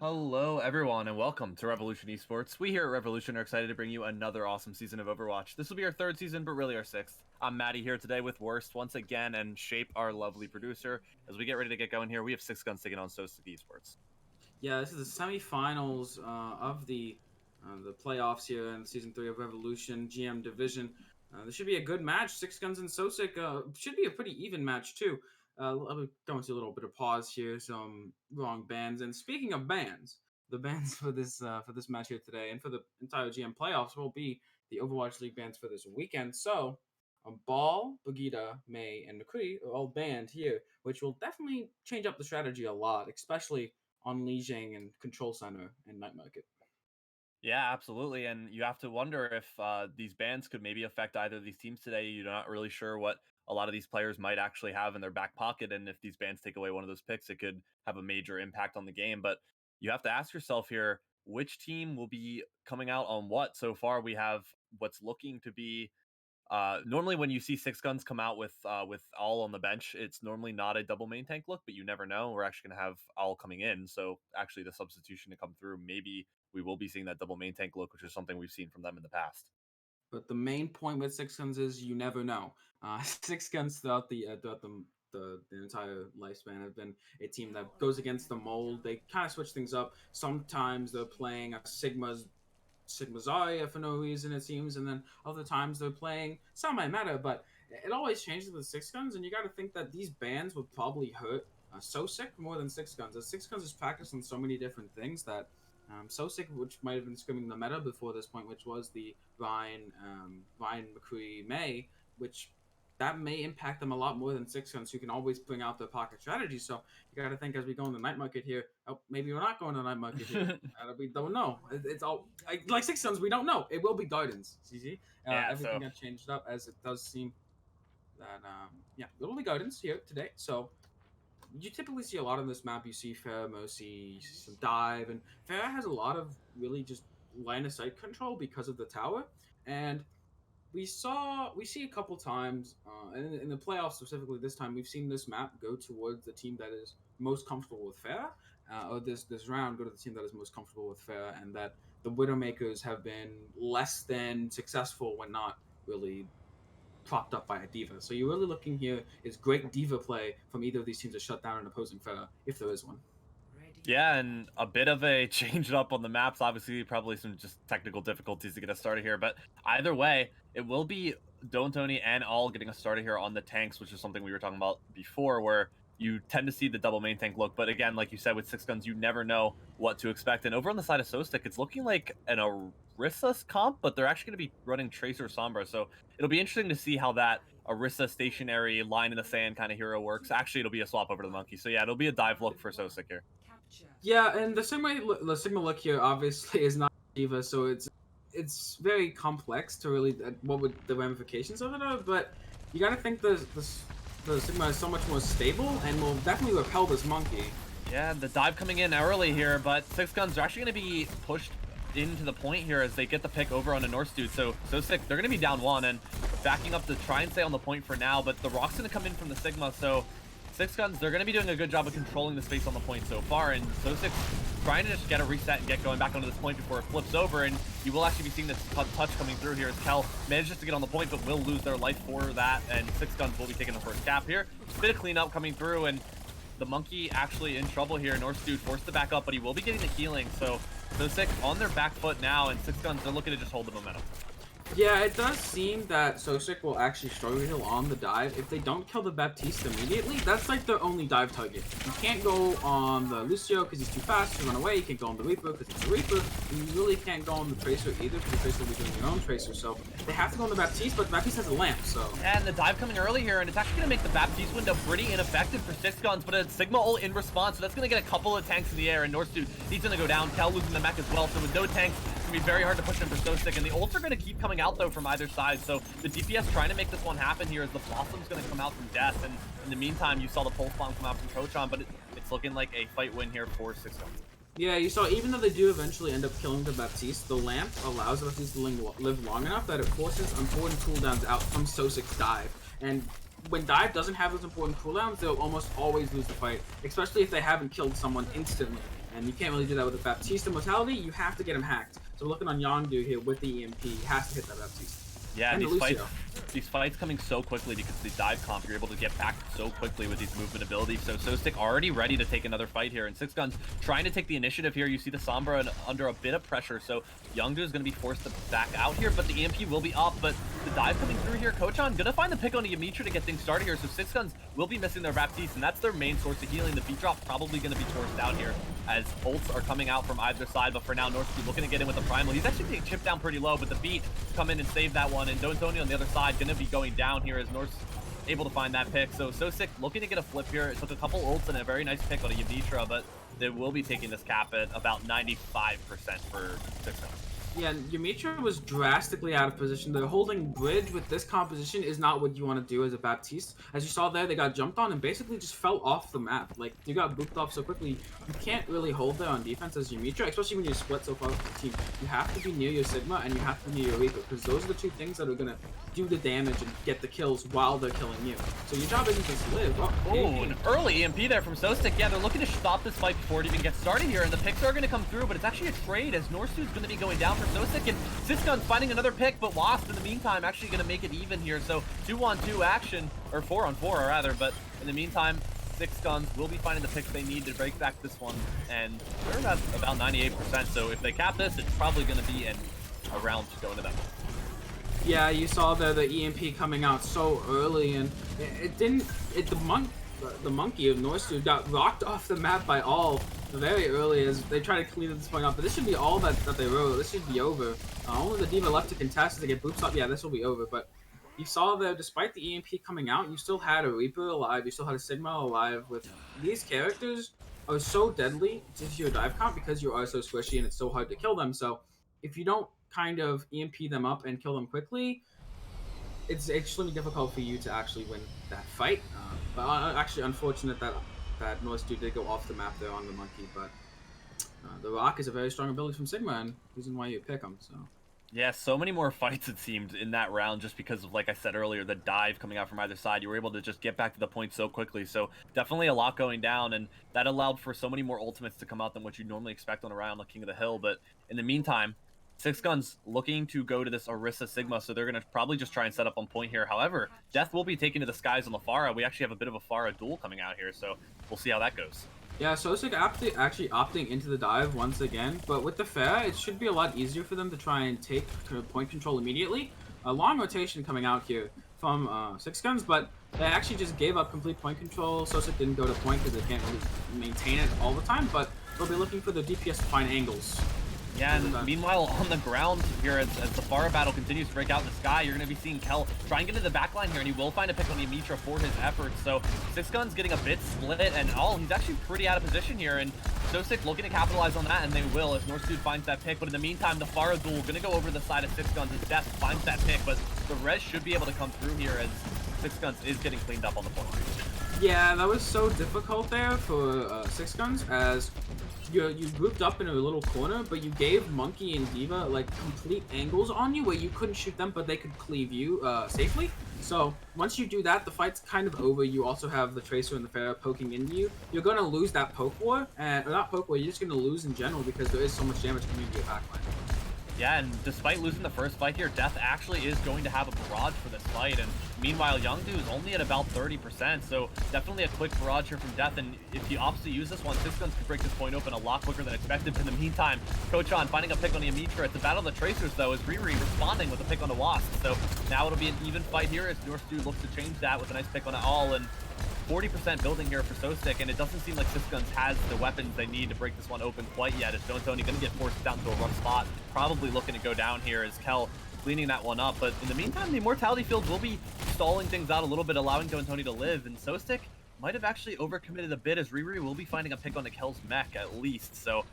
Hello, everyone, and welcome to Revolution Esports. We here at Revolution are excited to bring you another awesome season of Overwatch. This will be our third season, but really our sixth. I'm Maddie here today with Worst once again, and Shape, our lovely producer. As we get ready to get going here, we have 6ixGuns taking on Soesic Esports. Yeah, this is the semifinals of the playoffs here in season 3 of Revolution GM Division. This should be a good match. 6ixGuns and Soesic should be a pretty even match too. I'll be going to a little bit of pause here, some wrong bands. And speaking of bands, the bands for this match here today and for the entire GM playoffs will be the Overwatch League bands for this weekend. So, Ball, Bagita, May, and McCree are all banned here, which will definitely change up the strategy a lot, especially on Lijiang and Control Center and Night Market. Yeah, absolutely, and you have to wonder if these bans could maybe affect either of these teams today. You're not really sure what a lot of these players might actually have in their back pocket, and if these bans take away one of those picks, it could have a major impact on the game. But you have to ask yourself here, which team will be coming out on what? So far, we have what's looking to be normally when you see 6ixGuns come out with all on the bench, it's normally not a double main tank look, but you never know. We're actually going to have all coming in, so actually the substitution to come through, maybe we will be seeing that double main tank look, which is something we've seen from them in the past. But the main point with 6ixGuns is you never know. 6ixGuns throughout the entire lifespan have been a team that goes against the mold. They kind of switch things up. Sometimes they're playing a Sigma Zarya for no reason, it seems, and then other times they're playing some might matter, but it always changes with 6ixGuns, and you got to think that these bans would probably hurt Soesic more than 6ixGuns. As 6ixGuns is practiced on so many different things that Soesic, which might have been screaming the meta before this point, which was the Ryan McCree May, which that may impact them a lot more than 6ixGuns, who can always bring out their pocket strategy. So you got to think as we go in the night market here. Oh, maybe we're not going to the night market here. We don't know. It's all like 6ixGuns. We don't know. It will be Gardens. CZ. Yeah, Everything so got changed up as it does seem that yeah, it will be Gardens here today. So you typically see a lot on this map. You see Farah, Mercy, some dive, and Farah has a lot of really just line of sight control because of the tower. And we see a couple times, and in the playoffs specifically this time, we've seen this map go towards the team that is most comfortable with Farah, or this round go to the team that is most comfortable with Farah, and that the Widowmakers have been less than successful when not really propped up by a diva. So you're really looking here is great diva play from either of these teams to shut down an opposing Farah, if there is one. yeah, and a bit of a change up on the maps. Obviously, probably some just technical difficulties to get us started here. But either way, it will be Don Tony and all getting us started here on the tanks, which is something we were talking about before, where you tend to see the double main tank look. But again, like you said, with 6ixGuns, you never know what to expect. And over on the side of Soesic, it's looking like an Orisa comp, but they're actually going to be running Tracer Sombra. So it'll be interesting to see how that Orisa stationary line in the sand kind of hero works. Actually, it'll be a swap over to the monkey. So yeah, it'll be a dive look for Soesic here. Yeah, and the Sigma look here obviously is not diva, so it's very complex to really what would the ramifications of it are. But you got to think the Sigma is so much more stable and will definitely repel this monkey. Yeah, the dive coming in early here, but 6ixGuns are actually going to be pushed into the point here as they get the pick over on a Norse dude. So Soesic, they're going to be down one and backing up to try and stay on the point for now, but the rock's going to come in from the Sigma, so 6ixGuns, they're going to be doing a good job of controlling the space on the point so far, and Soesic trying to just get a reset and get going back onto this point before it flips over, and you will actually be seeing this touch coming through here as Kel manages to get on the point, but will lose their life for that, and 6ixGuns will be taking the first cap here. Bit of cleanup coming through, and the monkey actually in trouble here. Norse dude forced to back up, but he will be getting the healing, so Soesic on their back foot now, and 6ixGuns, they're looking to just hold the momentum. Yeah, it does seem that Soesic will actually struggle on the dive. If they don't kill the Baptiste immediately, that's like their only dive target. You can't go on the Lucio because he's too fast to run away. You can't go on the Reaper because he's a Reaper. And you really can't go on the Tracer either because the Tracer will be doing their own Tracer. So they have to go on the Baptiste, but the Baptiste has a lamp, so... And the dive coming early here, and it's actually going to make the Baptiste window pretty ineffective for 6ixGuns, but a Sigma ult in response, so that's going to get a couple of tanks in the air, and Norse dude, he's going to go down. Kel losing the mech as well, so with no tanks, it's going to be very hard to push him for Soesic, and the ults are going to keep coming out, though, from either side. So the DPS trying to make this one happen here as the Blossom's going to come out from death, and in the meantime, you saw the Pulse Bomb come out from Coachon, but it's looking like a fight win here for 6ixGuns. Yeah, you saw, even though they do eventually end up killing the Baptiste, the lamp allows the Baptiste to live long enough that it forces important cooldowns out from Soesic's dive. And when dive doesn't have those important cooldowns, they'll almost always lose the fight, especially if they haven't killed someone instantly. and you can't really do that with a Baptiste Immortality. You have to get him hacked. So we're looking on Yondu here with the EMP. He has to hit that Baptiste. Yeah, and these fights coming so quickly because the dive comp, you're able to get back so quickly with these movement abilities. So Soesic already ready to take another fight here, and 6ixGuns trying to take the initiative here. You see the Sombra under a bit of pressure, so Youngdu is going to be forced to back out here, but the EMP will be up. But the dive coming through here, Kochan gonna find the pick on the Yamitra to get things started here. So 6ixGuns will be missing their Baptiste, and that's their main source of healing. The beat drop probably going to be forced down here as ults are coming out from either side. But for now, Northspeed looking to get in with the primal. He's actually getting chipped down pretty low, but the beat come in and save that one. And Don'Tony on the other side going to be going down here as North's able to find that pick. So Soesic looking to get a flip here. It took a couple ults and a very nice pick on a Yamitra, but they will be taking this cap at about 95% for 6ixGuns. Yeah, Yamitra was drastically out of position. The holding bridge with this composition is not what you want to do as a Baptiste. As you saw there, they got jumped on and basically just fell off the map. Like, you got booped off so quickly, you can't really hold there on defense as Yamitra, especially when you're split so far with the team. You have to be near your Sigma and you have to be near your Reaper, because those are the two things that are going to do the damage and get the kills while they're killing you. So your job isn't just live. Oh, an early EMP there from Soesic. Yeah, they're looking to stop this fight before it even gets started here, and the picks are going to come through, but it's actually a trade as Northsu's going to be going down for Soesic, and 6ixGuns finding another pick, but Wasp in the meantime actually going to make it even here. So 2-on-2 action, or 4-on-4 rather, but in the meantime, 6ixGuns will be finding the picks they need to break back this one, and they're about 98%. So if they cap this, it's probably going to be a round to go into them. Yeah, you saw the EMP coming out so early, and the monkey of Northsu got rocked off the map by all very early as they try to clean this point up. But this should be all that they wrote. This should be over. Only the D.Va left to contest to get boops up. Yeah, this will be over. But you saw that despite the EMP coming out, you still had a Reaper alive. You still had a Sigma alive. With these characters are so deadly to your dive comp because you are so squishy and it's so hard to kill them. So if you don't kind of EMP them up and kill them quickly, it's extremely difficult for you to actually win that fight. But actually unfortunate that Northstu did go off the map there on the monkey, but the Rock is a very strong ability from Sigma, and reason why you pick him. So yeah, so many more fights it seemed in that round just because of, like I said earlier, the dive coming out from either side. You were able to just get back to the point so quickly. So definitely a lot going down, and that allowed for so many more ultimates to come out than what you'd normally expect on a round like King of the Hill. But in the meantime, 6ixGuns looking to go to this Orisa Sigma, so they're going to probably just try and set up on point here. However, Death will be taken to the skies on the Pharah. We actually have a bit of a Pharah duel coming out here, so we'll see how that goes. Yeah, Soesic actually opting into the dive once again, but with the Pharah, it should be a lot easier for them to try and take point control immediately. A long rotation coming out here from 6ixGuns, but they actually just gave up complete point control. Soesic didn't go to point because they can't really maintain it all the time, but they'll be looking for the DPS to find angles. Yeah, and meanwhile, on the ground here, as the Pharah battle continues to break out in the sky, you're going to be seeing Kel try and get into the backline here, and he will find a pick on the Yamitra for his efforts. So 6ixGuns getting a bit split, and he's actually pretty out of position here, and Soesic looking to capitalize on that, and they will as Northstud finds that pick. But in the meantime, the Pharah duel going to go over the side of 6ixGuns as Death finds that pick, but the res should be able to come through here as 6ixGuns is getting cleaned up on the point. Yeah, that was so difficult there for 6ixGuns as you grouped up in a little corner, but you gave Monkey and D.Va like complete angles on you where you couldn't shoot them, but they could cleave you safely. So once you do that, the fight's kind of over. You also have the Tracer and the Pharah poking into you. You're gonna lose that poke war, or not poke war. You're just gonna lose in general because there is so much damage coming into your backline. Yeah, and despite losing the first fight here, Death actually is going to have a barrage for this fight, and meanwhile, Youngdu is only at about 30%, so definitely a quick barrage here from Death, and if he opts to use this one, 6ixGuns could break this point open a lot quicker than expected. In the meantime, Kochan finding a pick on the Yamitra. It's a battle of the Tracers, though, as Riri responding with a pick on the Wasp, so now it'll be an even fight here as Northstu looks to change that with a nice pick on it all, and 40% building here for Soesic, and it doesn't seem like 6ixGuns has the weapons they need to break this one open quite yet, as Don'Tony going to get forced down to a rough spot, probably looking to go down here as Kel cleaning that one up. But in the meantime, the Immortality Field will be stalling things out a little bit, allowing Don'Tony to live, and Soesic might have actually overcommitted a bit as Riri will be finding a pick on the Kel's mech at least, so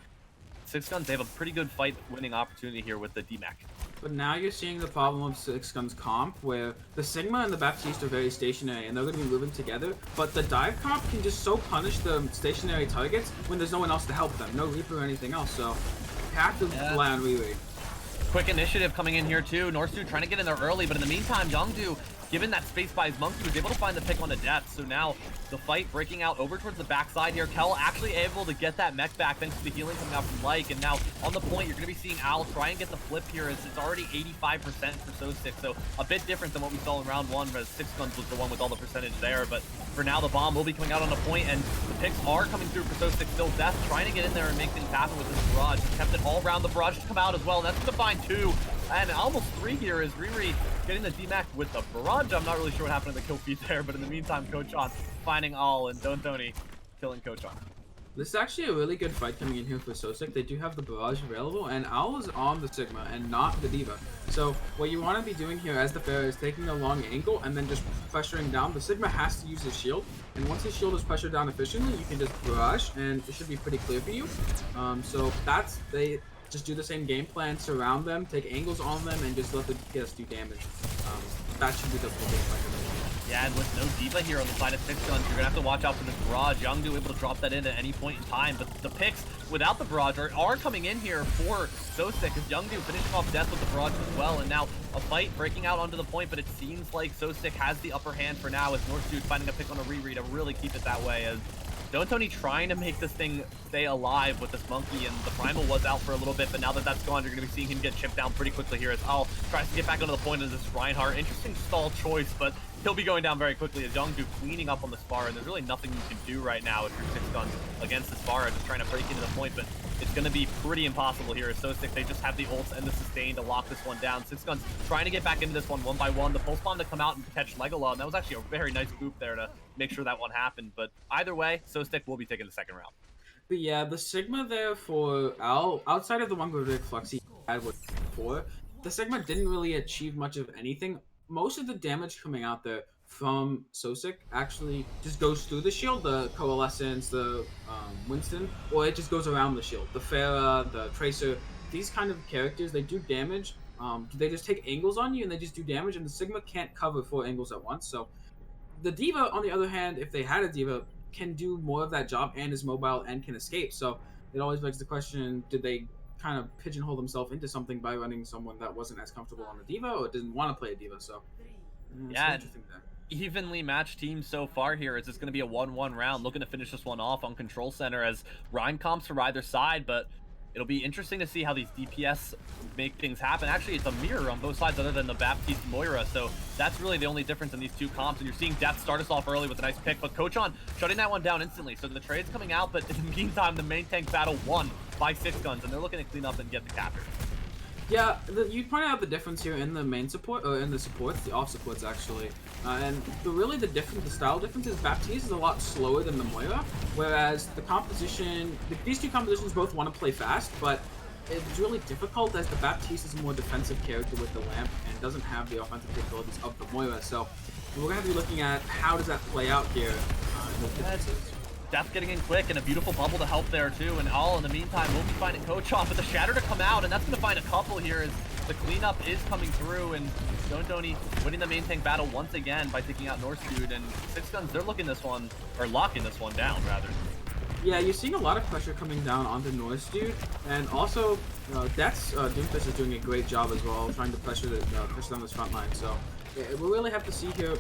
6ixGuns, they have a pretty good fight winning opportunity here with the D-mech. But now you're seeing the problem of 6ixGuns comp, where the Sigma and the Baptiste are very stationary, and they're going to be moving together, but the dive comp can just so punish the stationary targets when there's no one else to help them, no Reaper or anything else, so you have to rely on Riri. Quick initiative coming in here too. Northsuit trying to get in there early, but in the meantime, Youngdu, given that space by his monkey, was able to find the pick on the death. So now the fight breaking out over towards the backside here. Kel actually able to get that mech back thanks to the healing coming out from Lyke. And now on the point, you're going to be seeing Owl try and get the flip here as it's already 85% for Soesic. So a bit different than what we saw in round one, whereas 6ixGuns was the one with all the percentage there. But for now, the bomb will be coming out on the point, and the picks are coming through for Soesic. Still Death trying to get in there and make things happen with this barrage. He's kept it all around the barrage to come out as well. And that's going to find 2 and almost 3 here is Riri getting the DMAC with the barrage. I'm not really sure what happened to the kill feed there, but in the meantime, Kochon finding All and Dontoni killing Kochon. This is actually a really good fight coming in here for Soesic. They do have the barrage available, and Owl is on the Sigma and not the Diva. So what you want to be doing here as the Pharah is taking a long angle and then just pressuring down. The Sigma has to use his shield, and once his shield is pressured down efficiently, you can just barrage, and it should be pretty clear for you. So they just do the same game plan, surround them, take angles on them, and just let the DPS do damage. That should be the full game plan. Yeah, and with no Diva here on the side of 6ixGuns, you're going to have to watch out for this barrage. Youngdu able to drop that in at any point in time, but the picks without the barrage are coming in here for Soesic, as Youngdu finishing off Death with the barrage as well, and now a fight breaking out onto the point, but it seems like Soesic has the upper hand for now, as Northsuit finding a pick on a reread to really keep it that way, as Dontoni trying to make this thing stay alive with this monkey, and the primal was out for a little bit, but now that that's gone, you're going to be seeing him get chipped down pretty quickly here as Al tries to get back onto the point of this Reinhardt. Interesting stall choice, but he'll be going down very quickly as Youngdu cleaning up on the Spara, and there's really nothing you can do right now if you're 6ixGuns against the Spara, just trying to break into the point, but it's going to be pretty impossible here as Soesic, they just have the ults and the sustain to lock this one down. 6ixGuns trying to get back into this one by one. The pulse bomb to come out and catch Legola, and that was actually a very nice group there to make sure that one happened. But either way, Soesic will be taking the second round. But yeah, the Sigma there for Al, outside of the one with Rick Flux he had with 4, the Sigma didn't really achieve much of anything. Most of the damage coming out there from Soesic actually just goes through the shield, the Coalescence, the Winston, or it just goes around the shield. The Pharah, the Tracer, these kind of characters, they do damage. They just take angles on you and they just do damage, and the Sigma can't cover 4 angles at once. So the Diva, on the other hand, if they had a Diva, can do more of that job and is mobile and can escape. So it always begs the question, did they kind of pigeonhole themselves into something by running someone that wasn't as comfortable on the Diva or didn't want to play a Diva? So yeah, interesting there. Evenly matched team so far here, as it's going to be a 1-1 round, looking to finish this one off on Control Center as Ryan comps for either side, but it'll be interesting to see how these DPS make things happen. Actually, it's a mirror on both sides other than the Baptiste Moira, so that's really the only difference in these two comps, and you're seeing Death start us off early with a nice pick, but Kochon shutting that one down instantly, so the trade's coming out, but in the meantime, the main tank battle won by 6ixGuns, and they're looking to clean up and get the capture. Yeah, you pointed out the difference here in the main support, or in the supports, the off supports actually. And the style difference is Baptiste is a lot slower than the Moira, whereas the composition, these two compositions both want to play fast, but it's really difficult as the Baptiste is a more defensive character with the lamp and doesn't have the offensive capabilities of the Moira. So we're going to be looking at how does that play out here in those differences. Death getting in quick and a beautiful bubble to help there too, and all in the meantime we'll be finding Kochon, but the shatter to come out, and that's going to find a couple here as the cleanup is coming through, and Dontoni winning the main tank battle once again by taking out Northsuit, and 6ixGuns, they're locking this one down rather. Yeah, you're seeing a lot of pressure coming down onto Northsuit, and also Death's Doomfist is doing a great job as well, trying to pressure down this front line. So yeah, we really have to see here.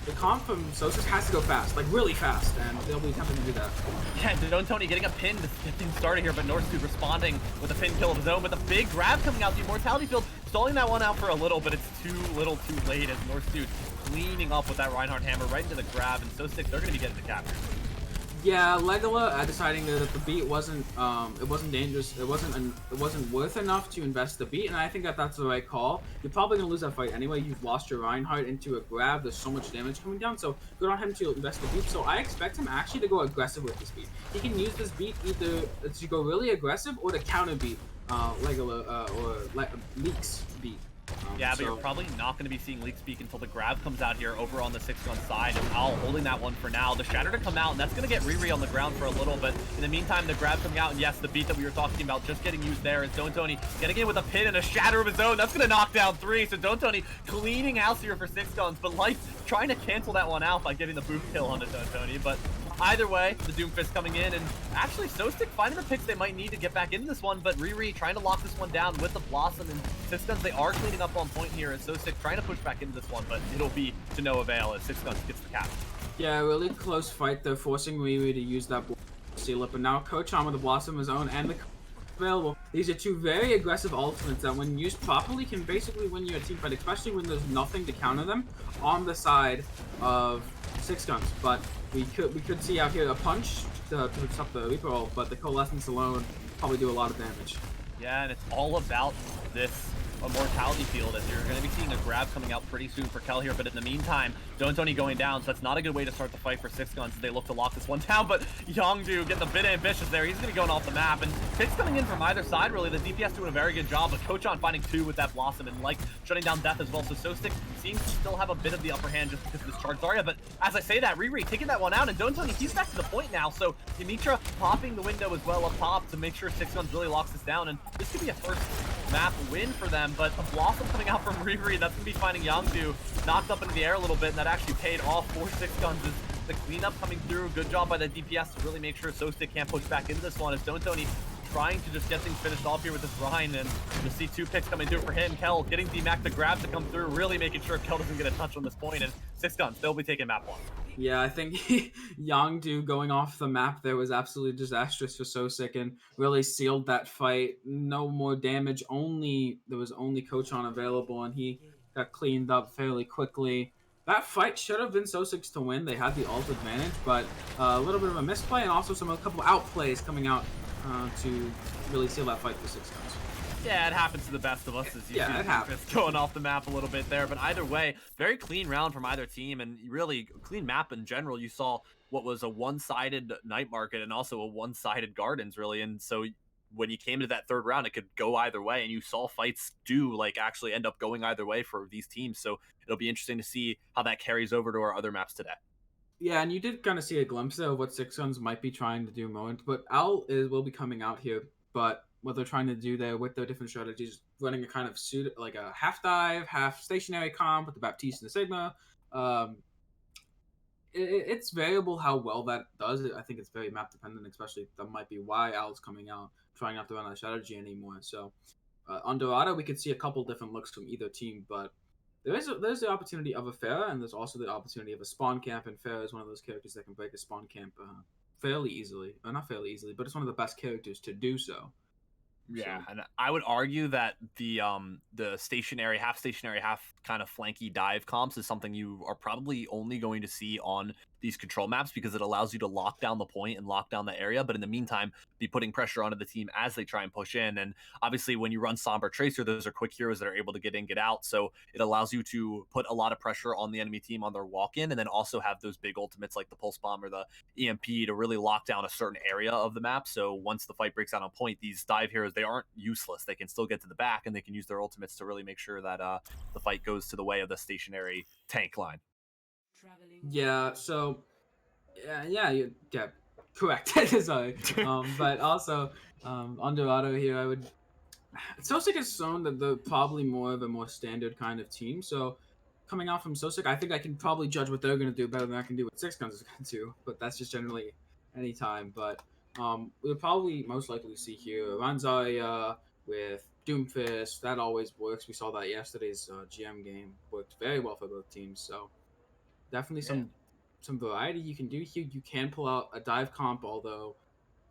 The comp from Soesic has to go fast, like really fast, and they'll be attempting to do that. Yeah, Dontoni getting a pin to get things started here, but Northsuit responding with a pin kill of his own, with a big grab coming out. The Immortality Field stalling that one out for a little, but it's too little too late as Northsuit cleaning up with that Reinhardt hammer right into the grab, and Soesic, they're going to be getting the capture. Yeah, Legola deciding that the beat wasn't dangerous, it wasn't worth enough to invest the beat, and I think that that's the right call. You're probably gonna lose that fight anyway. You've lost your Reinhardt into a grab. There's so much damage coming down, so good on him to invest the beat. So I expect him actually to go aggressive with this beat. He can use this beat either to go really aggressive or to counter beat Legola or Leek's beat. Yeah, but you're probably not going to be seeing Leak speak until the grab comes out here over on the 6ixGuns side, and Al holding that one for now. The shatter to come out, and that's going to get Riri on the ground for a little bit. In the meantime, the grab coming out, and yes, the beat that we were talking about just getting used there is Dontoni getting in with a pin and a shatter of his own. That's going to knock down 3, so Dontoni cleaning house here for 6ixGuns, but Life trying to cancel that one out by getting the boot kill onto Dontoni, but either way, the Doomfist coming in, and actually Soesic finding the picks they might need to get back into this one, but Riri trying to lock this one down with the Blossom, and 6ixGuns, they are cleaning up on point here, and Soesic trying to push back into this one, but it'll be to no avail as 6ixGuns gets the cap. Yeah, really close fight. They're forcing Riri to use that seal up, and now Coach on with the Blossom his own and the available. These are two very aggressive ultimates that when used properly can basically win you a team fight, especially when there's nothing to counter them on the side of 6ixGuns. But we could see out here a punch to stop the Reaper ult, but the Coalescence alone probably do a lot of damage. Yeah, and it's all about this Immortality field, as you're going to be seeing a grab coming out pretty soon for Kel here, but in the meantime, Tony going down, so that's not a good way to start the fight for 6ixGuns as they look to lock this one down, but Yongdu getting a bit ambitious there. He's going to be going off the map, and picks coming in from either side, really. The DPS doing a very good job, but Kochon finding 2 with that Blossom, and like shutting down Death as well, so Soesic seems to still have a bit of the upper hand just because of this charge Zarya, but as I say that, Riri taking that one out, and Tony, he's back to the point now, so Dimitra popping the window as well up top to make sure 6ixGuns really locks this down, and this could be a first map win for them, but a Blossom coming out from Riri, that's going to be finding Yongdu knocked up into the air a little bit, and that actually paid off for 6ixGuns. The cleanup coming through, good job by the DPS to really make sure Soesic can't push back into this one, as Tony trying to just get things finished off here with this Rhine, and you'll see 2 picks coming through for him. Kel getting D-Mac the grab to come through, really making sure Kel doesn't get a touch on this point, and 6ixGuns, they'll be taking map 1. Yeah, I think Yongdu going off the map there was absolutely disastrous for Soesic and really sealed that fight. No more damage, there was only Kochon available, and he got cleaned up fairly quickly. That fight should have been Soesic's to win. They had the ult advantage, but a little bit of a misplay and also a couple outplays coming out to really seal that fight for 6ixGuns. Yeah, it happens to the best of us, as you yeah, it happens. Going off the map a little bit there, but either way, very clean round from either team, and really clean map in general. You saw what was a one-sided night market and also a one-sided gardens, really, and so when you came to that third round, it could go either way, and you saw fights actually end up going either way for these teams, so it'll be interesting to see how that carries over to our other maps today. Yeah, and you did kind of see a glimpse of what 6ixGuns might be trying to do more, but will be coming out here, but what they're trying to do there with their different strategies, running a kind of like a half dive, half stationary comp with the Baptiste and the Sigma. It's variable how well that does it. I think it's very map dependent, especially that might be why Al's coming out, trying not to run that strategy anymore. So on Dorado, we could see a couple different looks from either team, but there's the opportunity of a Pharah, and there's also the opportunity of a spawn camp, and Pharah is one of those characters that can break a spawn camp fairly easily. Not fairly easily, but it's one of the best characters to do so. Yeah, and I would argue that the stationary, half kind of flanky dive comps is something you are probably only going to see on these control maps because it allows you to lock down the point and lock down the area, but in the meantime, be putting pressure onto the team as they try and push in. And obviously, when you run Sombra Tracer, those are quick heroes that are able to get in, get out, so it allows you to put a lot of pressure on the enemy team on their walk-in, and then also have those big ultimates like the Pulse Bomb or the EMP to really lock down a certain area of the map. So once the fight breaks out on point, these dive heroes, they aren't useless. They can still get to the back, and they can use their ultimates to really make sure that the fight goes to the way of the stationary tank line. Yeah, so yeah, correct. Sorry. But also on Dorado here, Soesic has shown that they're probably more of a more standard kind of team. So coming out from Soesic, I think I can probably judge what they're going to do better than I can do what 6ixGuns is going to do. But that's just generally any time. But we'll probably most likely see here Ranzaya with Doomfist. That always works. We saw that yesterday's GM game worked very well for both teams. So definitely some variety you can do here. You can pull out a dive comp, although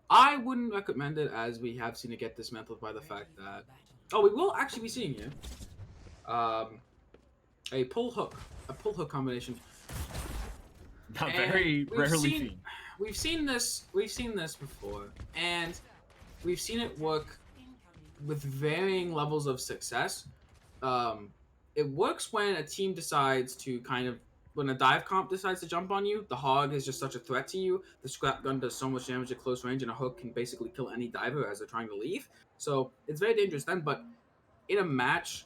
I wouldn't recommend it, as we have seen it get dismantled by the fact that we will actually be seeing here a pull hook combination. Not very rarely seen. We've seen this before, and we've seen it work with varying levels of success. It works when a team decides to when a dive comp decides to jump on you. The hog is just such a threat to you. The scrap gun does so much damage at close range, and a hook can basically kill any diver as they're trying to leave. So it's very dangerous then, but in a match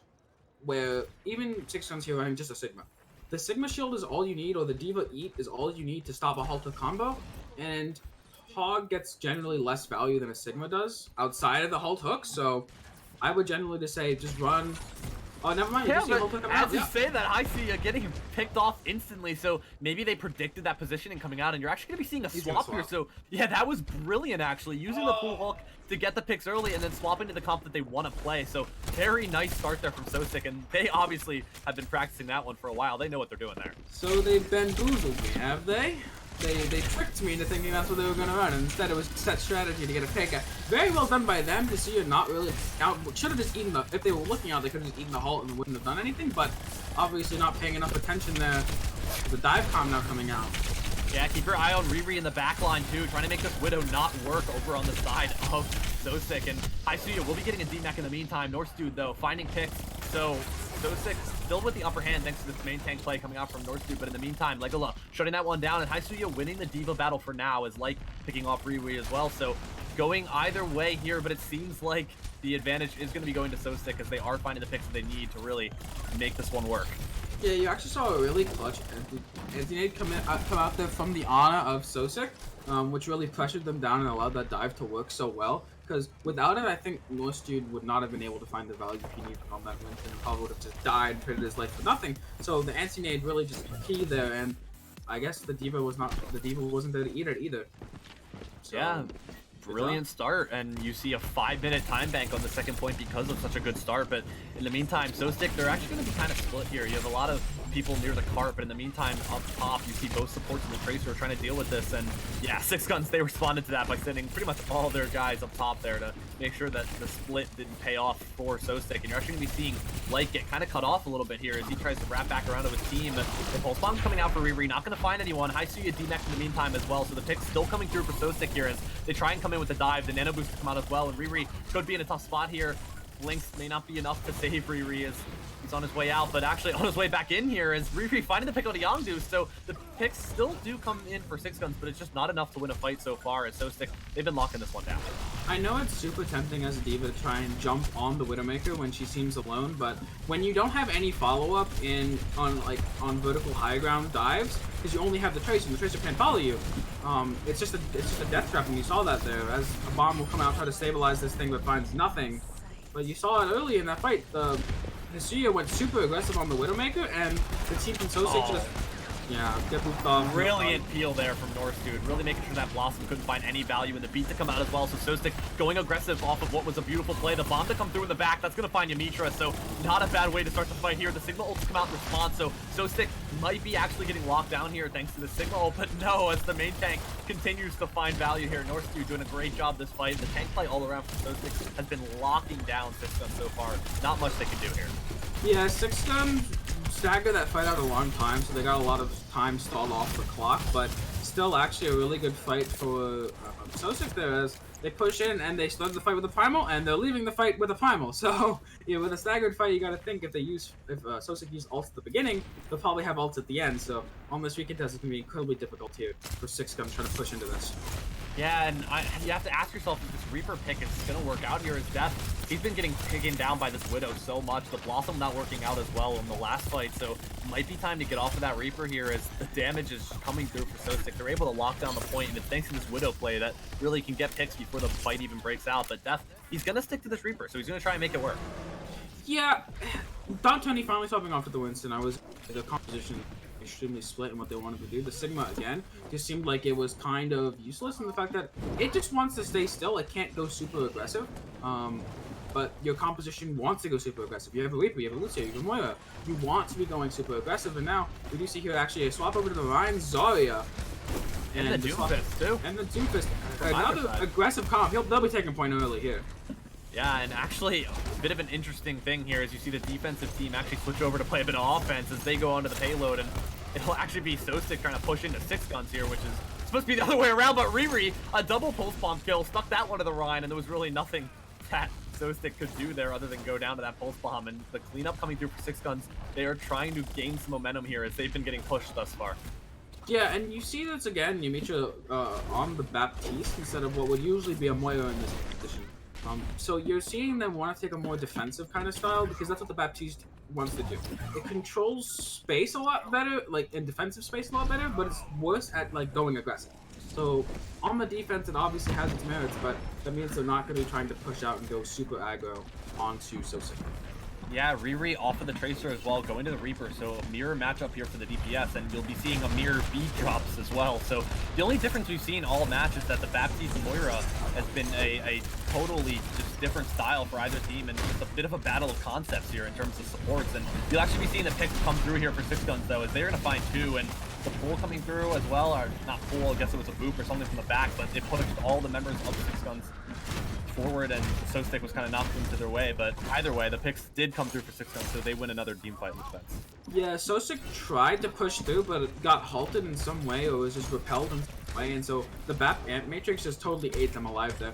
where even 6ixGuns here running just a Sigma, the Sigma shield is all you need, or the Diva Eat is all you need to stop a halter combo, and hog gets generally less value than a Sigma does outside of the halt hook. So I would generally just say just run Oh, never mind. You Yeah, just see a but whole pick as you yeah. say that, I see you getting picked off instantly, so maybe they predicted that positioning coming out, and you're actually going to be seeing a swap here, so yeah, that was brilliant, actually, using the pool hook to get the picks early and then swapping to the comp that they want to play, so very nice start there from Soesic, and they obviously have been practicing that one for a while. They know what they're doing there. So they've bamboozled me, have they? They tricked me into thinking that's what they were going to run, and instead it was set strategy to get a pick. Very well done by them to see you not really out. Should have just eaten the, if they were looking out, they could have just eaten the halt and wouldn't have done anything, but obviously not paying enough attention there. The dive com now coming out. Yeah, keep your eye on Riri in the back line too, trying to make this Widow not work over on the side of Soesic, and Haisuya will be getting a D-Mech in the meantime. Norse Dude, though, finding picks, so Soesic still with the upper hand thanks to this main tank play coming out from Norse Dude, but in the meantime, Legola shutting that one down, and Haisuya winning the Diva battle for now is like picking off Riri as well, so going either way here, but it seems like the advantage is going to be going to Soesic as they are finding the picks that they need to really make this one work. Yeah, you actually saw a really clutch anti-nade come out there from the honor of Soesic, which really pressured them down and allowed that dive to work so well. Because without it, I think Norse Dude would not have been able to find the value he needed on that win, and probably would have just died and traded his life for nothing. So the anti-nade really just key there, and I guess the Diva wasn't there to eat it either. So, yeah. Brilliant start, and you see a 5-minute time bank on the second point because of such a good start, but in the meantime, Soesic, they're actually going to be kind of split here. You have a lot of people near the cart, but in the meantime, up top, you see both supports and the Tracer are trying to deal with this, and yeah, 6ixGuns, they responded to that by sending pretty much all their guys up top there to make sure that the split didn't pay off for Soesic, and you're actually going to be seeing Light get kind of cut off a little bit here as he tries to wrap back around to his team. The Pulse Bomb coming out for Riri, not going to find anyone. Haisuya D-Mech in the meantime as well, so the pick's still coming through for Soesic here as they try and come in with the dive. The Nano Boost come out as well, and Riri could be in a tough spot here. Blinks may not be enough to save Riri as he's on his way out, but actually on his way back in here is Riri finding the pick on a Yongdu, so the picks still do come in for 6ixGuns, but it's just not enough to win a fight so far as Soesic, they've been locking this one down. I know it's super tempting as a Diva to try and jump on the Widowmaker when she seems alone, but when you don't have any follow-up on vertical high ground dives, because you only have the Tracer and the Tracer can't follow you, it's just a death trap, and you saw that there as a bomb will come out, try to stabilize this thing, but finds nothing. But you saw it early in that fight. Haisuya went super aggressive on the Widowmaker, and the team from Soesic just get booped off. Brilliant peel there from Norse Dude, really making sure that Blossom couldn't find any value in the beat to come out as well. So Soesic going aggressive off of what was a beautiful play. The bomb to come through in the back, that's going to find Yamitra, so not a bad way to start the fight here. The Sigma ults come out in response, so Soesic might be actually getting locked down here thanks to the Sigma ult, but no, as the main tank continues to find value here. Norse Dude doing a great job this fight. The tank play all around from Soesic has been locking down 6ixGuns so far. Not much they can do here. Yeah, 6ixGuns staggered that fight out a long time, so they got a lot of time stalled off the clock, but still actually a really good fight for Soesic there as they push in and they started the fight with a primal and they're leaving the fight with a primal. So yeah, with a staggered fight, you got to think if Soesic used ults at the beginning, they'll probably have ults at the end. So on this recontest, it's gonna be incredibly difficult here for 6ixGuns trying to push into this. Yeah, and you have to ask yourself if this Reaper pick is going to work out here as Death. He's been getting taken down by this Widow so much. The Blossom not working out as well in the last fight, so it might be time to get off of that Reaper here as the damage is coming through for Soesic. They're able to lock down the point, and it's thanks to this Widow play that really can get picks before the fight even breaks out. But Death, he's going to stick to this Reaper, so he's going to try and make it work. Yeah, Don Tony finally swapping off with the Winston. The composition extremely split in what they wanted to do. The Sigma, again, just seemed like it was kind of useless in the fact that it just wants to stay still. It can't go super aggressive. But your composition wants to go super aggressive. You have a Reaper, you have a Lucio, you have a Moira. You want to be going super aggressive, and now we do see here actually a swap over to the Ryan Zarya. And the Doomfist, too. And the Doomfist. Another aggressive comp. They'll be taking point early here. Yeah, and actually, a bit of an interesting thing here is you see the defensive team actually switch over to play a bit of offense as they go onto the payload, and it'll actually be Soesic trying to push into 6ixGuns here, which is supposed to be the other way around, but Riri, a double pulse bomb kill, stuck that one to the Rhine, and there was really nothing that Soesic could do there other than go down to that pulse bomb, and the cleanup coming through for 6ixGuns, they are trying to gain some momentum here as they've been getting pushed thus far. Yeah, and you see this again, Yamitra on the Baptiste instead of what would usually be a Moira in this position. So you're seeing them want to take a more defensive kind of style because that's what the Baptiste wants to do. It controls space a lot better, like in defensive space a lot better, but it's worse at like going aggressive. So on the defense, it obviously has its merits, but that means they're not going to be trying to push out and go super aggro onto Soesic. Yeah, Riri off of the Tracer as well, going to the Reaper, so a mirror matchup here for the DPS, and you'll be seeing a mirror beat drops as well. So the only difference we've seen all match is that the Baptiste Moira has been a totally just different style for either team, and it's a bit of a battle of concepts here in terms of supports. And you'll actually be seeing the picks come through here for 6ixGuns though, as they're going to find two, and the pull coming through as well, or not pull, I guess it was a boop or something from the back, but it pushed all the members of 6ixGuns forward, and Soesic was kind of knocked into their way. But either way, the picks did come through for 6ixGuns, so they win another team fight in defense. Yeah, Soesic tried to push through, but it got halted in some way, or was just repelled in some way, and so the BAP Ant Matrix just totally ate them alive there.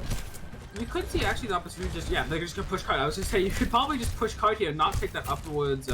You could see actually the opportunity just, yeah, they're just gonna push card. I was gonna say, you could probably just push card here and not take that upwards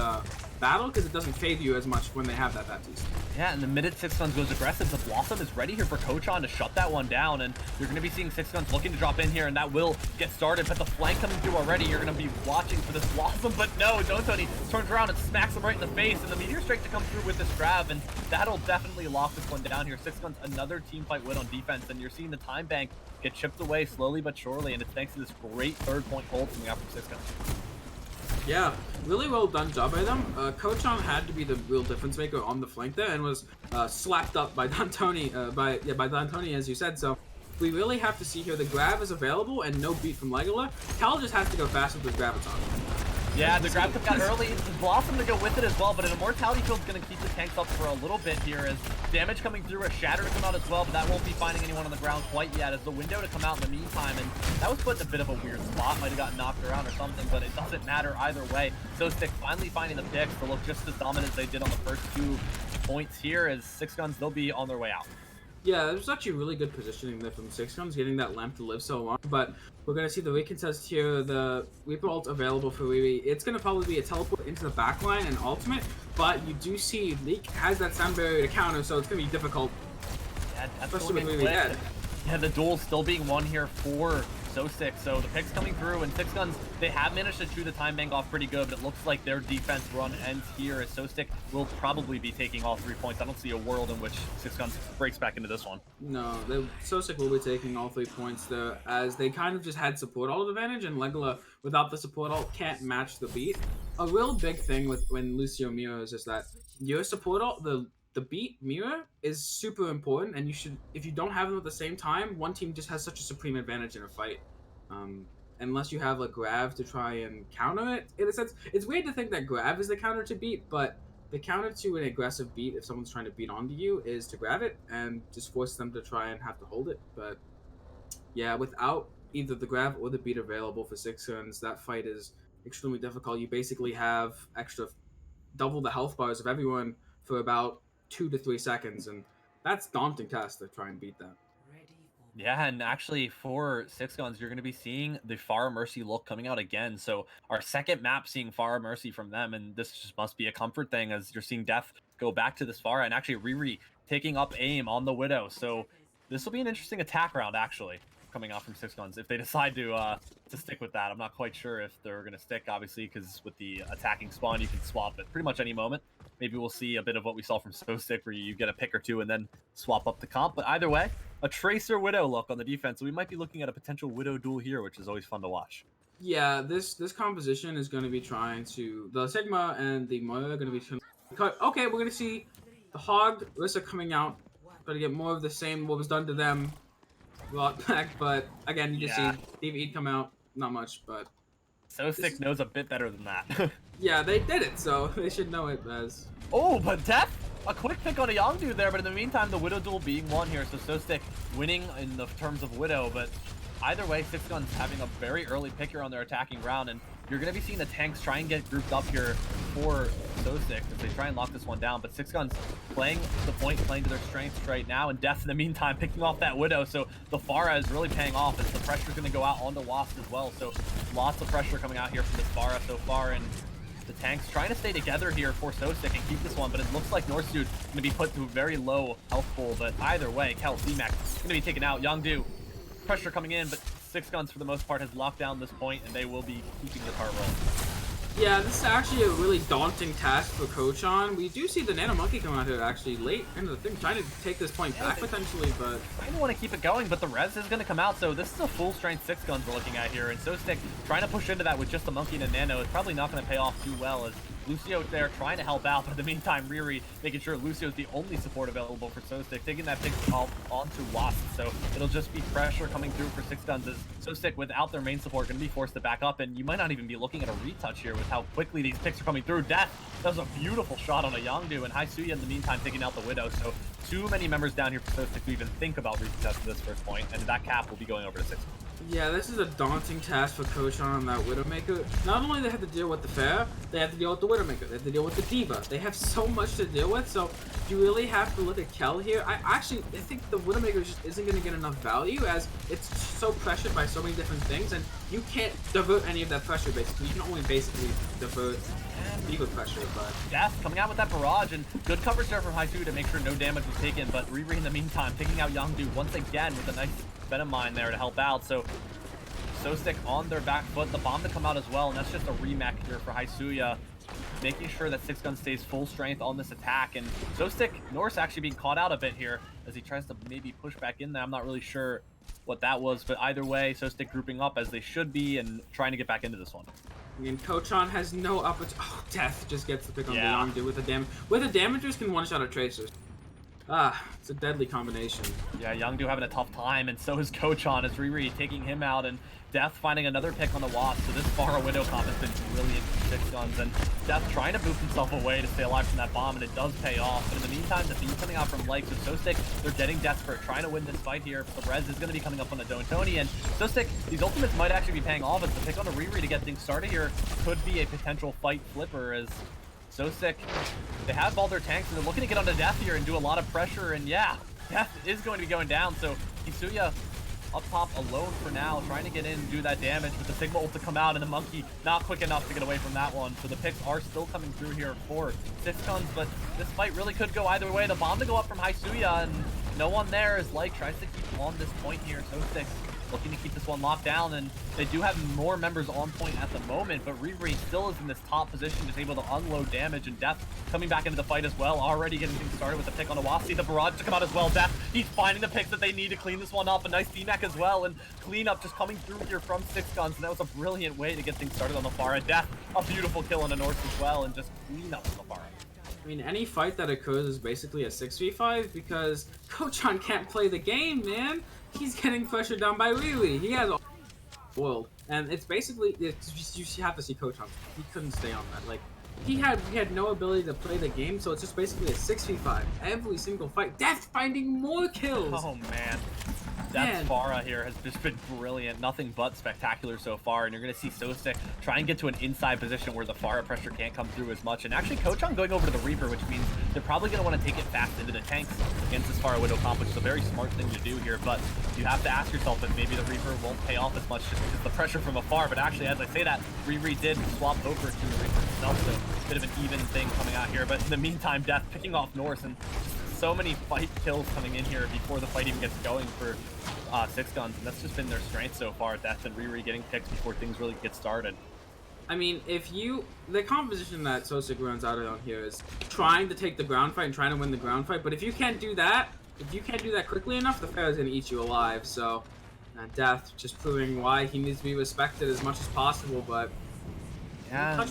battle, because it doesn't fade you as much when they have that Baptiste. Yeah, and the minute 6ixGuns goes aggressive, the Blossom is ready here for Kochon to shut that one down, and you're going to be seeing 6ixGuns looking to drop in here, and that will get started, but the flank coming through already, you're going to be watching for this Blossom, but no, Tony turns around and smacks him right in the face, and the Meteor Strike to come through with this grab, and that'll definitely lock this one down here. 6ixGuns, another team fight win on defense, and you're seeing the time bank get chipped away slowly but surely, and it's thanks to this great third point hold coming out from 6ixGuns. Yeah, really well done job by them. Kochon had to be the real difference maker on the flank there, and was slapped up by D'Antoni, by D'Antoni, as you said. So we really have to see here. The grab is available and no beat from Legola. Cal just has to go fast with his Graviton. Yeah, the grab got early. The Blossom to go with it as well, but an Immortality Field's going to keep the tanks up for a little bit here as damage coming through, a Shatter to come out as well, but that won't be finding anyone on the ground quite yet as the window to come out in the meantime, and that was put in a bit of a weird spot. Might have gotten knocked around or something, but it doesn't matter either way. Soesic finally finding the picks to look just as dominant as they did on the first 2 points here as 6ixGuns, they'll be on their way out. Yeah, it was actually really good positioning there from 6ixGuns, getting that lamp to live so long. But we're going to see the recontest here, the Reaper ult available for Riri. It's going to probably be a teleport into the backline and ultimate, but you do see Leak has that sound barrier to counter, so it's going to be difficult. Yeah, especially with Riri dead. Yeah, the duel still being won here for Soesic, so the picks coming through, and 6ixGuns, they have managed to chew the time bank off pretty good, but it looks like their defense run ends here as Soesic will probably be taking all 3 points. I don't see a world in which 6ixGuns breaks back into this one. No, Soesic will be taking all 3 points there, as they kind of just had support ult advantage, and Legola, without the support ult, can't match the beat. A real big thing with when Lucio Mira is just that your support ult, the beat mirror is super important, and you should, if you don't have them at the same time, one team just has such a supreme advantage in a fight. Unless you have a grab to try and counter it, in a sense. It's weird to think that grab is the counter to beat, but the counter to an aggressive beat, if someone's trying to beat onto you, is to grab it and just force them to try and have to hold it. But yeah, without either the grab or the beat available for 6ixGuns, that fight is extremely difficult. You basically have double the health bars of everyone for about 2 to 3 seconds, and that's daunting task to try and beat that. Yeah, and actually for 6ixGuns, you're going to be seeing the Pharah Mercy look coming out again. So our second map seeing Pharah Mercy from them, and this just must be a comfort thing as you're seeing Death go back to this Pharah, and actually Riri taking up aim on the Widow. So this will be an interesting attack round, actually, coming out from 6ixGuns. If they decide to stick with that, I'm not quite sure if they're going to stick, obviously, because with the attacking spawn, you can swap at pretty much any moment. Maybe we'll see a bit of what we saw from Soesic, where you get a pick or two and then swap up the comp. But either way, a Tracer Widow look on the defense. So we might be looking at a potential Widow duel here, which is always fun to watch. Yeah, this composition is going to be trying to... The Sigma and the Moira are going to be... Okay, we're going to see the Hog, Rissa coming out. Going to get more of the same, what was done to them. Brought back, but again, you just see Steve Eid come out. Not much, but... Soesic knows a bit better than that. Yeah, they did it, so they should know it as... Oh, but Death! A quick pick on a Yongdu there, but in the meantime, the Widow duel being won here, so Soesic winning in the terms of Widow, but either way, 6ixGuns having a very early pick here on their attacking round, and you're going to be seeing the tanks try and get grouped up here for Soesic as they try and lock this one down, but 6ixGuns playing the point, playing to their strengths right now, and Death in the meantime picking off that Widow, so the Pharah is really paying off as the pressure's going to go out onto Wasp as well, so lots of pressure coming out here from this Pharah so far, and the tanks trying to stay together here for Soesic and keep this one, but it looks like Northsuit going to be put to a very low health pool, but either way, Kel C-Mac going to be taken out. Yongdu, pressure coming in, but 6ixGuns for the most part has locked down this point, and they will be keeping the car rolling. Yeah, this is actually a really daunting task for Coachon. We do see the Nano Monkey come out here actually late into the thing, trying to take this point back potentially, but... I don't want to keep it going, but the res is going to come out, so this is a full strength 6ixGuns we're looking at here, and Soesic trying to push into that with just the Monkey and a Nano is probably not going to pay off too well, as Lucio there trying to help out, but in the meantime, Riri making sure Lucio's the only support available for Soesic, taking that pick off onto Wasp, so it'll just be pressure coming through for 6ixGuns as Soesic, without their main support, going to be forced to back up, and you might not even be looking at a retouch here with how quickly these picks are coming through. Death, that was a beautiful shot on a Yangdu, and Haisuya in the meantime taking out the Widow, so too many members down here for Soesic to even think about retouching this first point, and that cap will be going over to 6. Yeah, this is a daunting task for Coachon on that Widowmaker. Not only they have to deal with the Fair, they have to deal with the Widowmaker, they have to deal with the Diva. They have so much to deal with, so you really have to look at Kel here. I think the Widowmaker just isn't going to get enough value as it's so pressured by so many different things, and you can't divert any of that pressure basically. You can only basically divert Diva pressure, but... Death coming out with that barrage, and good coverage there from Haisu to make sure no damage was taken, but Riri in the meantime taking out Yangdu once again with a nice Venom Mine there to help out, so Soesic on their back foot, the bomb to come out as well, and that's just a remech here for Haisuya, making sure that 6ixGuns stays full strength on this attack, and Soesic, Norse actually being caught out a bit here as he tries to maybe push back in there. I'm not really sure what that was, but either way, Soesic grouping up as they should be and trying to get back into this one. And Coachon has no opportunity. Oh, Death just gets the pick on the Yangdu with the damage. With the damagers can one-shot a Tracers. Ah, it's a deadly combination. Yeah, Yangdu having a tough time, and so is Coachon as Riri taking him out, and Death finding another pick on the Wasp. So this Pharah Widow comp has been brilliant for 6ixGuns, and Death trying to boost himself away to stay alive from that bomb, and it does pay off. But in the meantime, the beam coming out from Lyke, so Soesic, they're getting desperate, trying to win this fight here, but the res is going to be coming up on the Don'toni, and Soesic, these ultimates might actually be paying off as the pick on the Riri to get things started here could be a potential fight flipper, as Soesic, they have all their tanks, and they're looking to get onto Death here and do a lot of pressure, and yeah, Death is going to be going down, so Haisuya up top alone for now, trying to get in and do that damage with the Sigma ult to come out, and the Monkey not quick enough to get away from that one, so the picks are still coming through here for 6ixGuns, but this fight really could go either way. The bomb to go up from Haisuya, and no one there as Lyke tries to keep on this point here. Soesic looking to keep this one locked down, and they do have more members on point at the moment, but Riri still is in this top position, just able to unload damage, and Death coming back into the fight as well, already getting things started with the pick on a Wasp. See the barrage to come out as well. Death, he's finding the picks that they need to clean this one up. A nice DMAC as well, and cleanup just coming through here from 6ixGuns, and that was a brilliant way to get things started on the Pharah. Death, a beautiful kill on the North as well, and just clean up on the Pharah. I mean, any fight that occurs is basically a 6v5 because Coachon can't play the game, man. He's getting pressured down by Riri. He has all the world, and it's basically you have to see Coachon. He couldn't stay on that. Like he had no ability to play the game, so it's just basically a 6v5 every single fight. Death finding more kills. Oh man. That Pharah here has just been brilliant. Nothing but spectacular so far. And you're going to see Soesic try and get to an inside position where the Pharah pressure can't come through as much. And actually, Coachon going over to the Reaper, which means they're probably going to want to take it fast into the tanks against this Pharah Widow comp, which is a very smart thing to do here. But you have to ask yourself if maybe the Reaper won't pay off as much just because the pressure from afar. But actually, as I say that, Riri did swap over to the Reaper himself. So a bit of an even thing coming out here. But in the meantime, Death picking off Norse, and so many fight kills coming in here before the fight even gets going for 6ixGuns, and that's just been their strength so far. Death and Riri getting picks before things really get started. I mean, the composition that Soesic runs out on here is trying to take the ground fight and trying to win the ground fight, but if you can't do that quickly enough, the Fair is going to eat you alive, so Death just proving why he needs to be respected as much as possible, but yeah.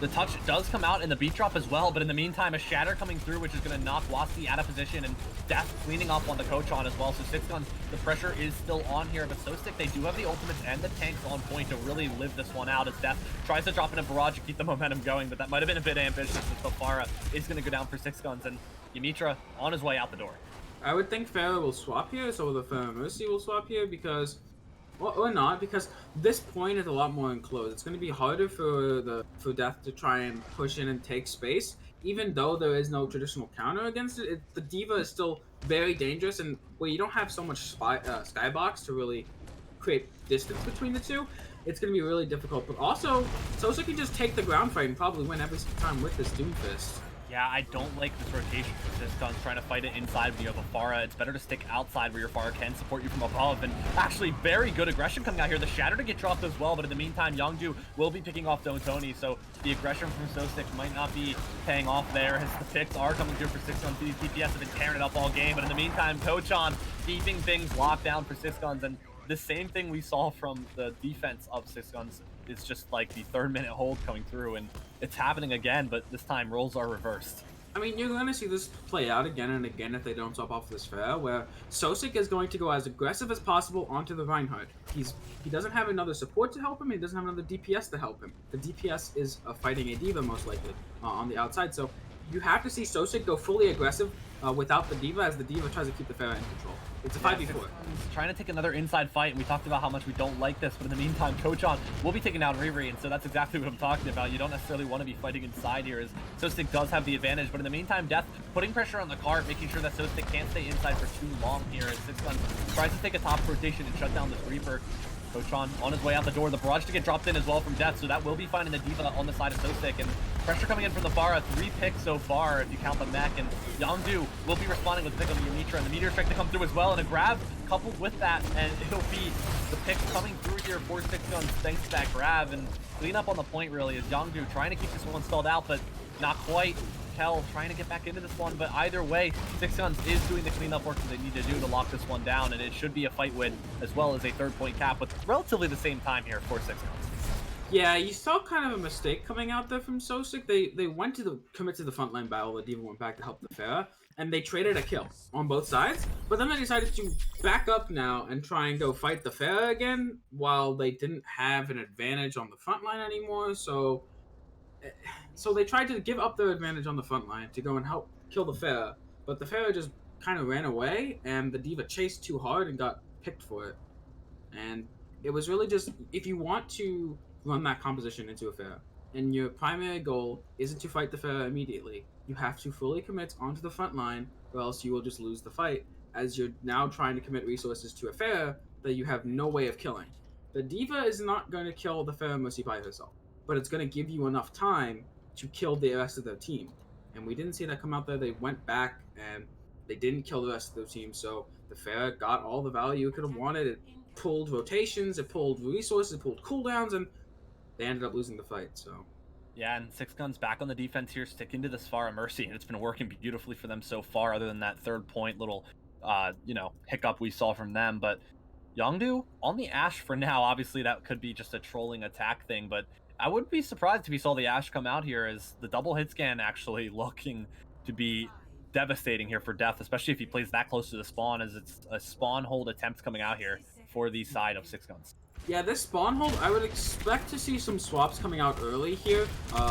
The touch does come out in the beat drop as well, but in the meantime, a shatter coming through, which is going to knock Wasi out of position, and Death cleaning up on the Coachon as well. So 6ixGuns, the pressure is still on here, but Soesic, they do have the ultimates and the tanks on point to really live this one out as Death tries to drop in a barrage to keep the momentum going, but that might have been a bit ambitious as Pharah is going to go down for 6ixGuns, and Yamitra on his way out the door. I would think Pharah will swap here, so the Pharah Mercy will swap here because... or not, because this point is a lot more enclosed. It's going to be harder for Death to try and push in and take space, even though there is no traditional counter against it. The Diva is still very dangerous, and where you don't have so much skybox to really create distance between the two, it's going to be really difficult. But also, Soesic can just take the ground fight and probably win every time with this Doomfist. Yeah, I don't like this rotation for 6ixGuns trying to fight it inside when you have a Pharah. It's better to stick outside where your Pharah can support you from above. And actually, very good aggression coming out here. The Shatter to get dropped as well, but in the meantime, Youngju will be picking off Don Tony, so the aggression from Soesic might not be paying off there as the picks are coming through for 6ixGuns. These DPS have been tearing it up all game, but in the meantime, Kochan keeping things locked down for 6ixGuns. And the same thing we saw from the defense of 6ixGuns is just like the 3rd-minute hold coming through, and it's happening again, but this time roles are reversed. I mean, you're going to see this play out again and again if they don't top off this fair, where Soesic is going to go as aggressive as possible onto the Reinhardt. He doesn't have another support to help him, he doesn't have another DPS to help him. The DPS is fighting a D.Va most likely on the outside, so you have to see Soesic go fully aggressive without the D.Va as the D.Va tries to keep the fair in control. It's a 5v4. Trying to take another inside fight, and we talked about how much we don't like this, but in the meantime, Kochan will be taking down Riri, and so that's exactly what I'm talking about. You don't necessarily want to be fighting inside here, as Soesic does have the advantage, but in the meantime, Death putting pressure on the cart, making sure that Soesic can't stay inside for too long here, as 6ixGuns tries to take a top rotation and shut down this Reaper. Kochan on his way out the door, the barrage to get dropped in as well from Death, so that will be finding the D.Va on the side of Soesic, and pressure coming in from the Pharah, 3 picks so far if you count the mech, and Yongdu will be responding with a pick on the Mitra, and the Meteor Strike to come through as well, and a grab coupled with that, and it'll be the pick coming through here for 6ixGuns thanks to that grab, and clean up on the point really is Yongdu trying to keep this one stalled out, but not quite. Kel trying to get back into this one, but either way, 6ixGuns is doing the cleanup work that they need to do to lock this one down, and it should be a fight win as well as a 3rd-point cap with relatively the same time here for 6ixGuns. Yeah, you saw kind of a mistake coming out there from Soesic. They went to commit to the frontline battle. The D.Va went back to help the Pharah, and they traded a kill on both sides. But then they decided to back up now and try and go fight the Pharah again, while they didn't have an advantage on the frontline anymore. So they tried to give up their advantage on the front line to go and help kill the Pharah, but the Pharah just kind of ran away, and the D.Va chased too hard and got picked for it. And it was really just, if you want to run that composition into a Pharah, and your primary goal isn't to fight the Pharah immediately, you have to fully commit onto the front line, or else you will just lose the fight, as you're now trying to commit resources to a Pharah that you have no way of killing. The D.Va is not going to kill the Pharah mostly by herself, but it's going to give you enough time to kill the rest of their team. And we didn't see that come out there. They went back and they didn't kill the rest of their team, so the Pharah got all the value it could have wanted. It pulled rotations, it pulled resources, it pulled cooldowns, and they ended up losing the fight, so... Yeah, and 6ixGuns back on the defense here, sticking to this Pharah Mercy, and it's been working beautifully for them so far, other than that 3rd-point little, hiccup we saw from them. But Yongdu on the Ashe for now. Obviously, that could be just a trolling attack thing, but I wouldn't be surprised if we saw the Ashe come out here, as the double hit scan actually looking to be devastating here for Death, especially if he plays that close to the spawn, as it's a spawn hold attempt coming out here for the side of 6ixGuns. Yeah, this spawn hold, I would expect to see some swaps coming out early here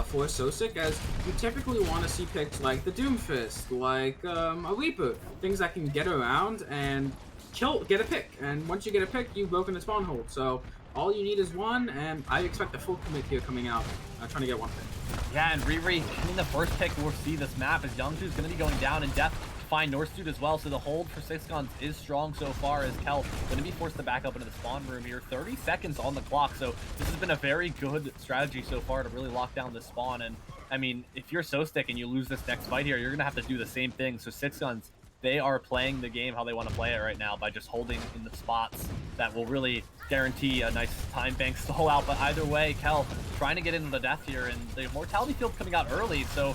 for Soesic, as you typically want to see picks like the Doomfist, like a Reaper, things that can get around and get a pick. And once you get a pick, you've broken the spawn hold. So all you need is one, and I expect a full commit here coming out, trying to get one pick. Yeah, and Riri getting the first pick we'll see this map, as Youngju's going to be going down, and Death find North Dude as well, so the hold for 6ixGuns is strong so far, as Kel going to be forced to back up into the spawn room here. 30 seconds on the clock, so this has been a very good strategy so far to really lock down this spawn. And I mean, if you're Soesic and you lose this next fight here, you're going to have to do the same thing. So 6ixGuns, they are playing the game how they want to play it right now, by just holding in the spots that will really guarantee a nice time bank stall out. But either way, Kel trying to get into the death here, and the Immortality Field coming out early, so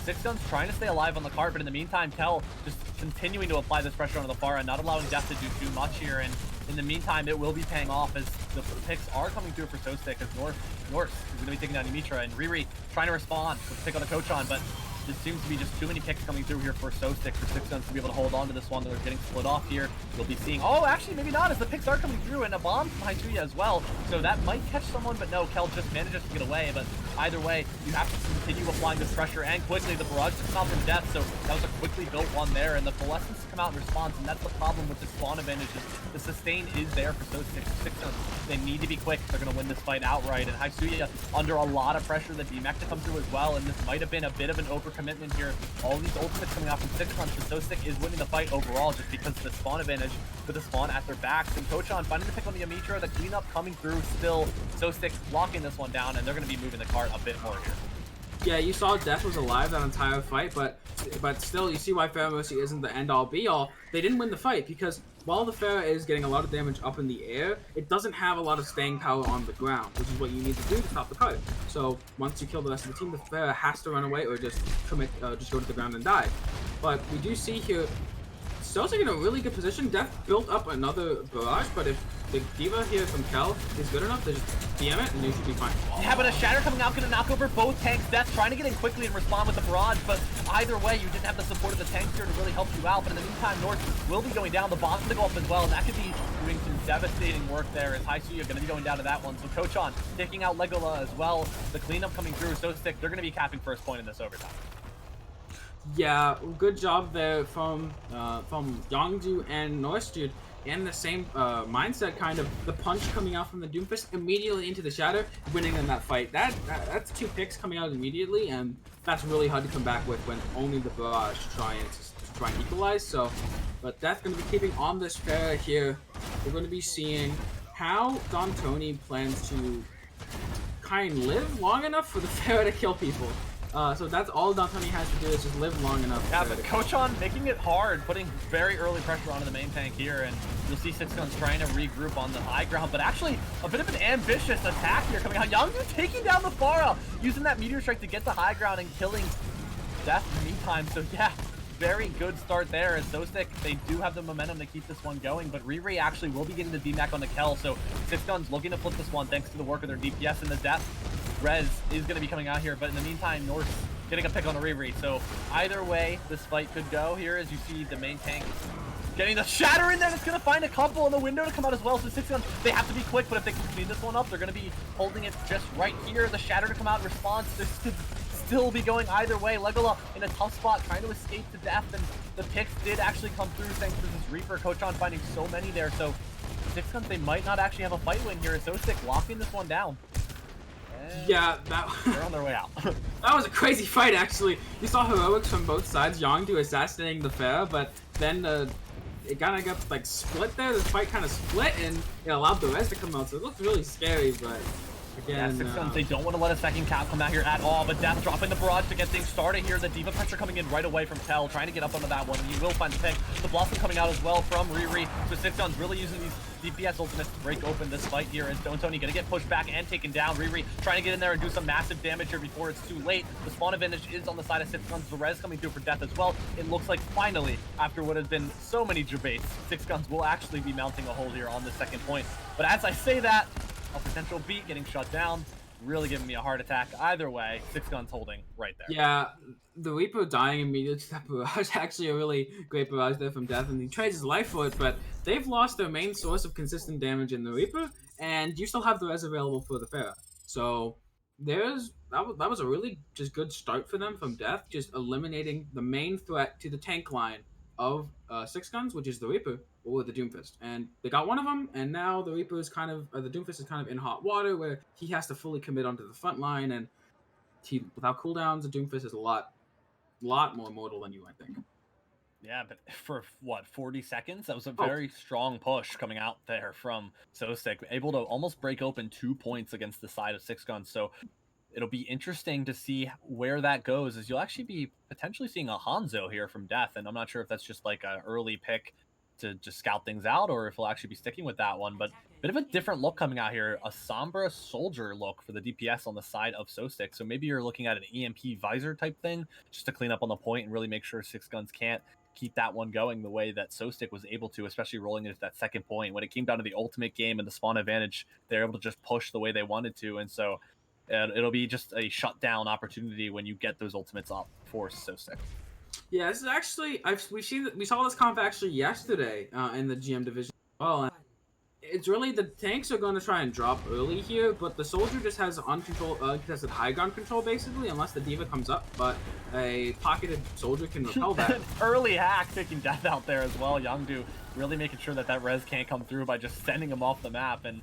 6ixGuns trying to stay alive on the cart, but in the meantime, Kel just continuing to apply this pressure onto the Pharah, not allowing Death to do too much here. And in the meantime, it will be paying off, as the picks are coming through for Soesic, as North is going to be taking down Mitra, and Riri trying to respond with a pick on the Kochan, but this seems to be just too many picks coming through here for Soesic for 6ixGuns to be able to hold on to this one. They're getting split off here. You'll be seeing, oh, actually, maybe not, as the picks are coming through, and a bomb from Haisuya as well. So that might catch someone, but no, Kel just manages to get away. But either way, you have to continue applying this pressure, and quickly the barrage to come out from Death. So that was a quickly built one there, and the Coalescence come out in response, and that's the problem with the spawn advantage, is the sustain is there for Soesic. 6ixGuns, they need to be quick if they're going to win this fight outright. And Haisuya under a lot of pressure, the D-Mech to come through as well, and this might have been a bit of an overcommitment here. All these ultimates coming out from 6ixGuns, but Soesic is winning the fight overall just because of the spawn advantage with the spawn at their backs. And Kochan finding the pick on the Mitra, the cleanup coming through still. Soesic locking this one down, and they're going to be moving the cart a bit more here. Yeah, you saw Death was alive that entire fight, but still, you see why Pharah Mercy isn't the end-all be-all. They didn't win the fight because while the Pharah is getting a lot of damage up in the air, it doesn't have a lot of staying power on the ground, which is what you need to do to stop the fight. So once you kill the rest of the team, the Pharah has to run away or just just go to the ground and die. But we do see here, Soesic in a really good position. Death built up another barrage, but if the D.Va here from Kel is good enough to just DM it, and you should be fine. Yeah, but a Shatter coming out, gonna knock over both tanks. Death trying to get in quickly and respond with the barrage, but either way, you didn't have the support of the tanks here to really help you out. But in the meantime, North will be going down. The bomb's gonna go up as well, and that could be doing some devastating work there as Soesic gonna be going down to that one. So Kochon taking out Legola as well. The cleanup coming through. Soesic, they're gonna be capping first point in this overtime. Yeah, good job there from Yongju and Northstude. In the same mindset, kind of the punch coming out from the Doomfist immediately into the Shatter, winning in that fight. That's 2 picks coming out immediately, and that's really hard to come back with when only the barrage try and equalize. So, but Death going to be keeping on this Pharah here. We're going to be seeing how Don Tony plans to kind of live long enough for the Pharah to kill people. So that's all Don Tony has to do is just live long enough. Yeah, but Kochon making it hard, putting very early pressure onto the main tank here, and you'll see 6ixGuns trying to regroup on the high ground, but actually a bit of an ambitious attack here coming out. Yongju taking down the Pharah, using that Meteor Strike to get the high ground and killing Death in the meantime. So yeah, very good start there as Soesic, they do have the momentum to keep this one going, but Riri actually will be getting the DMAC on the Kel, so 6ixGuns looking to flip this one thanks to the work of their DPS and the Death. Rez is going to be coming out here, but in the meantime, North getting a pick on a Riri. So either way, this fight could go here as you see the main tank getting the Shatter in there. It's going to find a couple in the window to come out as well. So 6ixGuns, they have to be quick, but if they can clean this one up, they're going to be holding it just right here. The Shatter to come out in response. This could still be going either way. Legola in a tough spot, trying to escape to death, and the picks did actually come through thanks to this Reaper. Kochon finding so many there, so 6ixGuns, they might not actually have a fight win here. Soesic locking this one down. Yeah, they're on their way out. That was a crazy fight, actually. You saw heroics from both sides. Yongju assassinating the Pharah, but then it kind of got like split there. The fight kind of split, and it allowed the rest to come out. So it looked really scary, but again, yeah, 6ixGuns, they don't want to let a second cap come out here at all, but Death dropping the barrage to get things started here. The D.Va pressure coming in right away from Kel, trying to get up onto that one, and you will find the pick. The Blossom coming out as well from Riri. So 6ixGuns really using these DPS ultimates to break open this fight here, and Don Tony gonna get pushed back and taken down. Riri trying to get in there and do some massive damage here before it's too late. The spawn advantage is on the side of 6ixGuns. The res coming through for Death as well. It looks like finally, after what has been so many debates, 6ixGuns will actually be mounting a hold here on the second point. But as I say that, a potential beat getting shut down, really giving me a heart attack. Either way, 6ixGuns holding right there. Yeah, the Reaper dying immediately to that barrage, actually a really great barrage there from Death, and he trades his life for it, but they've lost their main source of consistent damage in the Reaper, and you still have the res available for the Pharah. So that was a really just good start for them from Death, just eliminating the main threat to the tank line of 6ixGuns, which is the Reaper or the Doomfist, and they got one of them, and now the Reaper is kind of the Doomfist is kind of in hot water where he has to fully commit onto the front line, and without cooldowns, the Doomfist is a lot more mortal than you might think. Yeah, but for what, 40 seconds? That was a very strong push coming out there from Soesic, able to almost break open 2 points against the side of 6ixGuns. So it'll be interesting to see where that goes, as you'll actually be potentially seeing a Hanzo here from Death, and I'm not sure if that's just like an early pick to just scout things out, or if he'll actually be sticking with that one. But a bit of a different look coming out here, a Sombra Soldier look for the DPS on the side of Soesic. So maybe you're looking at an EMP visor type thing, just to clean up on the point and really make sure 6ixGuns can't keep that one going the way that Soesic was able to, especially rolling into that second point. When it came down to the ultimate game and the spawn advantage, they're able to just push the way they wanted to, and so it'll be just a shutdown opportunity when you get those ultimates up for Soesic. Yeah, this is actually we saw this comp actually yesterday in the GM division as well. And it's really the tanks are going to try and drop early here, but the soldier just has contested high ground control basically, unless the D.Va comes up. But a pocketed soldier can repel that. Early hack taking Death out there as well. Yongju really making sure that res can't come through by just sending him off the map. And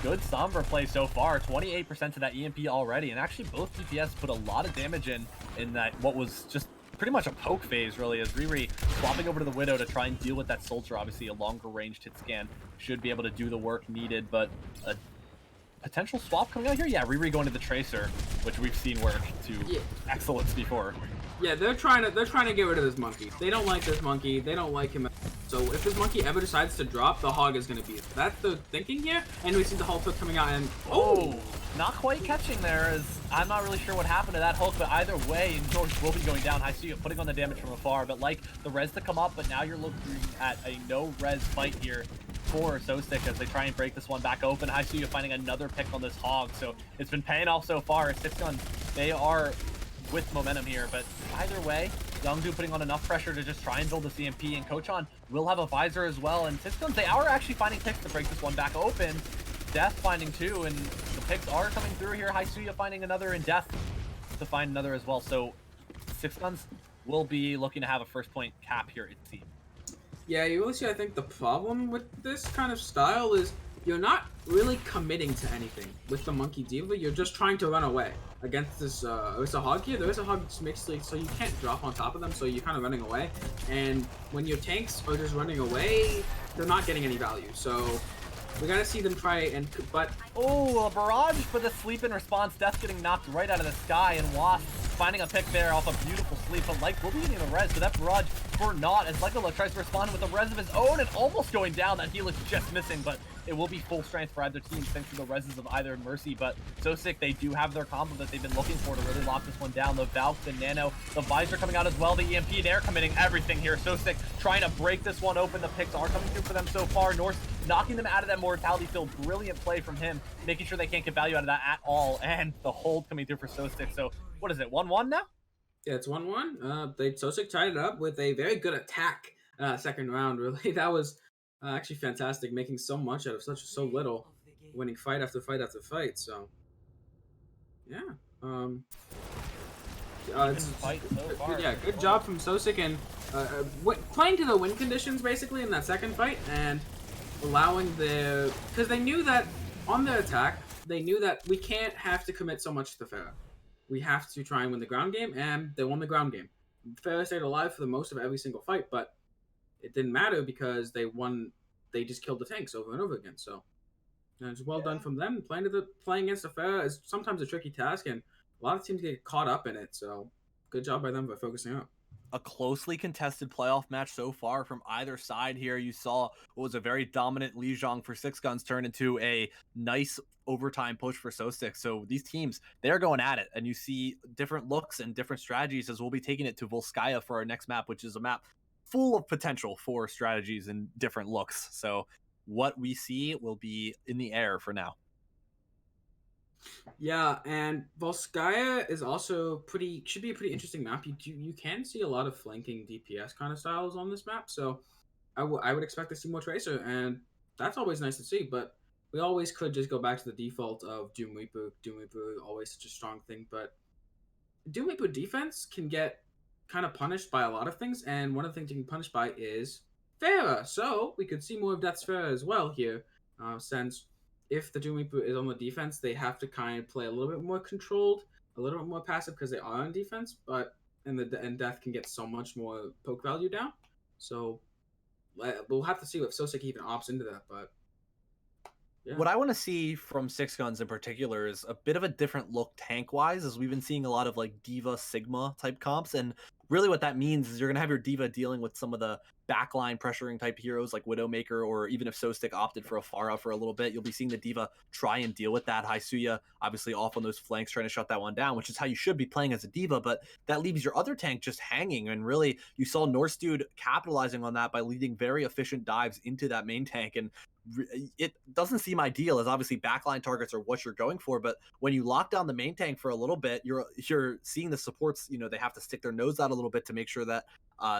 good Sombra play so far, 28% to that EMP already, and actually both DPS put a lot of damage in that what was just pretty much a poke phase, really, as Riri swapping over to the Widow to try and deal with that Soldier. Obviously, a longer ranged hit scan should be able to do the work needed, but a potential swap coming out here. Yeah, Riri going to the Tracer, which we've seen work to Yeah. excellence before. Yeah, they're trying to get rid of this monkey. They don't like this monkey. They don't like him. So if this monkey ever decides to drop, the hog is going to be it. That's the thinking here. And we see the Hulk hook coming out and oh, not quite catching there. As I'm not really sure what happened to that Hulk, but either way, George will be going down. I see you putting on the damage from afar, but like the res to come up, but now you're looking at a no res fight here for Soesic as they try and break this one back open. I see you finding another pick on this hog, so it's been paying off so far. 6ixGuns, they are with momentum here, but either way, Youngdu putting on enough pressure to just try and build the CMP, and Kochan will have a visor as well, and 6ixGuns, they are actually finding picks to break this one back open. Death finding two, and the picks are coming through here. Haisuya finding another, and Death to find another as well, so 6ixGuns will be looking to have a first point cap here, it seems. yeah, you really see, I think the problem with this kind of style is you're not really committing to anything. With the Monkey Diva, you're just trying to run away. Against this Ursa Hog here, the Ursa Hog makes like, so you can't drop on top of them, so you're kind of running away. And when your tanks are just running away, they're not getting any value. So we gotta see them try and, but... Oh, a barrage for the sleep in response. Death getting knocked right out of the sky, and Wasp finding a pick there off a beautiful sleep. But like, will be getting the res, but that barrage for naught as Legola tries to respond with a res of his own and almost going down. That heal is just missing, but it will be full strength for either team thanks to the reses of either Mercy. But Soesic, they do have their combo that they've been looking for to really lock this one down. The Valk, the Nano, the Visor coming out as well. The EMP, they're committing everything here. Soesic trying to break this one open. The picks are coming through for them so far. Norse knocking them out of that mortality field. Brilliant play from him, making sure they can't get value out of that at all. And the hold coming through for Soesic. So what is it, 1-1 now? Yeah, it's 1-1. Soesic tied it up with a very good attack second round, really. That was actually fantastic, making so much out of so little, winning fight after fight after fight. So, yeah. Fight so far. Yeah, good job from Soesic and playing to the win conditions, basically, in that second fight, and allowing because they knew that on the attack, they knew that we can't have to commit so much to the Pharah. We have to try and win the ground game, and they won the ground game. Pharah stayed alive for the most of every single fight, but it didn't matter because they won. They just killed the tanks over and over again. So, it's well done from them. Playing against the Pharah is sometimes a tricky task, and a lot of teams get caught up in it. So, good job by them by focusing up. A closely contested playoff match so far from either side here. You saw what was a very dominant Lijiang for 6ixGuns turn into a nice overtime push for Soesic. So these teams, they're going at it, and you see different looks and different strategies as we'll be taking it to Volskaya for our next map, which is a map full of potential for strategies and different looks. So what we see will be in the air for now. Yeah, and Volskaya is also should be a pretty interesting map. You can see a lot of flanking DPS kind of styles on this map, so I would expect to see more Tracer, and that's always nice to see, but we always could just go back to the default of Doom Reaper. Doom Reaper, always such a strong thing, but Doom Reaper defense can get kind of punished by a lot of things, and one of the things you can punish by is Pharah, so we could see more of Death's Pharah as well here, since if the Doom Reaper is on the defense, they have to kind of play a little bit more controlled, a little bit more passive because they are on defense, but and Death can get so much more poke value down. So we'll have to see if Soesic even opts into that, but yeah. What I want to see from 6ixGuns in particular is a bit of a different look tank-wise, as we've been seeing a lot of like Diva Sigma type comps, and really what that means is you're going to have your Diva dealing with some of the backline pressuring type heroes like Widowmaker, or even if Soesic opted for a Pharah for a little bit, you'll be seeing the Diva try and deal with that. Haisuya obviously off on those flanks trying to shut that one down, which is how you should be playing as a Diva, but that leaves your other tank just hanging, and really you saw Norse Dude capitalizing on that by leading very efficient dives into that main tank, and it doesn't seem ideal, as obviously backline targets are what you're going for, but when you lock down the main tank for a little bit, you're seeing the supports, they have to stick their nose out a little bit to make sure that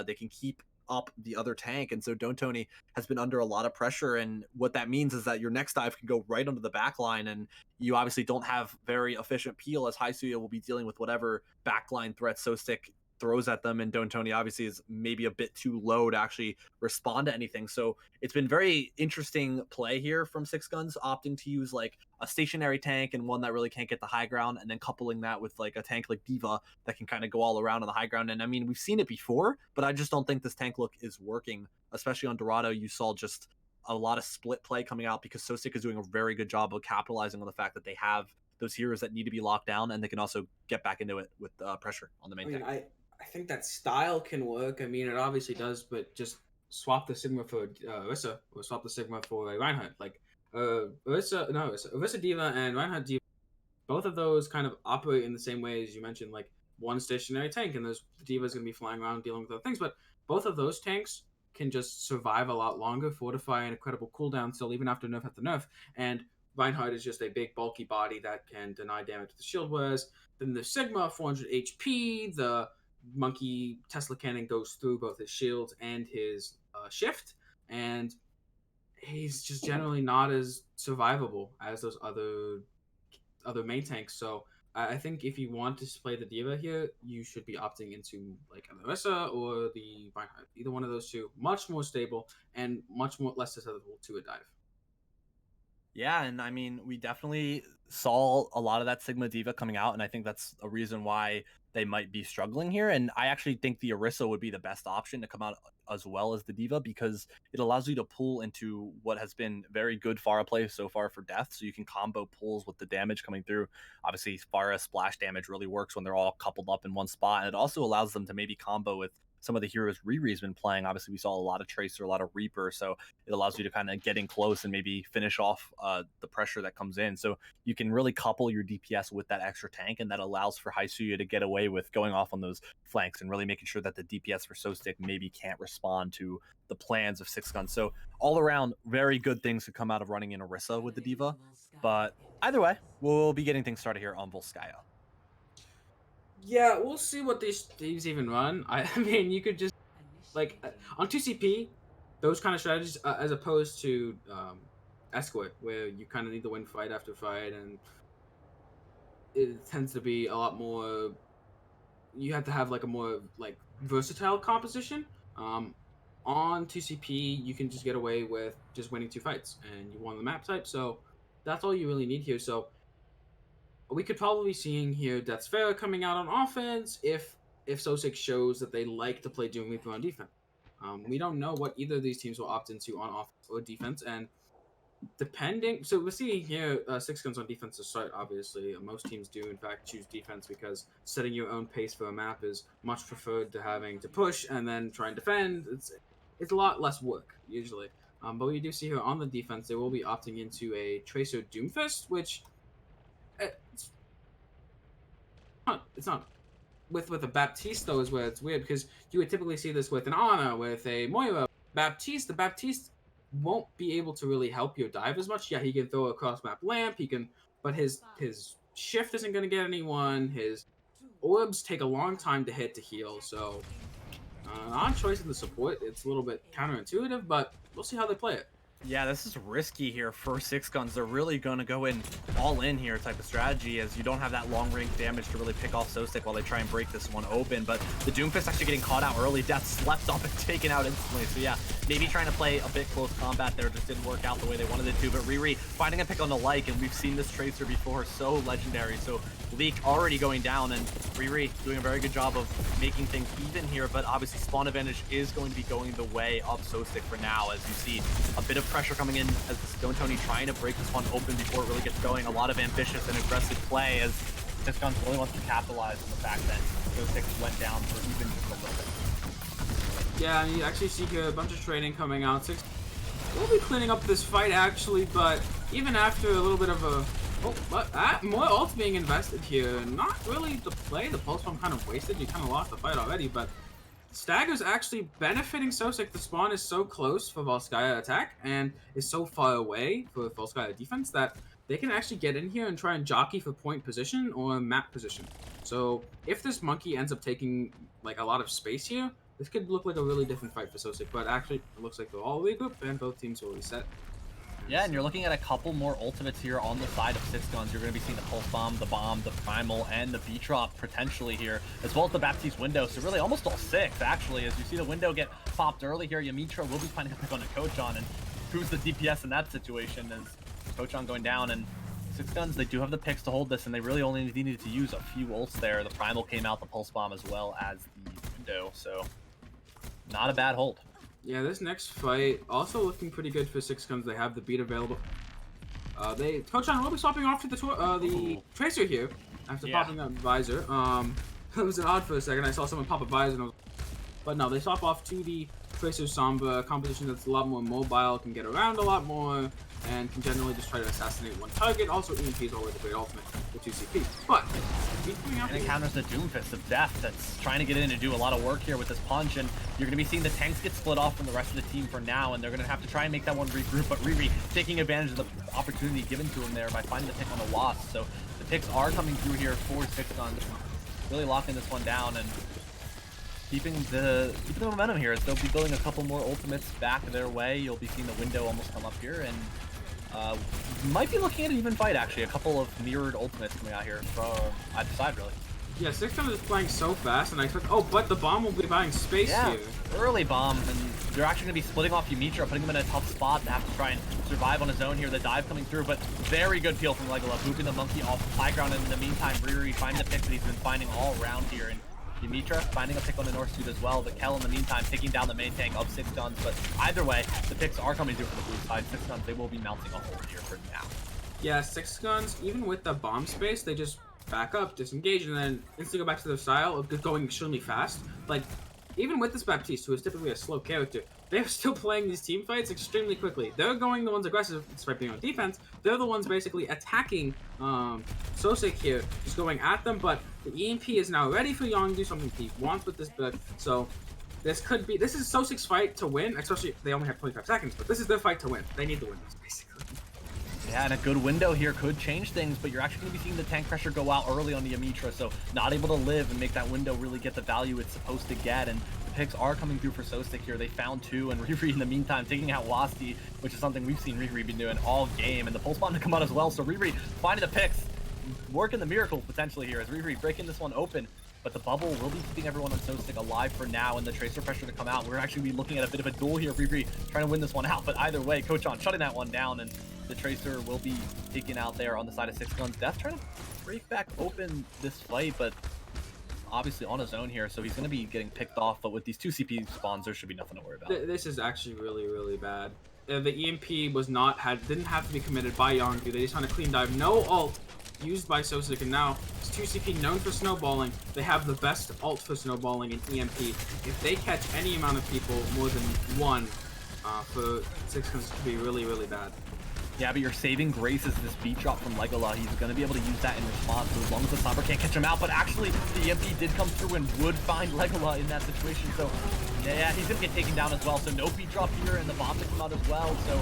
they can keep up the other tank. And so Don Tony has been under a lot of pressure, and what that means is that your next dive can go right onto the back line, and you obviously don't have very efficient peel, as Haisuya will be dealing with whatever backline threats Soesic throws at them, and Don Tony obviously is maybe a bit too low to actually respond to anything. So it's been very interesting play here from 6ixGuns, opting to use like a stationary tank and one that really can't get the high ground, and then coupling that with like a tank like Diva that can kind of go all around on the high ground. And I mean, we've seen it before, but I just don't think this tank look is working, especially on Dorado. You saw just a lot of split play coming out because Soesic is doing a very good job of capitalizing on the fact that they have those heroes that need to be locked down, and they can also get back into it with pressure on the main I mean, tank. I think that style can work. I mean, it obviously does, but just swap the Sigma for Orisa, or swap the Sigma for a Reinhardt. Like, Orisa Diva and Reinhardt Diva, both of those kind of operate in the same way as you mentioned, like one stationary tank, and those Diva's gonna be flying around dealing with other things. But both of those tanks can just survive a lot longer, fortify an incredible cooldown still, even after nerf after nerf. And Reinhardt is just a big, bulky body that can deny damage to the shield, whereas then the Sigma, 400 HP, the monkey Tesla cannon goes through both his shields and his shift, and he's just generally not as survivable as those other main tanks. So I think if you want to play the Diva here, you should be opting into like Orisa or the Reinhardt. Either one of those two, much more stable and much more less susceptible to a dive. Yeah, and I mean, we definitely saw a lot of that Sigma Diva coming out, and I think that's a reason why they might be struggling here. And I actually think the Orisa would be the best option to come out as well as the Diva, because it allows you to pull into what has been very good Pharah play so far for death. So you can combo pulls with the damage coming through. Obviously, Pharah splash damage really works when they're all coupled up in one spot, and it also allows them to maybe combo with some of the heroes Riri's been playing. Obviously, we saw a lot of Tracer, a lot of Reaper, so it allows you to kind of get in close and maybe finish off the pressure that comes in. So you can really couple your DPS with that extra tank, and that allows for Hysuya to get away with going off on those flanks and really making sure that the DPS for Soestick maybe can't respond to the plans of 6ixGuns. So all around, very good things could come out of running in Orisa with the Diva. But either way, we'll be getting things started here on Volskaya. Yeah, we'll see what these teams even run. I mean, you could just like on 2CP, those kind of strategies, as opposed to Escort, where you kind of need to win fight after fight, and it tends to be a lot more. You have to have like a more like versatile composition. On 2CP, you can just get away with just winning 2 fights, and you won the map type. So that's all you really need here. So we could probably be seeing here Death's Fair coming out on offense if Soesic shows that they like to play Doom Reaper on defense. We don't know what either of these teams will opt into on offense or defense, and depending, so we're seeing here 6ixGuns on defense to start. Obviously, most teams do in fact choose defense because setting your own pace for a map is much preferred to having to push and then try and defend. It's a lot less work usually. But we do see here on the defense, they will be opting into a Tracer Doomfist, which it's not with a Baptiste though is where it's weird, because you would typically see this with an Ana, with a Moira. The Baptiste won't be able to really help your dive as much. Yeah, he can throw a cross map lamp, but his shift isn't gonna get anyone. His orbs take a long time to hit to heal, so on choice in the support, it's a little bit counterintuitive, but we'll see how they play it. Yeah, this is risky here for 6ixGuns. They're really going to go in all in here type of strategy, as you don't have that long range damage to really pick off Soesic while they try and break this one open. But the Doomfist actually getting caught out early. Death slept up and taken out instantly. So yeah, maybe trying to play a bit close combat there just didn't work out the way they wanted it to. But Riri finding a pick on the like, and we've seen this Tracer before, so legendary. So Leak already going down, and Riri doing a very good job of making things even here. But obviously spawn advantage is going to be going the way of Soesic for now, as you see a bit of pressure coming in as the Stone Tony trying to break this one open before it really gets going. A lot of ambitious and aggressive play, as 6ixGuns really wants to capitalize on the fact that Soesic went down for even just a little bit. Yeah, and you actually see here a bunch of trading coming out. We'll be cleaning up this fight actually, but even after a little bit of a more ults being invested here, not really the play. The pulse bomb kind of wasted. You kind of lost the fight already, but Stagger's actually benefiting Soesic. The spawn is so close for Volskaya attack and is so far away for Volskaya defense that they can actually get in here and try and jockey for point position or map position. So if this monkey ends up taking like a lot of space here, this could look like a really different fight for Soesic. But actually, it looks like they're all regrouped and both teams will reset. Yeah, and you're looking at a couple more ultimates here on the side of 6ixGuns. You're going to be seeing the Pulse Bomb, the Primal, and the V-Drop potentially here, as well as the Baptiste window. So really almost all 6, actually, as you see the window get popped early here. Yamitra will be finding a pick on the Kochon, and who's the DPS in that situation, as Kochon going down. And 6ixGuns, they do have the picks to hold this, and they really only needed to use a few ults there. The Primal came out, the Pulse Bomb, as well as the window, so not a bad hold. Yeah, this next fight also looking pretty good for 6ixGuns. They have the beat available. Coach will be swapping off to the Tracer here after popping up Visor. It was an odd for a second. I saw someone pop a Visor, and I was, but no, they swap off to the Tracer Samba composition that's a lot more mobile, can get around a lot more, and can generally just try to assassinate one target. Also, EMP is always a great ultimate with 2CP. But and it counters the Doomfist of Death that's trying to get in and do a lot of work here with this punch, and you're going to be seeing the tanks get split off from the rest of the team for now, and they're going to have to try and make that one regroup, but Riri taking advantage of the opportunity given to him there by finding the pick on the Wasp. So the picks are coming through here for 6ixGuns, really locking this one down and keeping the momentum here as they'll be building a couple more ultimates back their way. You'll be seeing the window almost come up here, and might be looking at an even fight, actually. A couple of mirrored ultimates coming out here from either side, really. Yeah, 6ixGuns is playing so fast, and I expect... Oh, but the bomb will be buying space here. Early bomb, and they're actually going to be splitting off Yumitra, putting him in a tough spot and have to try and survive on his own here. The dive coming through, but very good peel from Legolas, booping the monkey off high ground, and in the meantime, Riri finding the pick that he's been finding all around here, and Yumitra finding a pick on the North Suit as well, but Kel in the meantime taking down the main tank of 6ixGuns. But either way, the picks are coming through for the blue side. 6ixGuns, they will be mounting a hold here for now. Yeah, 6ixGuns, even with the bomb space, they just back up, disengage, and then instantly go back to their style of going extremely fast. Like, even with this Baptiste, who is typically a slow character, they're still playing these team fights extremely quickly. They're going the ones aggressive, despite being on defense. They're the ones basically attacking Soesic here, just going at them, but the EMP is now ready for Young to do something he wants with this build. So this is Soesic's fight to win, especially they only have 25 seconds, but this is their fight to win. They need to win this, basically. Yeah, and a good window here could change things, but you're actually going to be seeing the tank pressure go out early on the Yumitra, so not able to live and make that window really get the value it's supposed to get, and the picks are coming through for Soesic here. They found two, and Riri in the meantime taking out Wasti, which is something we've seen Riri been doing all game, and the pulse bomb to come out as well, so Riri finding the picks, working the miracle potentially here as Riri breaking this one open. But the bubble will be keeping everyone on Soesic alive for now, and the Tracer pressure to come out. We're actually be looking at a bit of a duel here. Riri trying to win this one out, but either way, Coach on shutting that one down, and the Tracer will be taken out there on the side of 6ixGuns. Death trying to break back open this fight, but obviously on his own here, so he's going to be getting picked off. But with these two CP spawns, there should be nothing to worry about. This is actually really, really bad. The EMP was didn't have to be committed by Yongdu. They just want to clean dive. No ult used by Soesic, and now it's 2CP known for snowballing. They have the best ult for snowballing in EMP. If they catch any amount of people, more than one, for 6ixGuns could be really, really bad. Yeah, but your saving grace is this beat drop from Legolas. He's going to be able to use that in response, so as long as the Somber can't catch him out. But actually, the EMP did come through and would find Legolas in that situation. So, yeah, he's going to get taken down as well. So no beat drop here, and the bomb to come out as well. So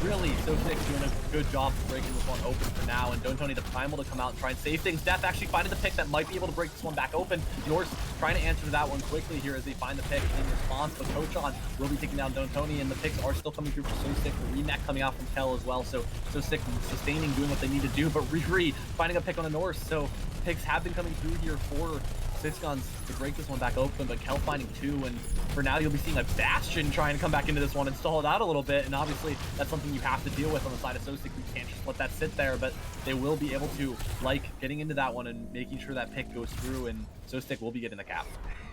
really, Soesic doing a good job breaking this one open for now, and Don Tony the Primal to come out and try and save things. Death actually finding the pick that might be able to break this one back open. Norse trying to answer that one quickly here as they find the pick in response, but Coach on will be taking down Don Tony, and the picks are still coming through for Soesic. The rematch coming out from Kel as well, so Soesic sustaining, doing what they need to do, but Riri finding a pick on the Norse, so picks have been coming through here for 6ixGuns to break this one back open, but Kel finding two, and for now you'll be seeing a Bastion trying to come back into this one and stall it out a little bit, and obviously that's something you have to deal with on the side of Soesic. You can't just let that sit there, but they will be able to, like, getting into that one and making sure that pick goes through, and Soesic will be getting the cap.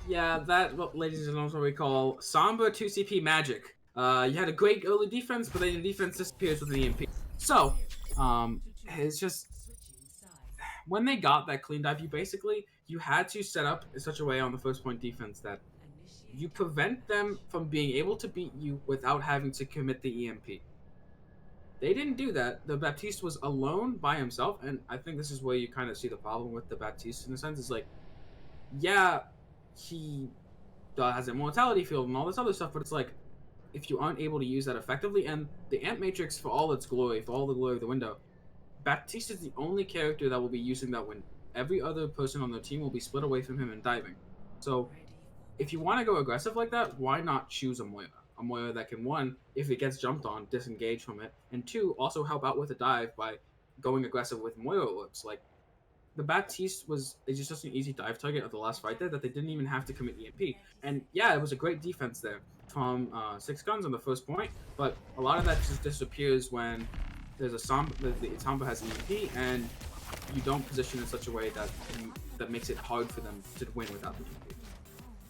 Yeah, that, well, ladies and gentlemen, is what we call Samba 2CP magic. You had a great early defense, but then the defense disappears with an EMP. So, it's just, when they got that clean dive, you had to set up in such a way on the first point defense that you prevent them from being able to beat you without having to commit the EMP. They didn't do that. The Baptiste was alone by himself, and I think this is where you kind of see the problem with the Baptiste in a sense. It's like, yeah, he has a mortality field and all this other stuff, but it's like, if you aren't able to use that effectively, and the Amp Matrix, for all its glory, for all the glory of the window, Baptiste is the only character that will be using that window. Every other person on their team will be split away from him and diving. So, if you want to go aggressive like that, why not choose a Moira? A Moira that can, one, if it gets jumped on, disengage from it, and two, also help out with a dive by going aggressive with Moira looks. Like, the Baptiste was just an easy dive target at the last fight there that they didn't even have to commit EMP. And yeah, it was a great defense there from 6ixGuns on the first point, but a lot of that just disappears when there's a Samba, the Samba has EMP, and you don't position in such a way that makes it hard for them to win without the EMP.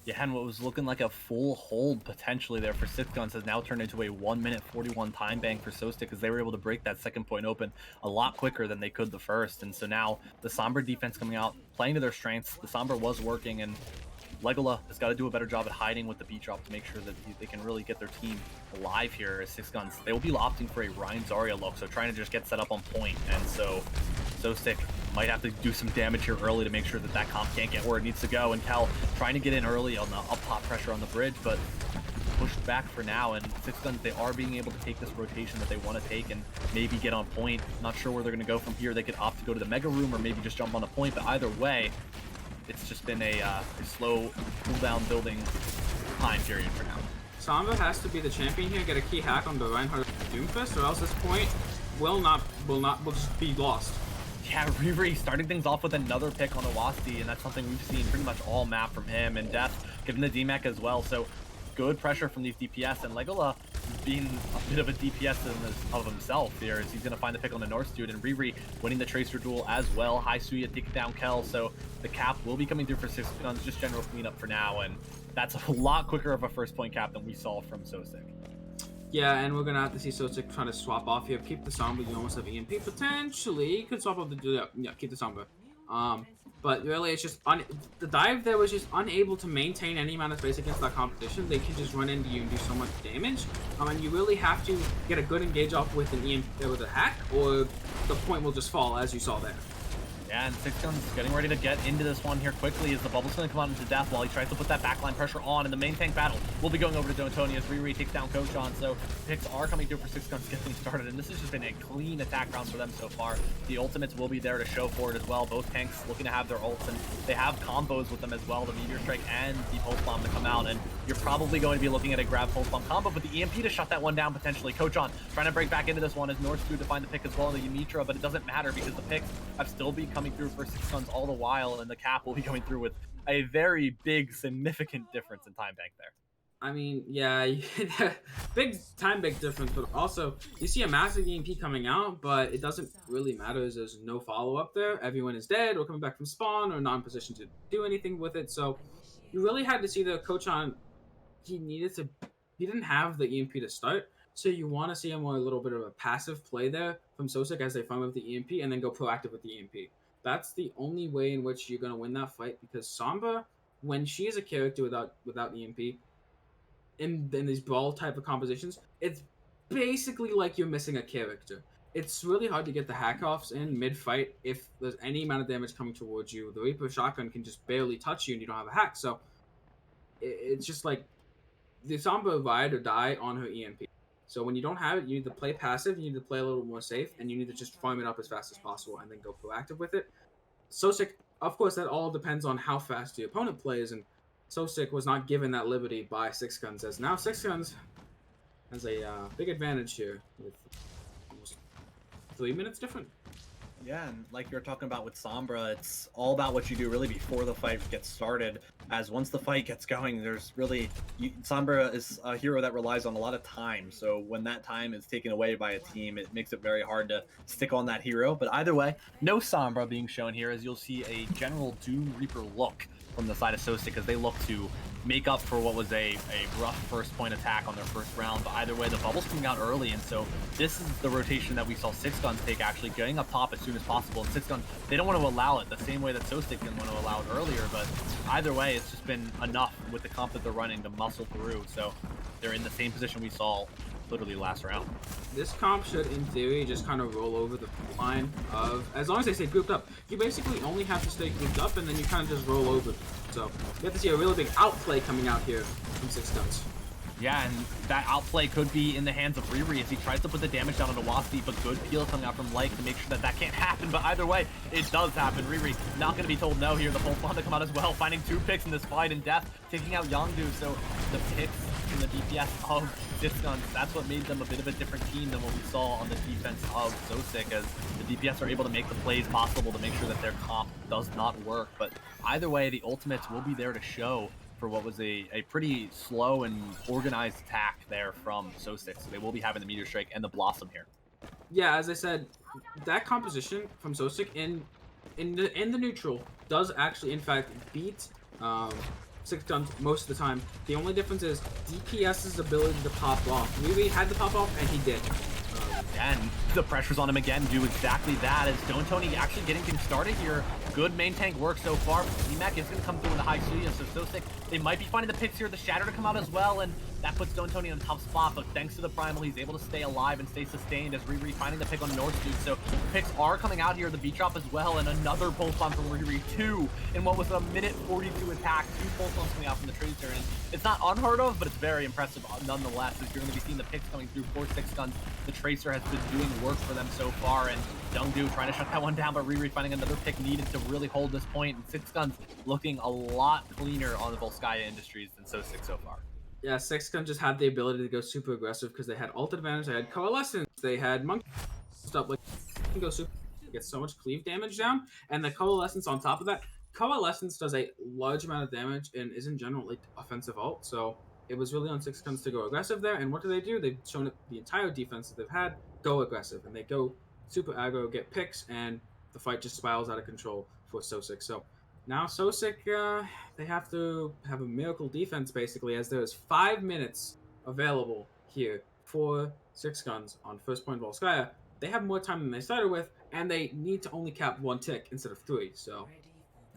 Yeah, and what was looking like a full hold potentially there for 6ixGuns has now turned into a 1 minute 41 time bank for Soesic, as they were able to break that second point open a lot quicker than they could the first. And so now the Sombra defense coming out, playing to their strengths. The Sombra was working, and Legola has got to do a better job at hiding with the beat drop to make sure that they can really get their team alive here as 6ixGuns. They will be opting for a Ryan Zarya look, so trying to just get set up on point. And so Soesic might have to do some damage here early to make sure that that comp can't get where it needs to go. And Cal trying to get in early on the up top pressure on the bridge, but pushed back for now. And 6ixGuns, they are being able to take this rotation that they want to take and maybe get on point. Not sure where they're going to go from here. They could opt to go to the Mega Room or maybe just jump on the point, but either way, it's just been a slow cooldown building time period for now. Sombra has to be the champion here, get a key hack on the Reinhardt Doomfist, or else this point will just be lost. Yeah, Riri starting things off with another pick on Owasti, and that's something we've seen pretty much all map from him, and Death giving the DMAC as well. So good pressure from these DPS, and Legola being a bit of a DPS of himself here, as he's going to find the pick on the North dude, and Riri winning the Tracer duel as well. High Suya taking down Kel, so the cap will be coming through for 6ixGuns, just general cleanup for now, and that's a lot quicker of a first point cap than we saw from Soesic. Yeah, and we're gonna have to see Soesic trying to swap off here. Keep the Sombra, you almost have EMP. Potentially, could swap off the keep the Sombra. But really, it's just the dive there was just unable to maintain any amount of space against that competition. They can just run into you and do so much damage. And you really have to get a good engage off with an EMP with a hack, or the point will just fall, as you saw there. Yeah, and 6ixGuns getting ready to get into this one here quickly as the bubble's going to come out into Death while he tries to put that backline pressure on, and the main tank battle will be going over to Don'Toni as Riri takes down Kochon. So picks are coming through for 6ixGuns to get things started, and this has just been a clean attack round for them so far. The ultimates will be there to show for it as well. Both tanks looking to have their ults, and they have combos with them as well, the Meteor Strike and the Pulse Bomb to come out, and you're probably going to be looking at a grab Pulse Bomb combo, but the EMP to shut that one down potentially. Kochon trying to break back into this one as North to find the pick as well, and the Yimitra, but it doesn't matter because the picks have still been coming through for 6ixGuns all the while, and the cap will be going through with a very big, significant difference in time bank there. I mean, yeah, big difference, but also you see a massive EMP coming out, but it doesn't really matter as there's no follow-up there. Everyone is dead or coming back from spawn or not in position to do anything with it. So you really had to see the Kochon, he didn't have the EMP to start. So you want to see a little bit of a passive play there from Soesic as they find with the EMP and then go proactive with the EMP. That's the only way in which you're going to win that fight, because Sombra, when she is a character without EMP, in these brawl type of compositions, it's basically like you're missing a character. It's really hard to get the hack-offs in mid-fight if there's any amount of damage coming towards you. The Reaper shotgun can just barely touch you and you don't have a hack, so it's just like the Sombra ride or die on her EMP. So when you don't have it, you need to play passive, you need to play a little more safe, and you need to just farm it up as fast as possible and then go proactive with it. Soesic, of course, that all depends on how fast the opponent plays, and Soesic was not given that liberty by 6ixGuns, as now 6ixGuns has a big advantage here with almost 3 minutes different. Yeah, and like you're talking about with Sombra, it's all about what you do really before the fight gets started. As once the fight gets going, there's really... Sombra is a hero that relies on a lot of time, so when that time is taken away by a team, it makes it very hard to stick on that hero. But either way, no Sombra being shown here, as you'll see a general Doom Reaper look from the side of Soesic as they look to make up for what was a rough first point attack on their first round. But either way, the bubble's coming out early, and so this is the rotation that we saw 6ixGuns take, actually getting up top as soon as possible. And 6ixGuns, they don't want to allow it the same way that Soesic didn't want to allow it earlier, but either way, it's just been enough with the comp that they're running to muscle through. So they're in the same position we saw literally last round. This comp should, in theory, just kind of roll over the line of, as long as they stay grouped up. You basically only have to stay grouped up, and then you kind of just roll over. So you have to see a really big outplay coming out here from 6ixGuns. Yeah, and that outplay could be in the hands of Riri as he tries to put the damage down on Owasti, but good peel coming out from Lyke to make sure that that can't happen. But either way, it does happen. Riri not going to be told no here. The Pulse Bomb to come out as well, finding 2 picks in this fight, and Death taking out Yongdu. So the picks in the DPS of 6ixGuns, that's what made them a bit of a different team than what we saw on the defense of Soesic, as the DPS are able to make the plays possible to make sure that their comp does not work. But either way, the ultimates will be there to show for what was a pretty slow and organized attack there from Soesic. So they will be having the Meteor Strike and the Blossom here. Yeah, as I said, that composition from Soesic in the neutral does actually, in fact, beat 6ixGuns most of the time. The only difference is DPS's ability to pop off. Riri had to pop off, and he did. And the pressure's on him again, do exactly that, as Don Tony actually getting things started here. Good main tank work so far. DMAC is going to come through with the high Suya, so Soesic, they might be finding the picks here, the Shatter to come out as well, and that puts Don Tony in a tough spot, but thanks to the Primal, he's able to stay alive and stay sustained as Riri finding the pick on North Dude. So picks are coming out here, the beat drop as well, and another pulse bomb from Riri, 2 in what was a minute 42 attack, 2 pulse bombs coming out from the Tracer, and it's not unheard of, but it's very impressive nonetheless, as you're going to be seeing the picks coming through for 6ixGuns. The Tracer has been doing work for them so far, and Youngdu trying to shut that one down, but Riri finding another pick needed to really hold this point, and 6ixGuns looking a lot cleaner on the Volskaya Industries than Soesic so far. Yeah, 6ixGuns just had the ability to go super aggressive because they had ult advantage, they had coalescence, they had monkey stuff, like can go super, get so much cleave damage down, and the coalescence on top of that. Coalescence does a large amount of damage and is in general like offensive ult, so it was really on 6ixGuns to go aggressive there. And what do? They've shown it the entire defense that they've had go aggressive, and they go super aggro, get picks, and the fight just spirals out of control for Soesic. So now Soesic, they have to have a miracle defense basically, as there is 5 minutes available here for 6ixGuns on first point Volskaya. They have more time than they started with, and they need to only cap 1 tick instead of 3. So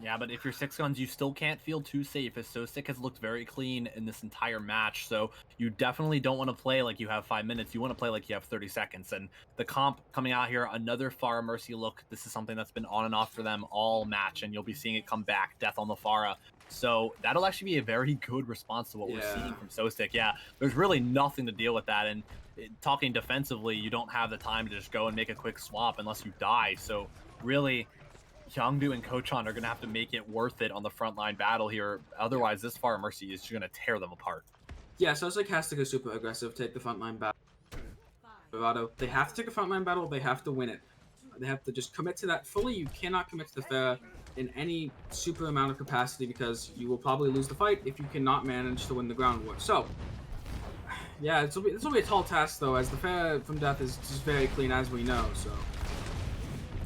yeah, but if you're 6ixGuns, you still can't feel too safe, as Soesic has looked very clean in this entire match, so you definitely don't want to play like you have 5 minutes. You want to play like you have 30 seconds, and the comp coming out here, another Pharah Mercy look. This is something that's been on and off for them all match, and you'll be seeing it come back, death on the Pharah. So that'll actually be a very good response to what we're seeing from Soesic. Yeah, there's really nothing to deal with that, and talking defensively, you don't have the time to just go and make a quick swap unless you die, so really Hyungdu and Kochon are going to have to make it worth it on the frontline battle here. Otherwise, this Pharah Mercy is just going to tear them apart. Yeah, Soesic has to go super aggressive, take the frontline battle. They have to take a frontline battle. They have to win it. They have to just commit to that fully. You cannot commit to the Pharah in any super amount of capacity, because you will probably lose the fight if you cannot manage to win the ground war. So, yeah, this will be a tall task, though, as the Pharah from death is just very clean, as we know, so...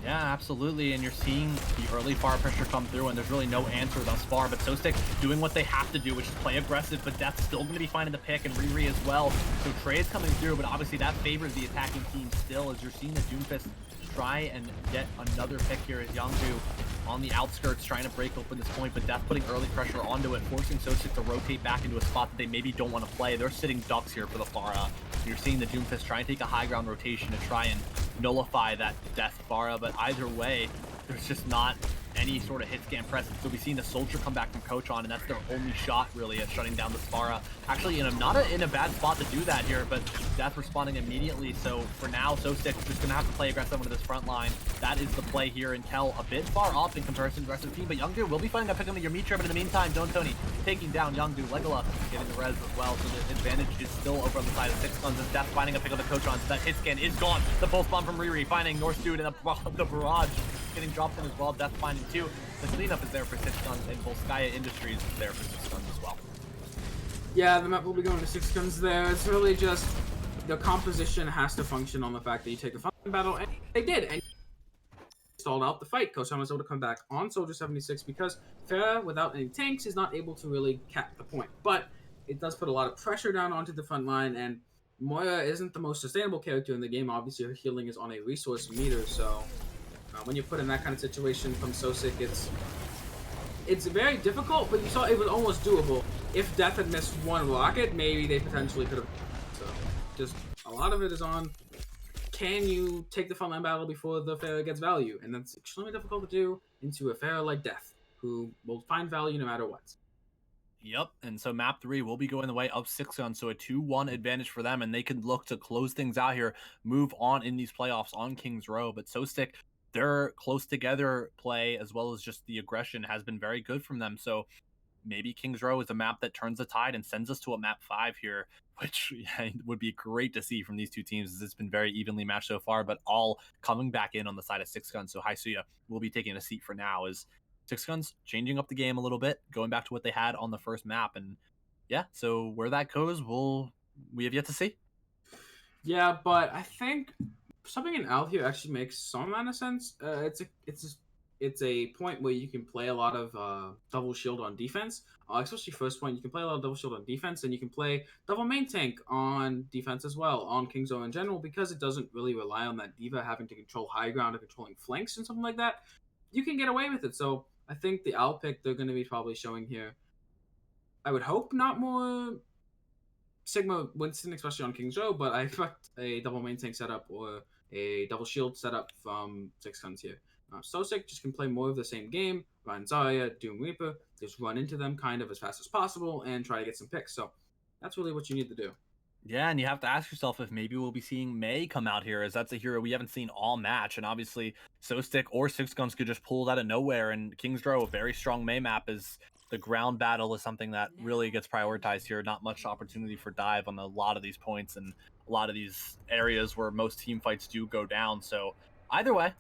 Yeah, absolutely, and you're seeing the early Pharah pressure come through, and there's really no answer thus far, but Soesic doing what they have to do, which is play aggressive, but Death's still going to be finding the pick, and Riri as well, so Trey is coming through, but obviously that favors the attacking team still, as you're seeing the Doomfist try and get another pick here at Youngdu on the outskirts, trying to break open this point, but Death putting early pressure onto it, forcing Soesic to rotate back into a spot that they maybe don't want to play. They're sitting ducks here for the Pharah. You're seeing the Doomfist try and take a high ground rotation to try and nullify that Death Pharah, but either way, there's just not any sort of hit scan presence. So we've seen the Soldier come back from Kochon, and that's their only shot really at shutting down the Pharah. Actually, not in a bad spot to do that here, but Death responding immediately. So for now, Soesic just going to have to play aggressive into this front line. That is the play here, and Kel a bit far off in comparison to the rest of the team, but Youngdu will be finding a pick on the Yamitra, but in the meantime, Don Tony taking down Youngdu. Legola getting the res as well, so the advantage is still over on the side of 6ixGuns, as Death finding a pick on the Kochon, so that hit scan is gone. The pulse bomb from Riri finding North Dude, and the barrage getting dropped in as well. Death finding 2. The cleanup is there for 6ixGuns, and Volskaya Industries is there for 6ixGuns as well. Yeah, the map will be going to 6ixGuns there. It's really just the composition has to function on the fact that you take a fun battle, and they did, and stalled out the fight. Kochon was able to come back on Soldier 76 because Pharah, without any tanks, is not able to really cap the point. But it does put a lot of pressure down onto the front line, and Moira isn't the most sustainable character in the game. Obviously, her healing is on a resource meter, so when you put in that kind of situation from Soesic, it's very difficult, but you saw it was almost doable. If Death had missed one rocket, maybe they potentially could have. So, just a lot of it is on, can you take the frontline battle before the Pharah gets value? And that's extremely difficult to do into a Pharah like Death, who will find value no matter what. Yep, and so map 3 will be going the way of 6ixGuns, so a 2-1 advantage for them, and they can look to close things out here, move on in these playoffs on King's Row. But Soesic, their close together play, as well as just the aggression, has been very good from them. So maybe King's Row is a map that turns the tide and sends us to a map 5 here, which would be great to see from these two teams, as it's been very evenly matched so far, but all coming back in on the side of 6ixGuns. So Haisuya will be taking a seat for now, as 6ixGuns changing up the game a little bit, going back to what they had on the first map. And yeah, so where that goes, we have yet to see. Yeah, but I think something in Al here actually makes some amount of sense. It's it's a point where you can play a lot of double shield on defense, especially first point. You can play a lot of double shield on defense, and you can play double main tank on defense as well, on King's Row in general, because it doesn't really rely on that diva having to control high ground or controlling flanks and something like that. You can get away with it. So I think the owl pick they're going to be probably showing here, I would hope not more Sigma Winston, especially on King's Row, but I expect a double main tank setup or a double shield setup from 6ixGuns here. Soesic just can play more of the same game, run Zarya, Doom Reaper, just run into them kind of as fast as possible and try to get some picks. So that's really what you need to do. Yeah, and you have to ask yourself if maybe we'll be seeing Mei come out here, as that's a hero we haven't seen all match. And obviously, Soesic or 6ixGuns could just pull it out of nowhere. And King's Row, a very strong Mei map, is the ground battle is something that really gets prioritized here. Not much opportunity for dive on a lot of these points and a lot of these areas where most team fights do go down. So either way,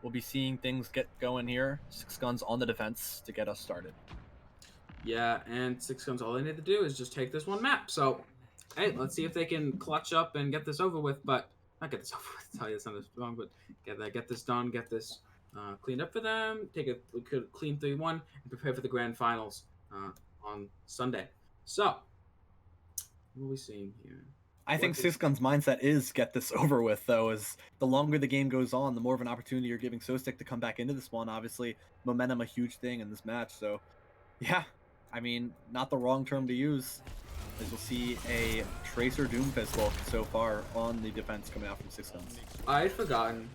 we'll be seeing things get going here. 6ixGuns on the defense to get us started. Yeah, and 6ixGuns, all they need to do is just take this one map. So hey, let's see if they can clutch up and get this over with. But not get this over with. Tell you that sounds wrong, but get this done. Get this cleaned up for them. Take a clean 3-1 and prepare for the grand finals on Sunday. So what are we seeing here? I think 6ixGuns' mindset is get this over with, though, as the longer the game goes on, the more of an opportunity you're giving Soesic to come back into this one. Obviously, momentum a huge thing in this match. So, yeah, I mean, not the wrong term to use. As you'll see a Tracer Doomfist look so far on the defense coming out from 6ixGuns. I had forgotten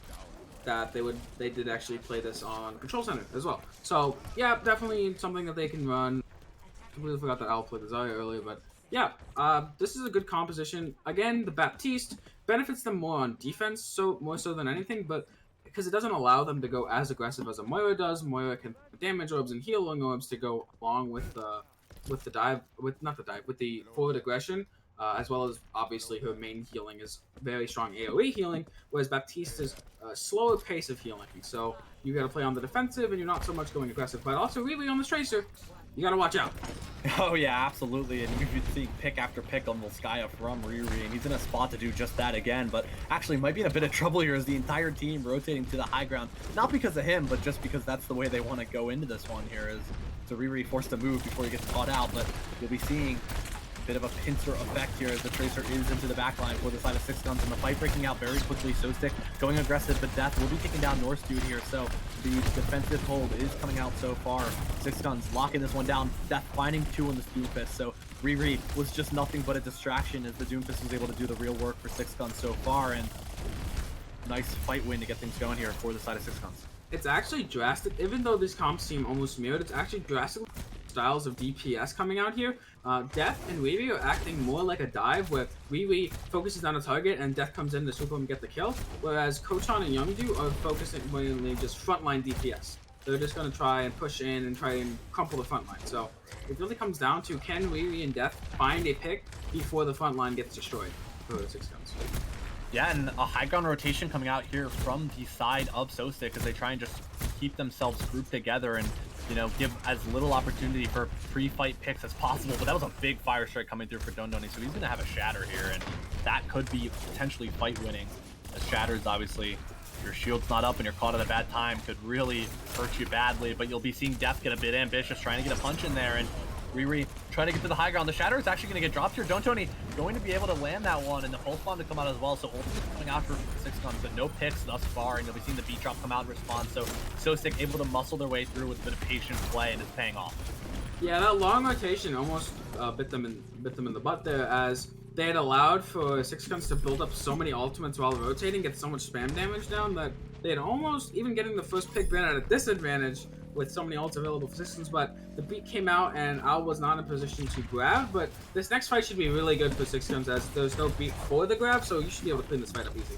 that they did actually play this on Control Center as well. So yeah, definitely something that they can run. Completely forgot that I'll play the Zarya earlier, but yeah, this is a good composition. Again, the Baptiste benefits them more on defense, so more so than anything, but because it doesn't allow them to go as aggressive as a Moira does. Moira can damage orbs and healing orbs to go along with the forward aggression, as well as obviously her main healing is very strong AoE healing, whereas Baptiste is a slower pace of healing. So you got to play on the defensive, and you're not so much going aggressive. But also, really on the Tracer, you got to watch out. Oh yeah, absolutely, and you've been seeing pick after pick on Volskaya from Riri, and he's in a spot to do just that again, but actually might be in a bit of trouble here as the entire team rotating to the high ground, not because of him, but just because that's the way they want to go into this one here, is so Riri forced to move before he gets caught out, but you'll be seeing a bit of a pincer effect here as the Tracer is into the backline for the side of 6ixGuns, and the fight breaking out very quickly. Soesic going aggressive, but Death will be taking down North Dude here, so the defensive hold is coming out so far. 6ixGuns locking this one down. Death finding 2 on the Doomfist, so Riri was just nothing but a distraction as the Doomfist was able to do the real work for 6ixGuns so far, and nice fight win to get things going here for the side of 6ixGuns. It's actually drastic, even though these comps seem almost mirrored, it's actually drastic styles of DPS coming out here. Death and Riri are acting more like a dive, where Riri focuses on a target and Death comes in to swoop him and get the kill, whereas Kochan and Youngju are focusing mainly just frontline DPS. They're just going to try and push in and try and crumple the front line. So it really comes down to, can Riri and Death find a pick before the front line gets destroyed for 6ixGuns. Yeah, and a high ground rotation coming out here from the side of Soesic as they try and just keep themselves grouped together and, you know, give as little opportunity for pre-fight picks as possible. But that was a big fire strike coming through for Dondoni, so he's going to have a Shatter here, and that could be potentially fight winning. As Shatter's obviously, if your shield's not up and you're caught at a bad time, could really hurt you badly. But you'll be seeing Death get a bit ambitious, trying to get a punch in there, and Riri trying to get to the high ground. The Shatter is actually going to get dropped here. Dondoni going to be able to land that one, and the Pulse Bomb to come out as well. So ultimately coming out for 6ixGuns, but no picks thus far, and you'll be seeing the beat drop come out in response. So Soesic able to muscle their way through with a bit of patient play, and it's paying off. Yeah, that long rotation almost bit them in the butt there, as they had allowed for 6ixGuns to build up so many ultimates while rotating, get so much spam damage down, that they had almost even getting the first pick been at a disadvantage with so many ults available for 6ixGuns, but the beat came out and Al was not in position to grab. But this next fight should be really good for 6ixGuns, as there's no beat for the grab, so you should be able to clean this fight up easy.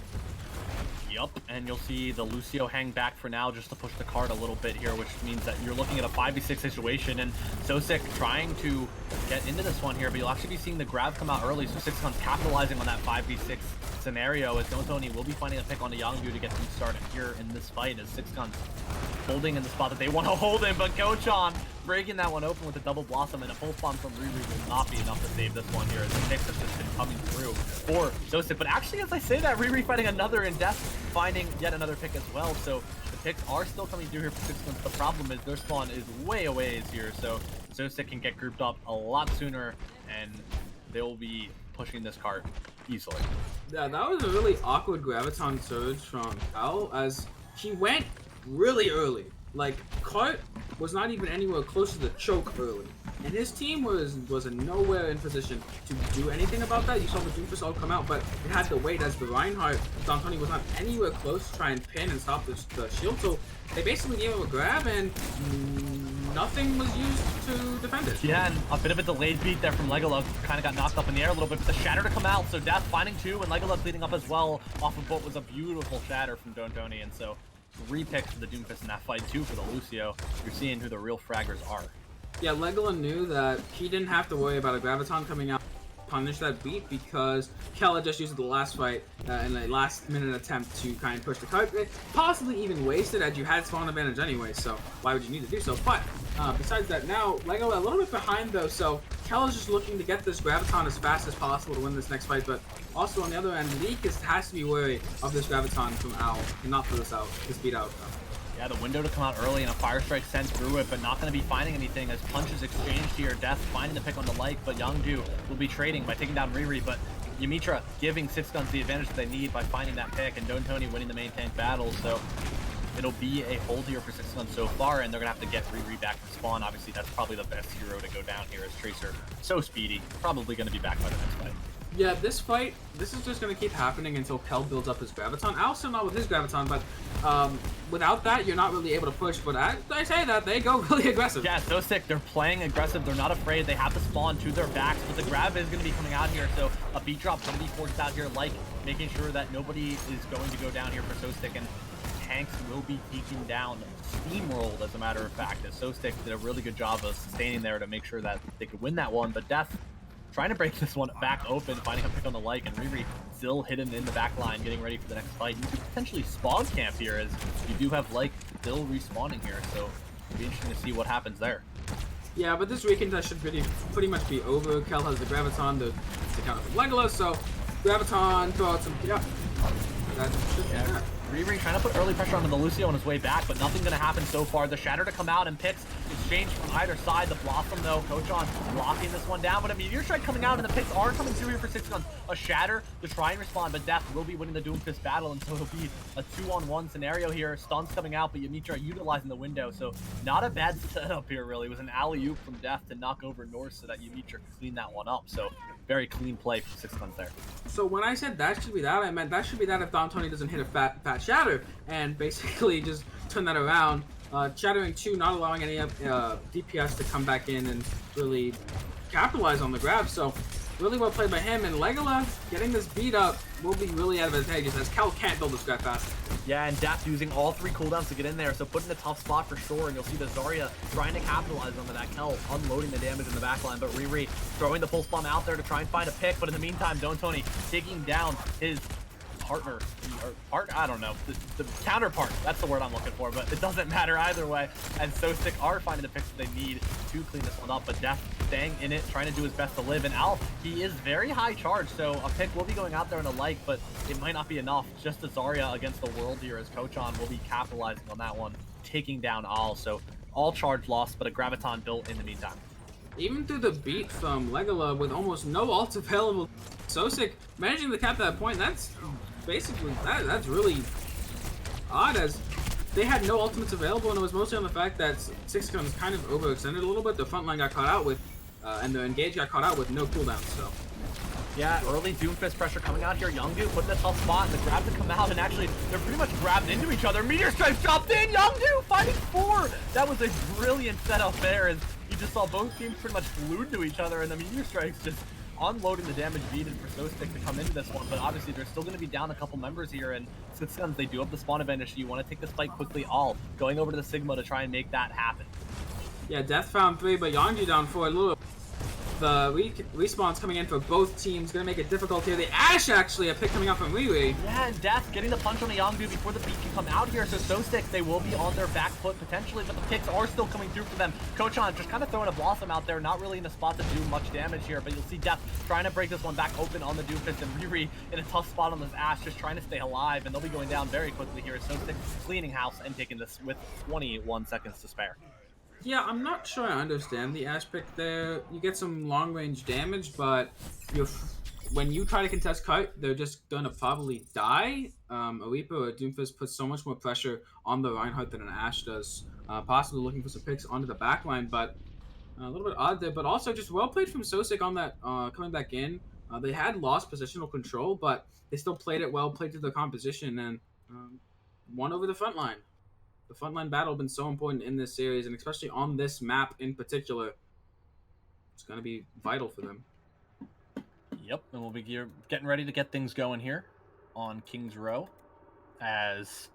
Yup, and you'll see the Lucio hang back for now just to push the card a little bit here, which means that you're looking at a 5v6 situation, and Soesic trying to get into this one here, but you'll actually be seeing the grab come out early, so 6ixGuns capitalizing on that 5v6 scenario as Tony will be finding a pick on the Yangdu to get things started here in this fight as 6ixGuns holding in the spot that they want to hold in, but Coachon breaking that one open with a double blossom, and a full spawn from Riri will not be enough to save this one here as the picks have just been coming through for Soesic. But actually, as I say that, Riri fighting another and Death finding yet another pick as well, so the picks are still coming through here for 6ixGuns. The problem is their spawn is way a ways here, so Soesic can get grouped up a lot sooner, and they'll be pushing this cart easily. Yeah, that was a really awkward graviton surge from Al, as he went really early. Like, cart was not even anywhere close to the choke early, and his team was in nowhere in position to do anything about that. You saw the Doomfist all come out, but it had to wait as the Reinhardt Tony was not anywhere close to try and pin and stop the shield. So they basically gave him a grab, and nothing was used to defend it. Yeah, and a bit of a delayed beat there from Legolas. Kind of got knocked up in the air a little bit, but the shatter to come out. So Death finding two, and Legolas leading up as well off of what was a beautiful shatter from Tony. And so 3 picks for the Doomfist in that fight, 2 for the Lucio. You're seeing who the real fraggers are. Yeah, Legolas knew that he didn't have to worry about a graviton coming out punish that beat because Kella just used the last fight in a last-minute attempt to kind of push the cart. Possibly even wasted as you had spawn advantage anyway, so why would you need to do so? But besides that, now Lego a little bit behind though, so Kella's just looking to get this graviton as fast as possible to win this next fight. But also on the other end, Leek has to be wary of this graviton from Owl and not throw this beat out. Yeah, the window to come out early and a fire strike sent through it, but not going to be finding anything as punches exchanged here. Death finding the pick on the like, but Yangdu will be trading by taking down Riri, but Yamitra giving 6ixGuns the advantage that they need by finding that pick, and Tony winning the main tank battle. So it'll be a hold here for 6ixGuns so far, and they're going to have to get Riri back from spawn. Obviously, that's probably the best hero to go down here as Tracer. So speedy, probably going to be back by the next fight. Yeah, this fight, this is just going to keep happening until Kel builds up his graviton. Al's still not with his graviton, but without that, you're not really able to push. But as I say that, they go really aggressive. Yeah, Soesic, they're playing aggressive. They're not afraid. They have the spawn to their backs, but the grab is going to be coming out here. So a beat drop going to be forced out here, like making sure that nobody is going to go down here for Soesic, and tanks will be taken down, steamrolled as a matter of fact, as Soesic did a really good job of sustaining there to make sure that they could win that one. But Death trying to break this one back open, finding a pick on the like, and Riri still hidden in the back line, getting ready for the next fight. You could potentially spawn camp here, as you do have like still respawning here, so it'll be interesting to see what happens there. Yeah, but this recontest should pretty much be over. Kel has the graviton to counter from Legolas, so graviton, throw out some, yeah. That should be that. Riri trying to put early pressure onto the Lucio on his way back, but nothing going to happen so far. The shatter to come out and picks exchange from either side. The Blossom, though, Coachon blocking this one down, but a Meteor Strike coming out, and the picks are coming through here for 6ixGuns. A shatter to try and respond, but Death will be winning the Doomfist battle, and so it'll be a 2-on-1 scenario here. Stuns coming out, but Yamitra utilizing the window, so not a bad setup here, really. It was an alley-oop from Death to knock over Norse so that Yamitra could clean that one up, so very clean play for 6ixGuns there. So when I said that should be that, I meant that should be that if Tony doesn't hit a fat shatter, and basically just turn that around. Shattering 2, not allowing any DPS to come back in and really capitalize on the grab. So really well played by him, and Legolas getting this beat up will be really advantageous as Kel can't build this grab fast. Yeah, and Death using all 3 cooldowns to get in there, so put in a tough spot for sure, and you'll see the Zarya trying to capitalize on that. Kel unloading the damage in the backline, but Riri throwing the pulse bomb out there to try and find a pick, but in the meantime, Tony taking down his partner, or I don't know, the counterpart, that's the word I'm looking for, but it doesn't matter either way, and Soesic are finding the picks that they need to clean this one up, but Death staying in it, trying to do his best to live, and Al, he is very high charge, so a pick will be going out there in a like, but it might not be enough. Just a Zarya against the world here, as Coachon will be capitalizing on that one, taking down Al, so all charge lost, but a graviton built in the meantime. Even through the beat from Legolas with almost no ults available, Soesic managing to cap that point, that's basically, that's really odd, as they had no ultimates available, and it was mostly on the fact that 6ixGuns kind of overextended a little bit. The front line got caught out with, and the engage got caught out with no cooldowns, so. Yeah, early Doomfist pressure coming out here. Yangdu putting a tough spot, and the grab to come out, and actually, they're pretty much grabbed into each other. Meteor Strike dropped in! Yangdu fighting 4! That was a brilliant setup there, as you just saw both teams pretty much glued to each other, and the Meteor Strikes just unloading the damage needed for Soesic to come into this one, but obviously they're still going to be down a couple members here, and 6ixGuns, they do have the spawn advantage, so you want to take this fight quickly. All going over to the Sigma to try and make that happen. Yeah, Death found 3, but Yangdu down 4 a little. the respawns coming in for both teams, gonna make it difficult here. The Ash actually, a pick coming out from Wee. Yeah, and Death getting the punch on the Yongdu before the beat can come out here. So Soesic, they will be on their back foot potentially, but the picks are still coming through for them. Kochon just kind of throwing a Blossom out there, not really in a spot to do much damage here, but you'll see Death trying to break this one back open on the Doomfist, and Riri in a tough spot on this Ash, just trying to stay alive, and they'll be going down very quickly here. Soesic cleaning house and taking this with 21 seconds to spare. Yeah, I'm not sure I understand the Ash pick there. You get some long-range damage, but when you try to contest cut, they're just gonna probably die. A Reaper or a Doomfist puts so much more pressure on the Reinhardt than an Ash does. Possibly looking for some picks onto the backline, but a little bit odd there. But also just well played from Soesic on that coming back in. They had lost positional control, but they still played it well, played to the composition, and won over the front line. The frontline battle has been so important in this series, and especially on this map in particular. It's going to be vital for them. Yep, and we'll be getting ready to get things going here on King's Row, as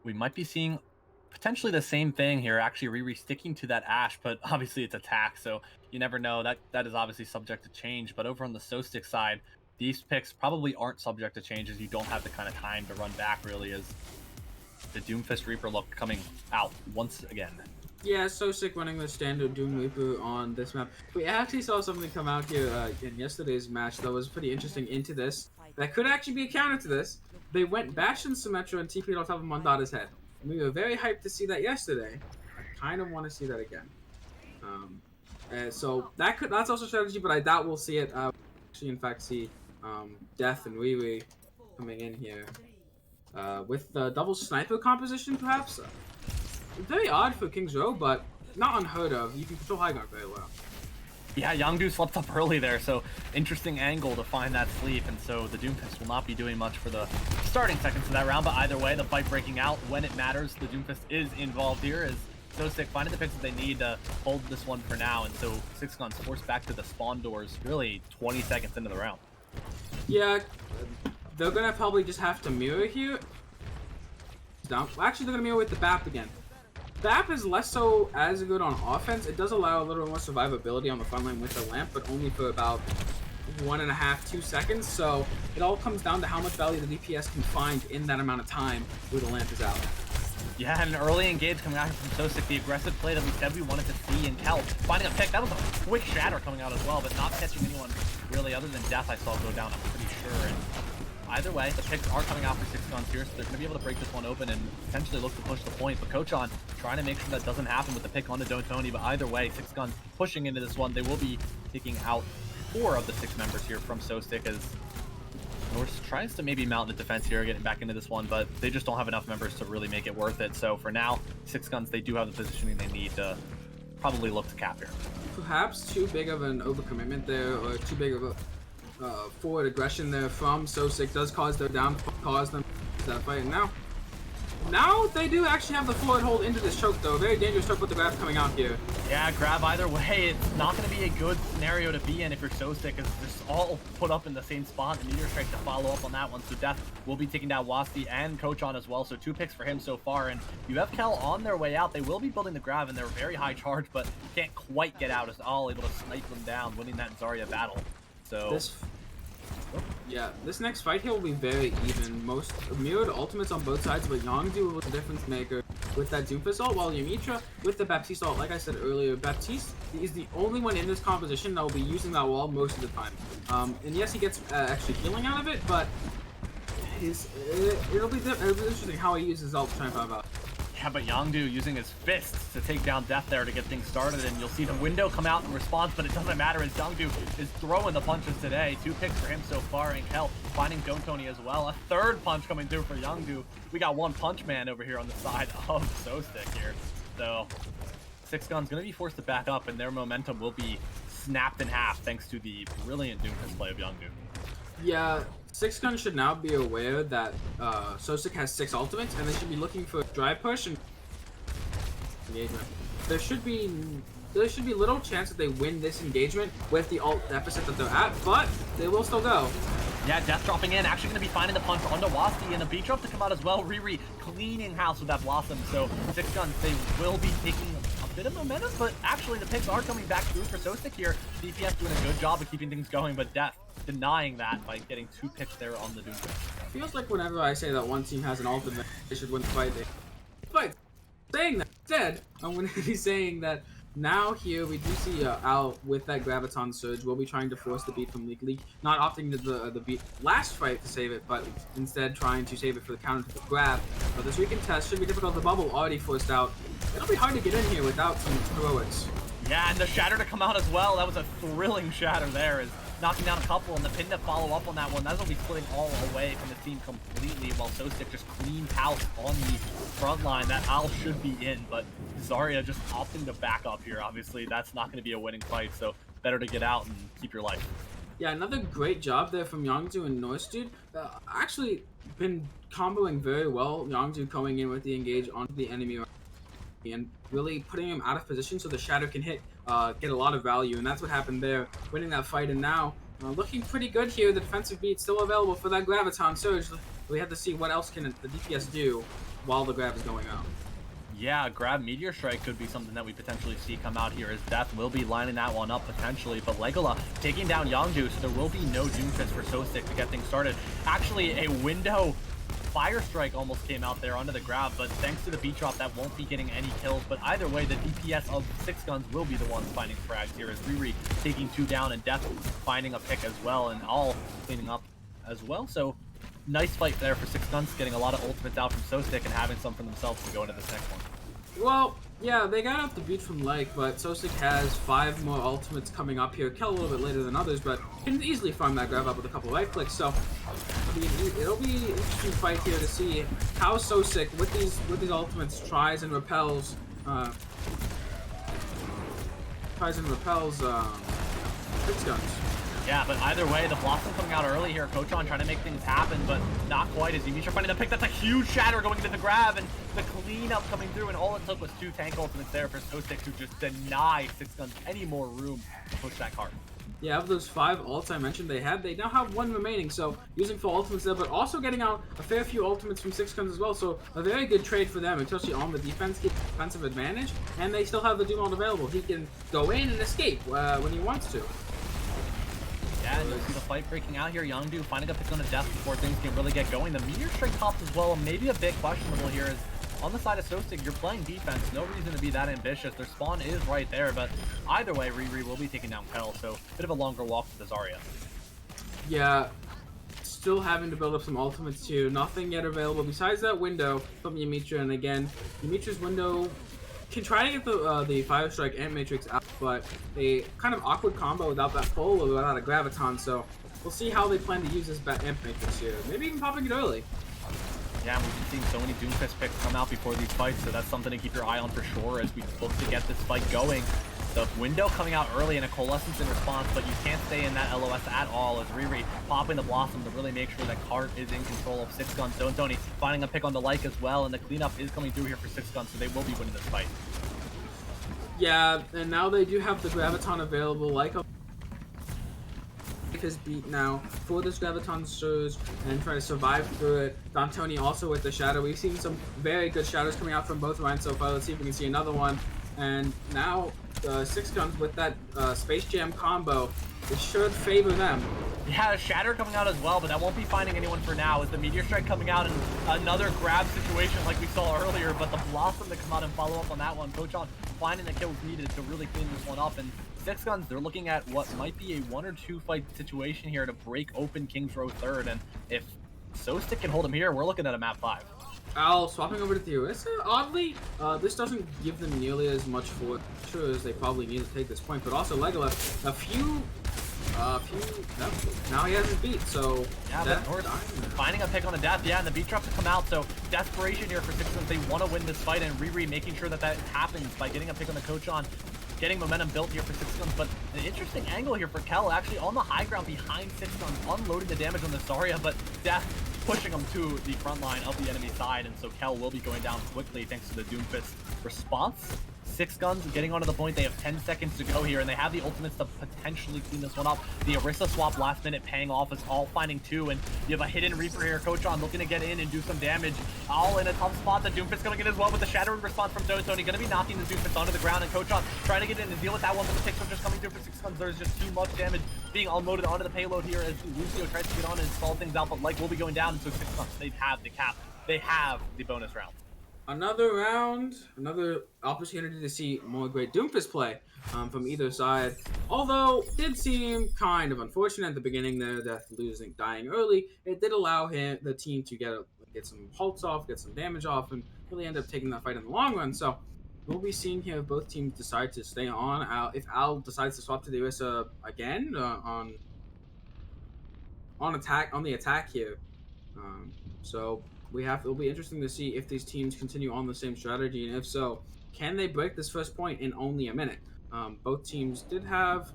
we might be seeing potentially the same thing here, actually Riri sticking to that Ash, but obviously it's attack, so you never know. That is obviously subject to change, but over on the Soesic side, these picks probably aren't subject to change, as you don't have the kind of time to run back, really, as the Doomfist Reaper look coming out once again. Yeah, Soesic running the standard Doom Reaper on this map. We actually saw something come out here in yesterday's match that was pretty interesting into this. That could actually be a counter to this. They went Bastion Symmetra and TP'd on top of Mondada's head. And we were very hyped to see that yesterday. I kind of want to see that again. So that's also a strategy, but I doubt we'll see it. Actually, in fact, see Death and Wee coming in here. With the double sniper composition, perhaps? Very odd for King's Row, but not unheard of. You can control high ground very well. Yeah, Yongdu slept up early there, so interesting angle to find that sleep, and so the Doomfist will not be doing much for the starting seconds of that round, but either way, the fight breaking out when it matters. The Doomfist is involved here, as Soesic finding the picks that they need to hold this one for now, and so 6ixGuns forced back to the spawn doors really 20 seconds into the round. Yeah, they're gonna probably just have to mirror here. Down. Well, actually, they're gonna mirror with the BAP again. BAP is less so as good on offense. It does allow a little more survivability on the front line with the lamp, but only for about 1.5 to 2 seconds. So it all comes down to how much value the DPS can find in that amount of time where the lamp is out. Yeah, and an early engage coming out from Soesic, the aggressive play that we said we wanted to see in Kelp. Finding a pick, that was a quick shatter coming out as well, but not catching anyone really other than Death I saw go down, I'm pretty sure. And either way, the picks are coming out for 6ixGuns here, so they're going to be able to break this one open and potentially look to push the point. But Kochon trying to make sure that doesn't happen with the pick onto Dontoni, but either way, 6ixGuns pushing into this one. They will be taking out 4 of the 6 members here from Soesic, as Norse tries to maybe mount the defense here, getting back into this one, but they just don't have enough members to really make it worth it. So for now, 6ixGuns, they do have the positioning they need to probably look to cap here. Perhaps too big of an overcommitment there, or too big of a forward aggression there from Soesic does cause their downfall, cause them that fight. Now they do actually have the forward hold into this choke though. Very dangerous choke with the grab coming out here. Yeah, grab either way. It's not going to be a good scenario to be in if you're Soesic, as it's all put up in the same spot. The meteor strike to follow up on that one. So Death will be taking down Wasti and Kochon as well. So 2 picks for him so far. And you have Kel on their way out. They will be building the grab, and they're very high charge, but can't quite get out. As all able to snipe them down, winning that Zarya battle. So this next fight here will be very even. Most mirrored ultimates on both sides, but Yongdu was the difference maker with that Doomfist ult, while Yamitra with the Baptiste ult. Like I said earlier, Baptiste is the only one in this composition that will be using that wall most of the time. And yes, he gets actually healing out of it, but it'll be interesting how he uses ult to try and find out. Yeah, but Yongdu using his fists to take down Death there to get things started, and you'll see the window come out in response, but it doesn't matter as Yongdu is throwing the punches today. 2 picks for him so far, and Kel finding Dontoni as well. A 3rd punch coming through for Yongdu. We got one punch man over here on the side of Soesic here. So 6ixGuns going to be forced to back up, and their momentum will be snapped in half thanks to the brilliant Doomfist play of Yongdu. Yeah, 6ixGuns should now be aware that Soesic has 6 ultimates, and they should be looking for a drive push and engagement. There should be little chance that they win this engagement with the ult deficit that they're at, but they will still go. Yeah, Death dropping in, actually going to be finding the punch onto Wasti, and a beat drop to come out as well. Riri cleaning house with that Blossom, so 6ixGuns, they will be taking a bit of momentum, but actually the picks are coming back through for Soesic here. DPS doing a good job of keeping things going, but Death denying that by getting 2 picks there on the Doomfist. Feels like whenever I say that one team has an ultimate, they should win the fight. But saying that instead, I'm going to be saying that now here we do see Al with that Graviton Surge will be trying to force the beat from League, not opting to the beat last fight to save it, but instead trying to save it for the counter to the grab. But this weekend test should be difficult. The bubble already forced out. It'll be hard to get in here without some heroics. Yeah, and the Shatter to come out as well. That was a thrilling Shatter there, is knocking down a couple, and the pin to follow up on that one. That'll be splitting all away from the team completely, while Soesic just cleaned house on the front line. That Al should be in, but Zarya just opting to back up here. Obviously, that's not going to be a winning fight, so better to get out and keep your life. Yeah, another great job there from Yongju and Norsedude. Actually been comboing very well. Yongju coming in with the engage onto the enemy and really putting him out of position so the Shadow can hit, get a lot of value, and that's what happened there, winning that fight. And now looking pretty good here. The defensive beat still available for that Graviton Surge. We have to see what else can the DPS do while the grab is going out. Yeah, grab Meteor Strike could be something that we potentially see come out here, as Death will be lining that one up potentially, but Legola taking down Yongju, so there will be no Doomfist for Soesic to get things started. Actually, a window Fire Strike almost came out there under the grab, but thanks to the beat drop, that won't be getting any kills. But either way, the DPS of 6ixGuns will be the ones finding frags here, as Riri taking 2 down and Death finding a pick as well, and all cleaning up as well. So nice fight there for 6ixGuns, getting a lot of ultimates out from Soesic and having some for themselves to go into this next one. Well, yeah, they got out the beat from Lake, but Soesic has 5 more ultimates coming up here. Kill a little bit later than others, but can easily farm that grab up with a couple right clicks. So it'll be an interesting fight here to see how Soesic with these ultimates tries and repels 6ixGuns. Yeah, but either way, the Blossom coming out early here. Kochon trying to make things happen, but not quite, as Dimitri finding the pick. That's a huge Shatter going into the grab, and the cleanup coming through, and all it took was 2 tank ultimates there for Soesic to just deny 6ixGuns any more room to push that cart. Yeah, of those 5 ults I mentioned they now have 1 remaining, so using full ultimates there, but also getting out a fair few ultimates from 6ixGuns as well, so a very good trade for them, especially on the defense, get defensive advantage, and they still have the Doom ult available. He can go in and escape when he wants to. Yeah, and you'll see the fight breaking out here. Yongju finding a pick on a Death before things can really get going. The Meteor Strike pops as well, maybe a bit questionable here, is on the side of Soesic, you're playing defense, no reason to be that ambitious. Their spawn is right there, but either way, Riri will be taking down Kel, so a bit of a longer walk for the Zarya. Yeah, still having to build up some ultimates too. Nothing yet available besides that window from Dimitri, and again, Dimitri's window can try to get the Fire Strike and Matrix out, but a kind of awkward combo without that full or without a Graviton, so we'll see how they plan to use this Amp Matrix here. Maybe even popping it early. Yeah, we've been seeing so many Doomfist picks come out before these fights, so that's something to keep your eye on for sure as we look to get this fight going. The window coming out early and a Coalescence in response, but you can't stay in that LOS at all, as Riri popping the Blossom to really make sure that Cart is in control of 6ixGuns. Tony finding a pick on the Like as well, and the cleanup is coming through here for 6ixGuns, so they will be winning this fight. Yeah, and now they do have the Graviton available, like his beat now for this Graviton Surge and try to survive through it. Tony also with the Shadow. We've seen some very good Shadows coming out from both lines so far. Let's see if we can see another one. And now 6ixGuns with that Space Jam combo, it should favor them. Yeah, a Shatter coming out as well, but that won't be finding anyone for now, as the Meteor Strike coming out in another grab situation like we saw earlier, but the Blossom to come out and follow up on that one. Kochon finding the kills needed to really clean this one up, and 6ixGuns, they're looking at what might be a 1 or 2 fight situation here to break open King's Row 3rd, and if Soesic can hold him here, we're looking at a map 5. Al swapping over to Theorissa. Oddly, this doesn't give them nearly as much for sure as they probably need to take this point, but also Legolas, a few now he has his beat, so yeah, but finding a pick on a Death, yeah, and the beat drop to come out, so desperation here for 6ixGuns. They want to win this fight, and Riri making sure that happens by getting a pick on the Kochon, getting momentum built here for 6ixGuns, but an interesting angle here for Kel, actually on the high ground behind 6ixGuns, unloading the damage on the Zarya, but Death pushing him to the front line of the enemy side, and so Kel will be going down quickly thanks to the Doomfist response. Six Guns getting onto the point. They have 10 seconds to go here, and they have the ultimates to potentially clean this one up. The Orisa swap last minute paying off. It's all finding two, and you have a hidden Reaper here. Coach on looking to get in and do some damage. All in a tough spot. The Doomfist coming in as well with the shattering response from Tony. Going to be knocking the Doomfist onto the ground, and Coach on trying to get in and deal with that one, but the picks are just coming through for Six Guns. There's just too much damage being unloaded onto the payload here as Lucio tries to get on and stall things out, but like will be going down, so 6 Guns, they have the cap. They have the bonus round. Another round, another opportunity to see more great Doomfist play from either side. Although did seem kind of unfortunate at the beginning there, Death dying early. It did allow the team to get some halts off, get some damage off, and really end up taking that fight in the long run. So we'll be seeing here if both teams decide to stay on. If Al decides to swap to the Orisa again on the attack here. So it'll be interesting to see if these teams continue on the same strategy, and if so, can they break this first point in only a minute? Both teams did have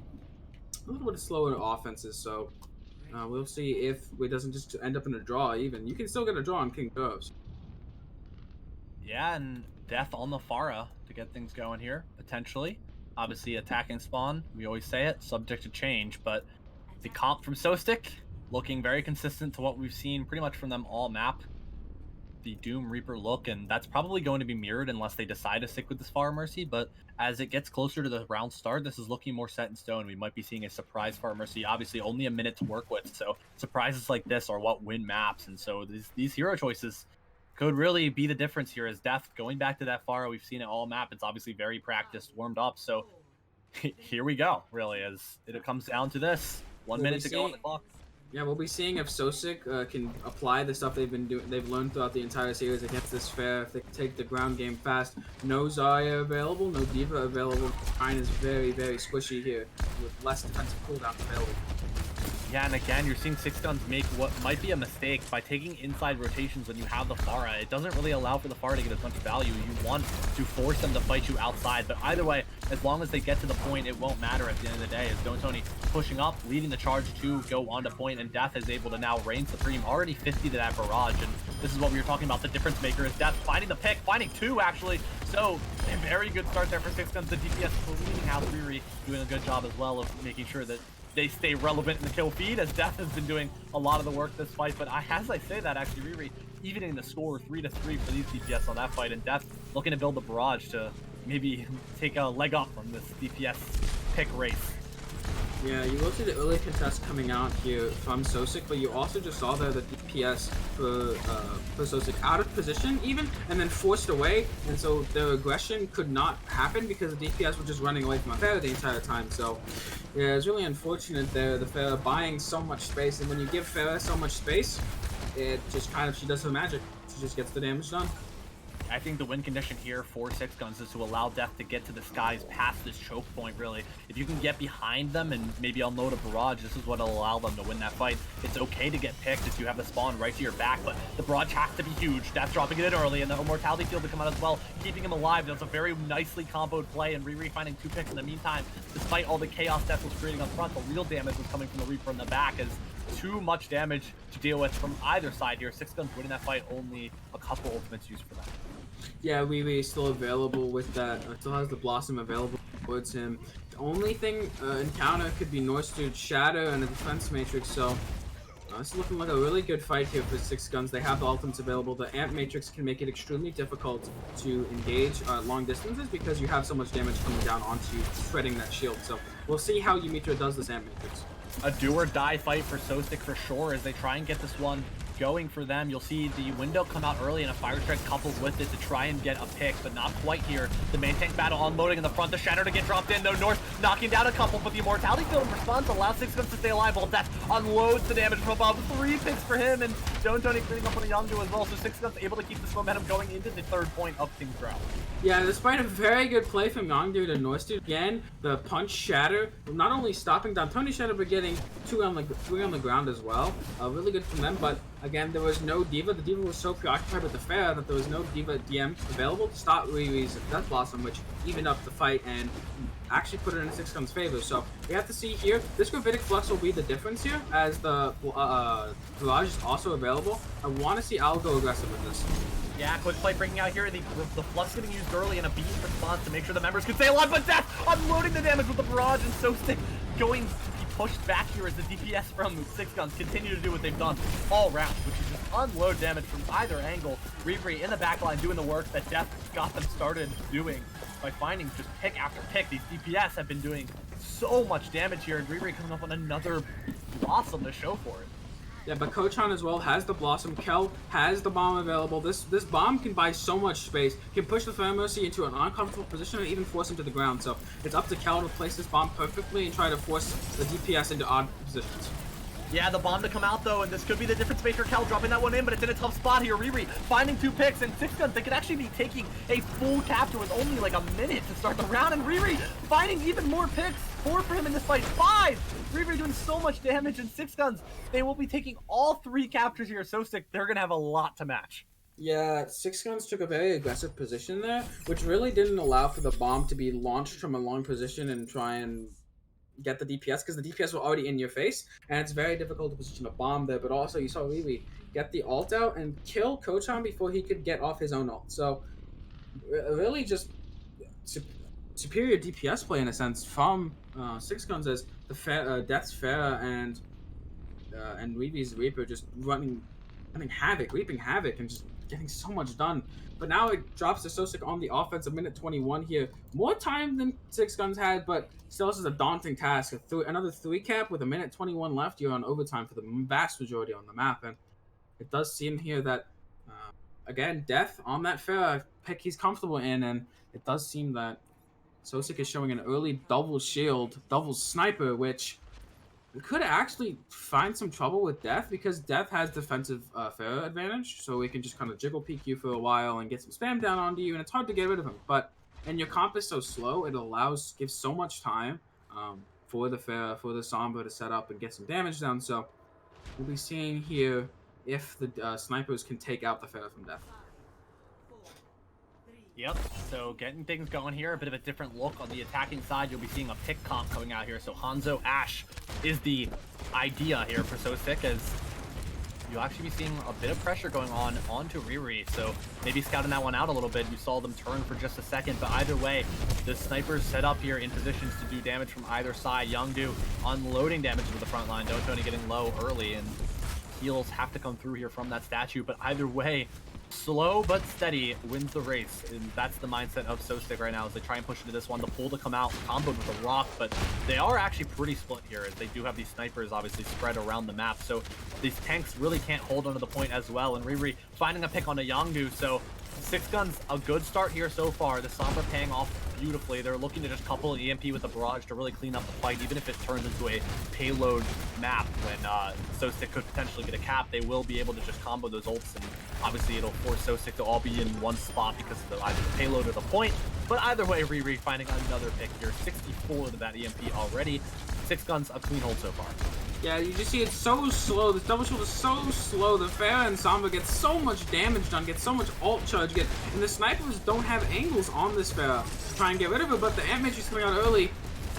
a little bit of slower offenses, so we'll see if it doesn't just end up in a draw. Even you can still get a draw on King Groves. Yeah, and Death on the Pharah to get things going here, potentially. Obviously, attacking spawn, we always say it, subject to change, but the comp from Soesic looking very consistent to what we've seen pretty much from them all map. The Doom Reaper look, and that's probably going to be mirrored unless they decide to stick with this Pharah Mercy, but as it gets closer to the round start, this is looking more set in stone. We might be seeing a surprise Pharah Mercy, obviously only a minute to work with, so surprises like this are what win maps, and so these hero choices could really be the difference here as Death going back to that Pharah. We've seen it all map. It's obviously very practiced, warmed up, so here we go, really, as it comes down to this. 1 minute to go on the clock. Yeah, we'll be seeing if Soesic can apply the stuff they've learned throughout the entire series against this fair. If they take the ground game fast. No Zarya available, no D.Va available. Pine is very, very squishy here with less defensive cooldown available. Yeah, and again, you're seeing 6ixGuns make what might be a mistake by taking inside rotations when you have the Pharah. It doesn't really allow for the Pharah to get as much value. You want to force them to fight you outside, but either way, as long as they get to the point, it won't matter at the end of the day. As Tony pushing up, leading the charge to go on to point, and Death is able to now reign supreme, already 50 to that barrage, and this is what we were talking about, the difference maker is Death finding the pick, finding two actually, so a very good start there for 6ixGuns. The DPS cleaning out Riri, doing a good job as well of making sure that they stay relevant in the kill feed, as Death has been doing a lot of the work this fight. But as I say that, actually, Riri evening the score 3-3 for these DPS on that fight, and Death looking to build the barrage to maybe take a leg up from this DPS pick race. Yeah, you will see the early contest coming out here from Soesic, but you also just saw there the DPS for Soesic out of position even, and then forced away, and so their aggression could not happen because the DPS were just running away from Pharah the entire time. So yeah, it's really unfortunate there, the Pharah buying so much space, and when you give Pharah so much space, it just she does her magic. She just gets the damage done. I think the win condition here for 6ixGuns is to allow Death to get to the skies past this choke point, really. If you can get behind them and maybe unload a barrage, this is what will allow them to win that fight. It's okay to get picked if you have the spawn right to your back, but the barrage has to be huge. Death dropping it in early, and the Immortality Field to come out as well, keeping him alive. That's a very nicely comboed play, and Riri finding two picks in the meantime. Despite all the chaos Death was creating up front, the real damage was coming from the Reaper in the back, as too much damage to deal with from either side here. 6ixGuns winning that fight, only a couple ultimates used for that. Yeah, Riri is still available with that. Still has the Blossom available towards him. The only thing encounter could be Northstew's Shadow and a Defense Matrix, so it's looking like a really good fight here for 6ixGuns. They have the ultimates available. The Amp Matrix can make it extremely difficult to engage long distances because you have so much damage coming down onto you, shredding that shield. So we'll see how Yumitra does this Amp Matrix. A do or die fight for Soesic for sure as they try and get this one going for them. You'll see the window come out early and a fire strike coupled with it to try and get a pick, but not quite here. The main tank battle unloading in the front, the Shatter to get dropped in, though North knocking down a couple, but the Immortality Field in response allows 6ixGuns to stay alive while Death unloads the damage from above. 3 picks for him, and Tony cleaning up on a Yondu as well, so 6ixGuns able to keep this momentum going into the third point of King's Route. Yeah, despite a very good play from Yongdu to Northstew, again, the punch Shatter, not only stopping down Tony's Shatter, but getting 3 on the ground as well. Really good from them, but again, there was no D.Va. The D.Va was so preoccupied with the Pharah that there was no D.Va DM available to stop Riri's Death Blossom, which evened up the fight and actually put it in 6ixGuns' favor. So we have to see here, this Gravitic Flux will be the difference here, as the Barrage is also available. I want to see Al go aggressive with this. Yeah, quick play breaking out here. The flux getting used early in a beat response to make sure the members can stay alive, but Death unloading the damage with the barrage, and Soesic going to be pushed back here as the DPS from 6ixGuns continue to do what they've done all round, which is just unload damage from either angle. Riri in the backline doing the work that Death got them started doing by finding just pick after pick. These DPS have been doing so much damage here, and Riri coming up on another Blossom to show for it. Yeah, but Kochan as well has the Blossom. Kel has the bomb available. This bomb can buy so much space, can push the Pheromosi into an uncomfortable position and even force him to the ground. So it's up to Kel to place this bomb perfectly and try to force the DPS into odd positions. Yeah, the bomb to come out though, and this could be the difference maker. Kel dropping that one in, but it's in a tough spot here. Riri finding 2 picks, and 6ixGuns, they could actually be taking a full capture with only like a minute to start the round, and Riri finding even more picks. 4 for him in this fight, 5! Riri doing so much damage, and 6ixGuns, they will be taking all 3 captures here. Soesic, they're gonna have a lot to match. Yeah, 6ixGuns took a very aggressive position there, which really didn't allow for the bomb to be launched from a long position and try and get the DPS, because the DPS were already in your face, and it's very difficult to position a bomb there. But also, you saw Riri get the ult out and kill Kochan before he could get off his own ult. So, really just superior DPS play in a sense from 6ixGuns, as the Death's Pharah and Riri's Reaper just reaping havoc, and just getting so much done. But now it drops to Soesic on the offense, a minute 21 here. More time than 6ixGuns had, but still this is a daunting task. Another 3 cap with a minute 21 left. You're on overtime for the vast majority on the map, and it does seem here that, again, Death on that Pharah pick he's comfortable in, and it does seem that Soesic is showing an early double shield, double sniper, which could actually find some trouble with Death, because Death has defensive Pharah advantage, so he can just kind of jiggle peek you for a while and get some spam down onto you, and it's hard to get rid of him. But and your comp is so slow, it gives so much time for the Pharah, for the Sombra to set up and get some damage down. So we'll be seeing here if the snipers can take out the Pharah from Death. Yep, so getting things going here, a bit of a different look on the attacking side. You'll be seeing a pick comp coming out here. So Hanzo Ashe is the idea here for Soesic, as you'll actually be seeing a bit of pressure going on onto Riri. So maybe scouting that one out a little bit. You saw them turn for just a second, but either way, the snipers set up here in positions to do damage from either side. Youngdu unloading damage to the front line. Dotoni getting low early, and heals have to come through here from that statue. But either way, slow but steady wins the race, and that's the mindset of Soesic right now as they try and push into this one. The pull to come out, comboed with a rock, but they are actually pretty split here, as they do have these snipers obviously spread around the map, so these tanks really can't hold onto the point as well. And Riri finding a pick on a Yangdu, so 6ixGuns, a good start here so far. The Sombra paying off beautifully. They're looking to just couple EMP with the barrage to really clean up the fight, even if it turns into a payload map. When Soesic could potentially get a cap, they will be able to just combo those ults, and obviously it'll force Soesic to all be in one spot because of either the payload or the point. But either way, Riri finding another pick here. 64 to that EMP already. 6ixGuns, a clean hold so far. Yeah, you just see it's so slow. This double shield is so slow. The Pharah and Sombra get so much damage done, get so much ult charge, and the snipers don't have angles on this Pharah to try and get rid of it, but the damage is coming out early.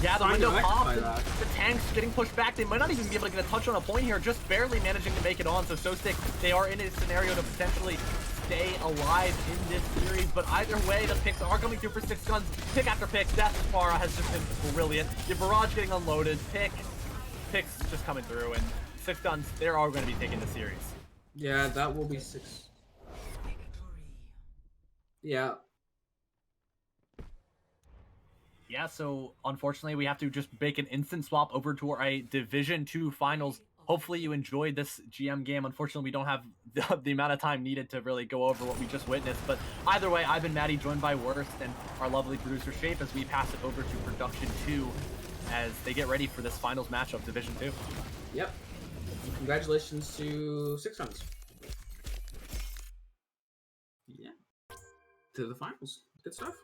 Yeah, the window popped, the tank's getting pushed back. They might not even be able to get a touch on a point here, just barely managing to make it on. So Soesic, they are in a scenario to potentially stay alive in this series, but either way, the picks are coming through for 6ixGuns. Pick after pick, Death Pharah has just been brilliant. The barrage getting unloaded, picks just coming through, and 6ixGuns, they're all going to be taking the series. Yeah, that will be 6. Yeah. Yeah, so unfortunately, we have to just make an instant swap over to our Division 2 finals. Hopefully you enjoyed this GM game. Unfortunately, we don't have the amount of time needed to really go over what we just witnessed. But either way, I've been Maddie, joined by Worst and our lovely producer Shape, as we pass it over to Production 2 as they get ready for this finals matchup, Division 2. Yep. Congratulations to 6ixGuns. Yeah. To the finals. Good stuff.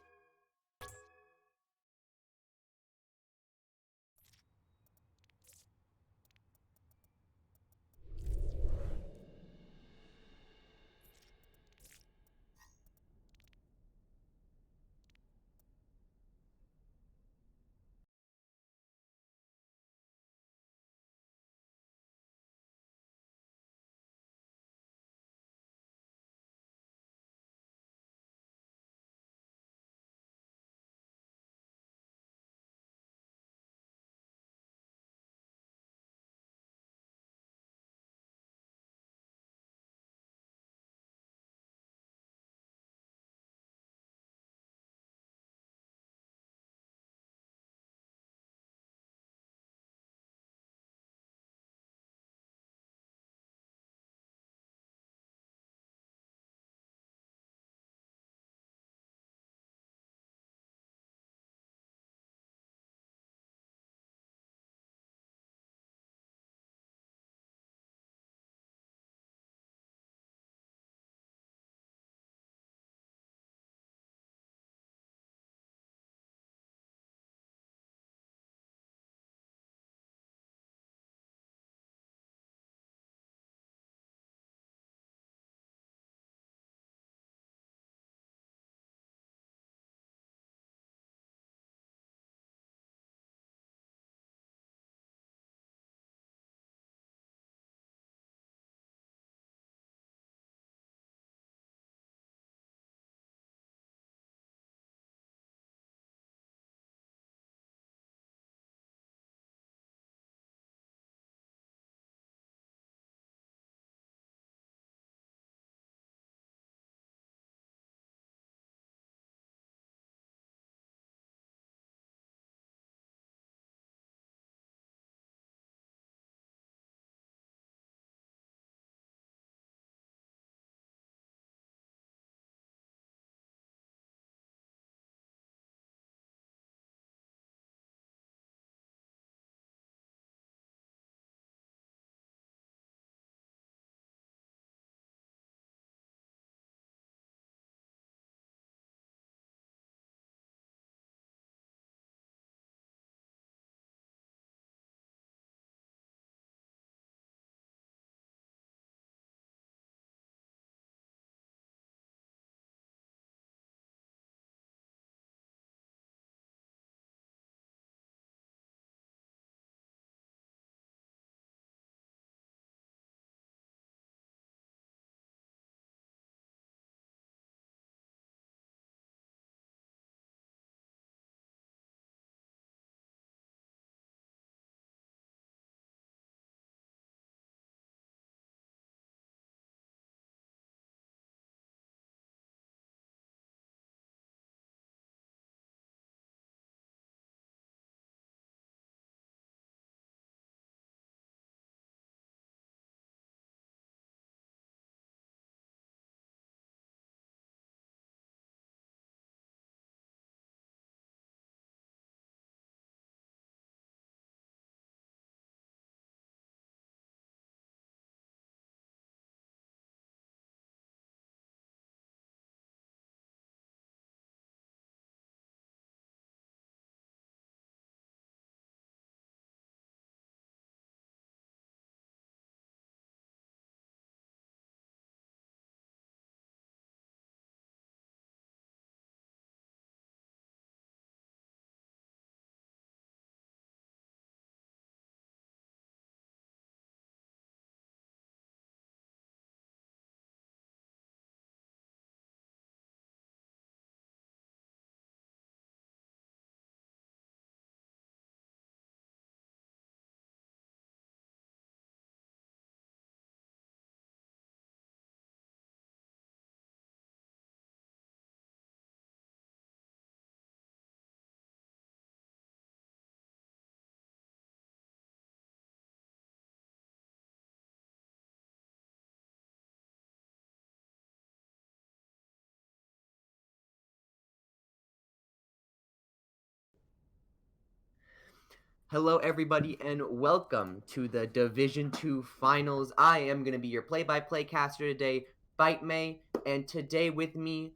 Hello, everybody, and welcome to the Division 2 Finals. I am going to be your play-by-play caster today, Bite May, and today with me,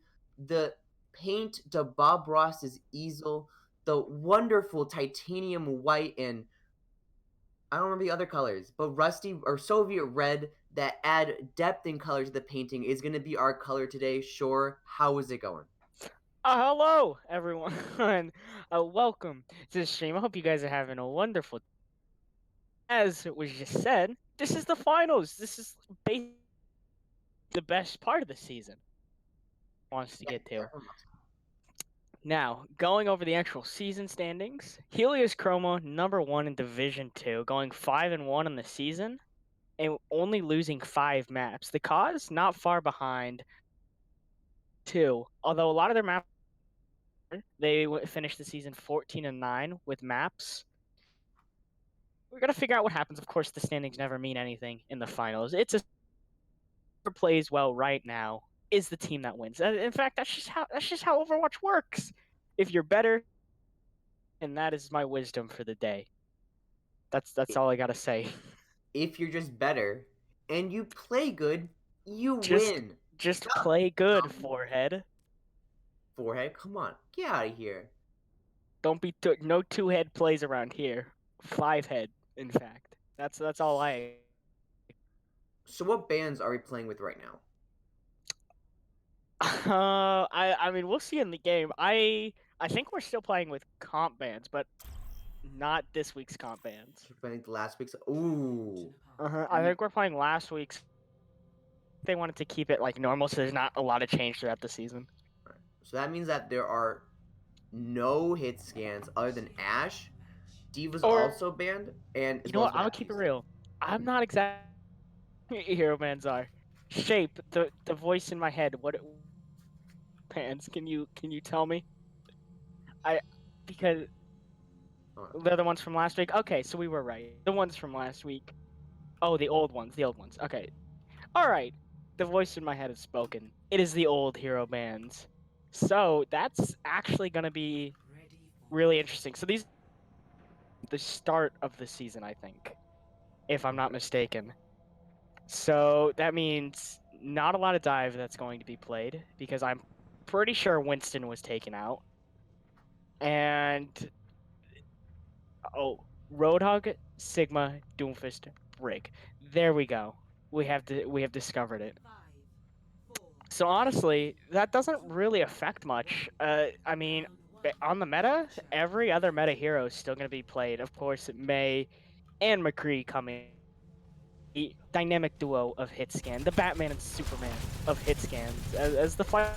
the paint to Bob Ross's easel, the wonderful titanium white, and I don't remember the other colors, but rusty or Soviet red that add depth and color to the painting is going to be our color today. Sure, how is it going? Hello, everyone, and welcome to the stream. I hope you guys are having a wonderful. As was just said, this is the finals. This is basically the best part of the season. Wants to get to. Now, going over the actual season standings, Helios Chroma #1 in Division 2, going 5-1 on the season, and only losing 5 maps. The cause not far behind 2, although a lot of their maps they finished the season 14-9 with maps. We're gonna figure out what happens. Of course, the standings never mean anything in the finals. It's a whoever plays well right now is the team that wins. In fact, that's just how Overwatch works. If you're better, and that is my wisdom for the day. That's all I gotta say. If you're just better and you play good, you Just win. just play good, forehead. Forehead, come on, get out of here. Don't be no 2-head plays around here. 5-head, in fact. That's all I. So what bands are we playing with right now? I mean we'll see in the game. I think we're still playing with comp bands, but not this week's comp bands. We're playing last week's. Ooh. I think we're playing last week's. They wanted to keep it like normal, so there's not a lot of change throughout the season. Right. So that means that there are no hit scans other than Ash. Diva's also banned, and you know what? I'm gonna keep it real. I'm not exactly Hero Man's are. Shape, the voice in my head. What bands? Can you tell me? Because they're the ones from last week. Okay, so we were right. The ones from last week. Oh, the old ones. The old ones. Okay. All right. The voice in my head has spoken. It is the old hero bands. So that's actually gonna be really interesting. So these the start of the season, I think, if I'm not mistaken. So that means not a lot of dive that's going to be played because I'm pretty sure Winston was taken out. And Roadhog, Sigma, Doomfist, Brig. There we go. We have discovered it. So honestly, that doesn't really affect much. I mean, on the meta, every other meta hero is still going to be played. Of course, May and McCree coming. The dynamic duo of Hitscan, the Batman and Superman of Hitscans, as the fight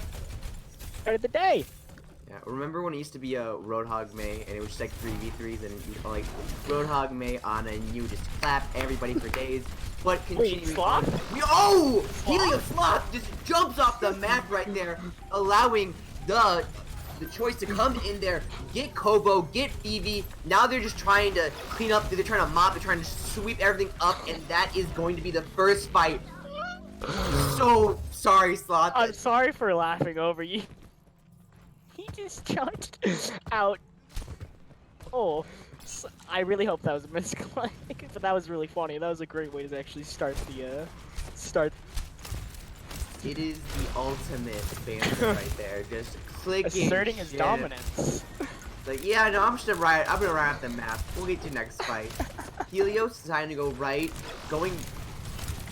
of the day. Yeah, remember when it used to be a Roadhog May and it was just like 3v3s and you like Roadhog May on and you just clap everybody for days. But continuing on. Oh! Helios Sloth just jumps off the map right there, allowing the choice to come in there, get Kobo, get Phoebe. Now they're just trying to clean up, they're trying to mop, they're trying to sweep everything up, and that is going to be the first fight. So sorry, Sloth. I'm sorry for laughing over you. He just jumped out. Oh, I really hope that was a misclick, but that was really funny. That was a great way to actually start the start. It is the ultimate banter right there, just clicking. Asserting his dominance. Like, yeah, no, I'm gonna ride up the map. We'll get to next fight. Helios deciding to go right,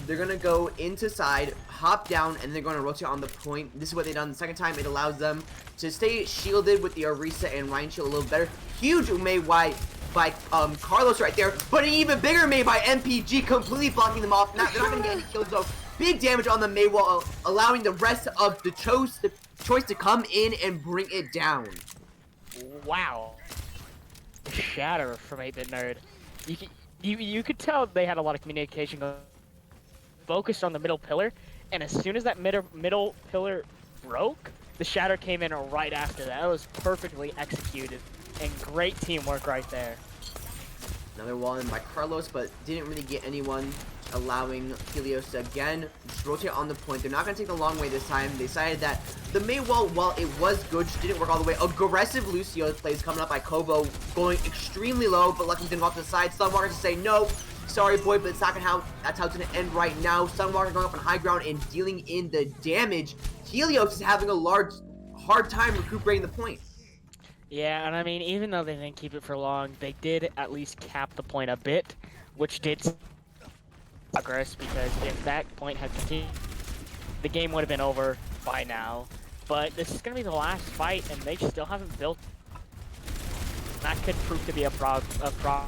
they're gonna go into side, hop down, and they're gonna rotate on the point. This is what they done the second time. It allows them to stay shielded with the Orisa and Ryan shield a little better. Huge May by Carlos right there, but an even bigger May by MPG, completely blocking them off. They're not gonna get any kills though. Big damage on the May wall, allowing the rest of the choice to come in and bring it down. Wow. Shatter from 8-Bit Nerd. You could tell they had a lot of communication focused on the middle pillar, and as soon as that middle pillar broke, the shatter came in right after that. It was perfectly executed, and great teamwork right there. Another wall in by Carlos, but didn't really get anyone allowing Helios to again just rotate on the point. They're not going to take the long way this time. They decided that the Mei wall, while it was good, just didn't work all the way. Aggressive Lucio plays coming up by Kobo, going extremely low, but luckily didn't go off to the side. Sunwalker to say, no, sorry boy, but it's not gonna that's how it's gonna end right now. Sunwalker going up on high ground and dealing in the damage. Helios is having a hard time recuperating the point. Yeah, and I mean, even though they didn't keep it for long, they did at least cap the point a bit, which did progress, because if that point had continued, the game would have been over by now. But this is going to be the last fight, and they still haven't built. That could prove to be a problem.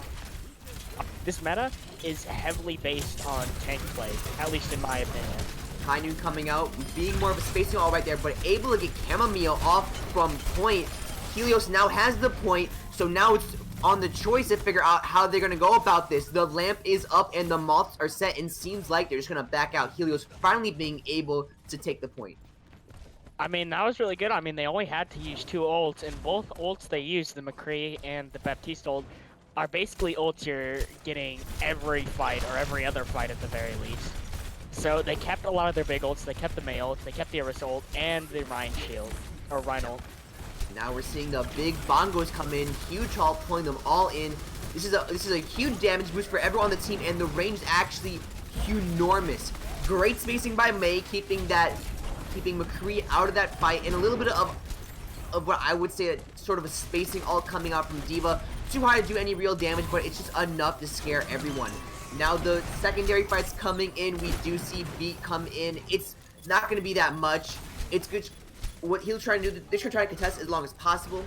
This meta is heavily based on tank play, at least in my opinion. Kainu coming out, being more of a spacing all right there, but able to get Chamomile off from point. Helios now has the point, so now it's on the choice to figure out how they're going to go about this. The lamp is up and the moths are set, and seems like they're just going to back out. Helios finally being able to take the point. I mean, that was really good. I mean, they only had to use 2 ults, and both ults they used, the McCree and the Baptiste ult, are basically ults you're getting every fight, or every other fight at the very least. So they kept a lot of their big ults, they kept the Mei ult, they kept the Iris ult, and the Rhine shield, or Rhine ult. Now we're seeing the big bongos come in, huge haul, pulling them all in. This is a huge damage boost for everyone on the team, and the range is actually enormous. Great spacing by Mei, keeping McCree out of that fight, and a little bit of what I would say sort of a spacing ult coming out from D.Va. Too high to do any real damage, but it's just enough to scare everyone. Now the secondary fights coming in, we do see Beat come in. It's not going to be that much. It's good. What he'll try to do, they should try to contest as long as possible.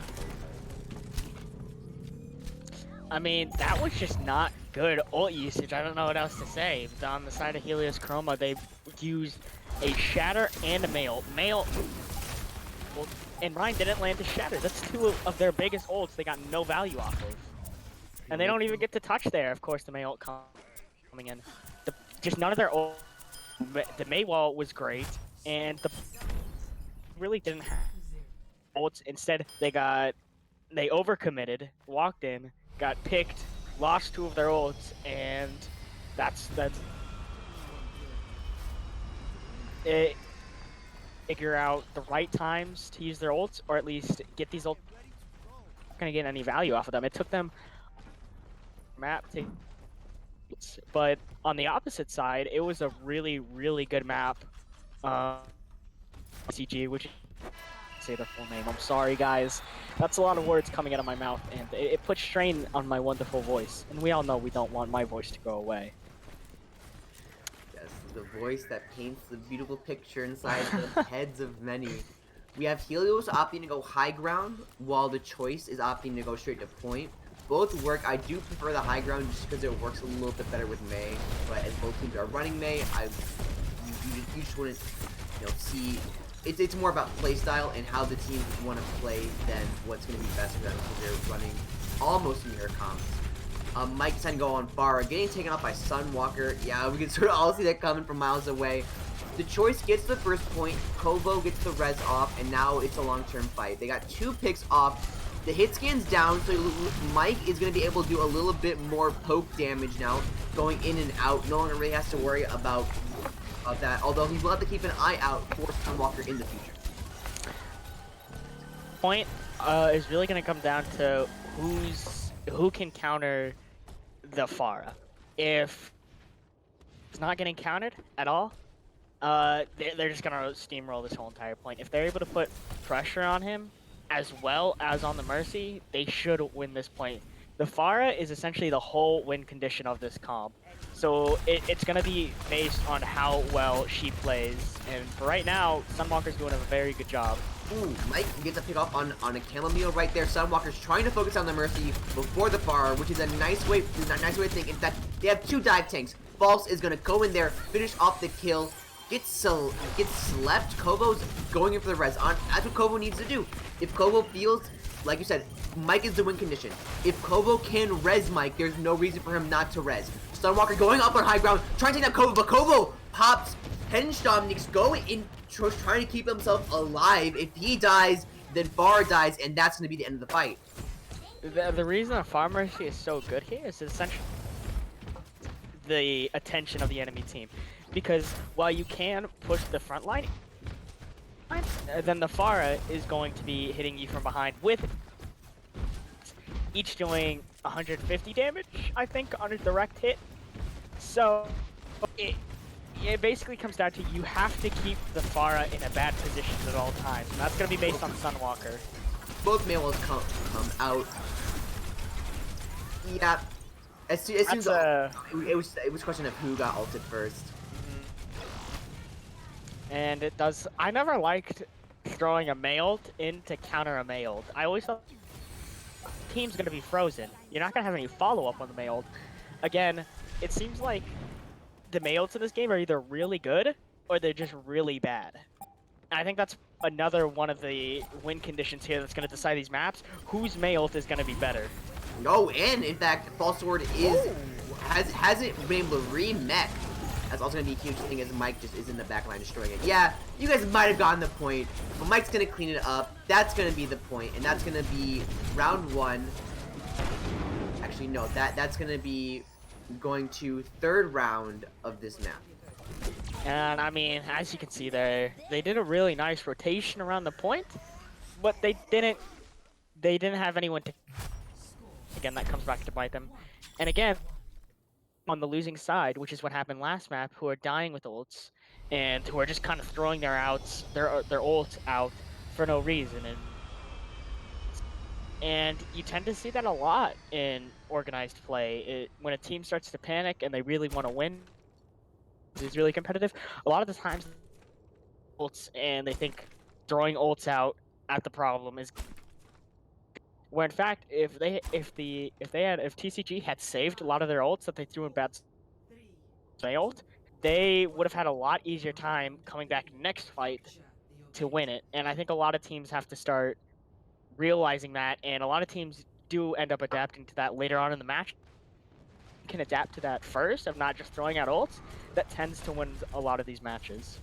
I mean, that was just not good ult usage. I don't know what else to say. On the side of Helios Chroma, they used a Shatter and a Mei ult. Well, and Ryan didn't land the Shatter. That's 2 of their biggest ults they got no value off of. And they don't even get to touch there, of course, the Mei ult coming in. Just none of their ult. The Mei wall was great, and the really didn't have ults. Instead, they overcommitted, walked in, got picked, lost 2 of their ults, and that's it. Figure out the right times to use their ults, or at least get these ults. Not gonna get any value off of them. It took them map to, but on the opposite side, it was a really good map. CG, which say their full name. I'm sorry, guys. That's a lot of words coming out of my mouth, and it puts strain on my wonderful voice. And we all know we don't want my voice to go away. Yes, the voice that paints the beautiful picture inside the heads of many. We have Helios opting to go high ground, while the choice is opting to go straight to point. Both work. I do prefer the high ground just because it works a little bit better with Mei. But as both teams are running Mei, you just wouldn't, see. It's more about playstyle and how the teams want to play than what's going to be best for them, because they're running almost mirror comps. Mike decided to go on Farah, getting taken out by Sunwalker. Yeah, we can sort of all see that coming from miles away. The choice gets the first point, Kobo gets the res off, and now it's a long-term fight. They got 2 picks off. The hit scan's down, so Mike is going to be able to do a little bit more poke damage now, going in and out. No longer really has to worry about that, although he will have to keep an eye out for Sunwalker in the future. Point is really going to come down to who can counter the Farah. If it's not getting countered at all, they're just going to steamroll this whole entire point. If they're able to put pressure on him, as well as on the Mercy, they should win this point. The Farah is essentially the whole win condition of this comp. So it's going to be based on how well she plays. And for right now, Sunwalker's doing a very good job. Ooh, Mike gets a pick off on a chamomile right there. Sunwalker's trying to focus on the Mercy before the Farah, which is a nice way to think. In fact, they have 2 dive tanks. False is going to go in there, finish off the kill. Gets slept. Kobo's going in for the res. That's what Kobo needs to do. If Kobo feels, like you said, Mike is the win condition. If Kobo can res Mike, there's no reason for him not to res. Sunwalker going up on high ground, trying to take down Kobo, but Kobo pops. Dominique's going in, trying to keep himself alive. If he dies, then Farah dies, and that's going to be the end of the fight. The reason a Farm Mercy is so good here is essentially the attention of the enemy team, because while you can push the front line, then the Pharah is going to be hitting you from behind with each doing 150 damage, I think, on a direct hit. So it basically comes down to you have to keep the Pharah in a bad position at all times, and that's going to be based on Sunwalker. Both males come out. Yeah. As soon as it was a question of who got ulted first. And it does. I never liked throwing a mailed in to counter a mailed. I always thought the team's gonna be frozen. You're not gonna have any follow up on the mailed. Again, it seems like the maileds in this game are either really good or they're just really bad. And I think that's another one of the win conditions here that's gonna decide these maps. Whose mailed is gonna be better? No, and in fact, False Sword hasn't been able to re-mech. That's also gonna be a huge thing as Mike just is in the back line destroying it. Yeah, you guys might have gotten the point, but Mike's gonna clean it up. That's gonna be the point, and that's gonna be round 1. Actually, no, that's gonna be going to 3rd round of this map. And I mean, as you can see there, they did a really nice rotation around the point, but they didn't have anyone to. Again, that comes back to bite them. And again, on the losing side, which is what happened last map, who are dying with ults and who are just kind of throwing their ults out for no reason, and you tend to see that a lot in organized play. When a team starts to panic and they really want to win, it's really competitive. A lot of the times, ults, and they think throwing ults out at the problem is. Where in fact, if TCG had saved a lot of their ults that they threw in bad failed, they would have had a lot easier time coming back next fight to win it. And I think a lot of teams have to start realizing that, and a lot of teams do end up adapting to that later on in the match. Can adapt to that first of not just throwing out ults. That tends to win a lot of these matches.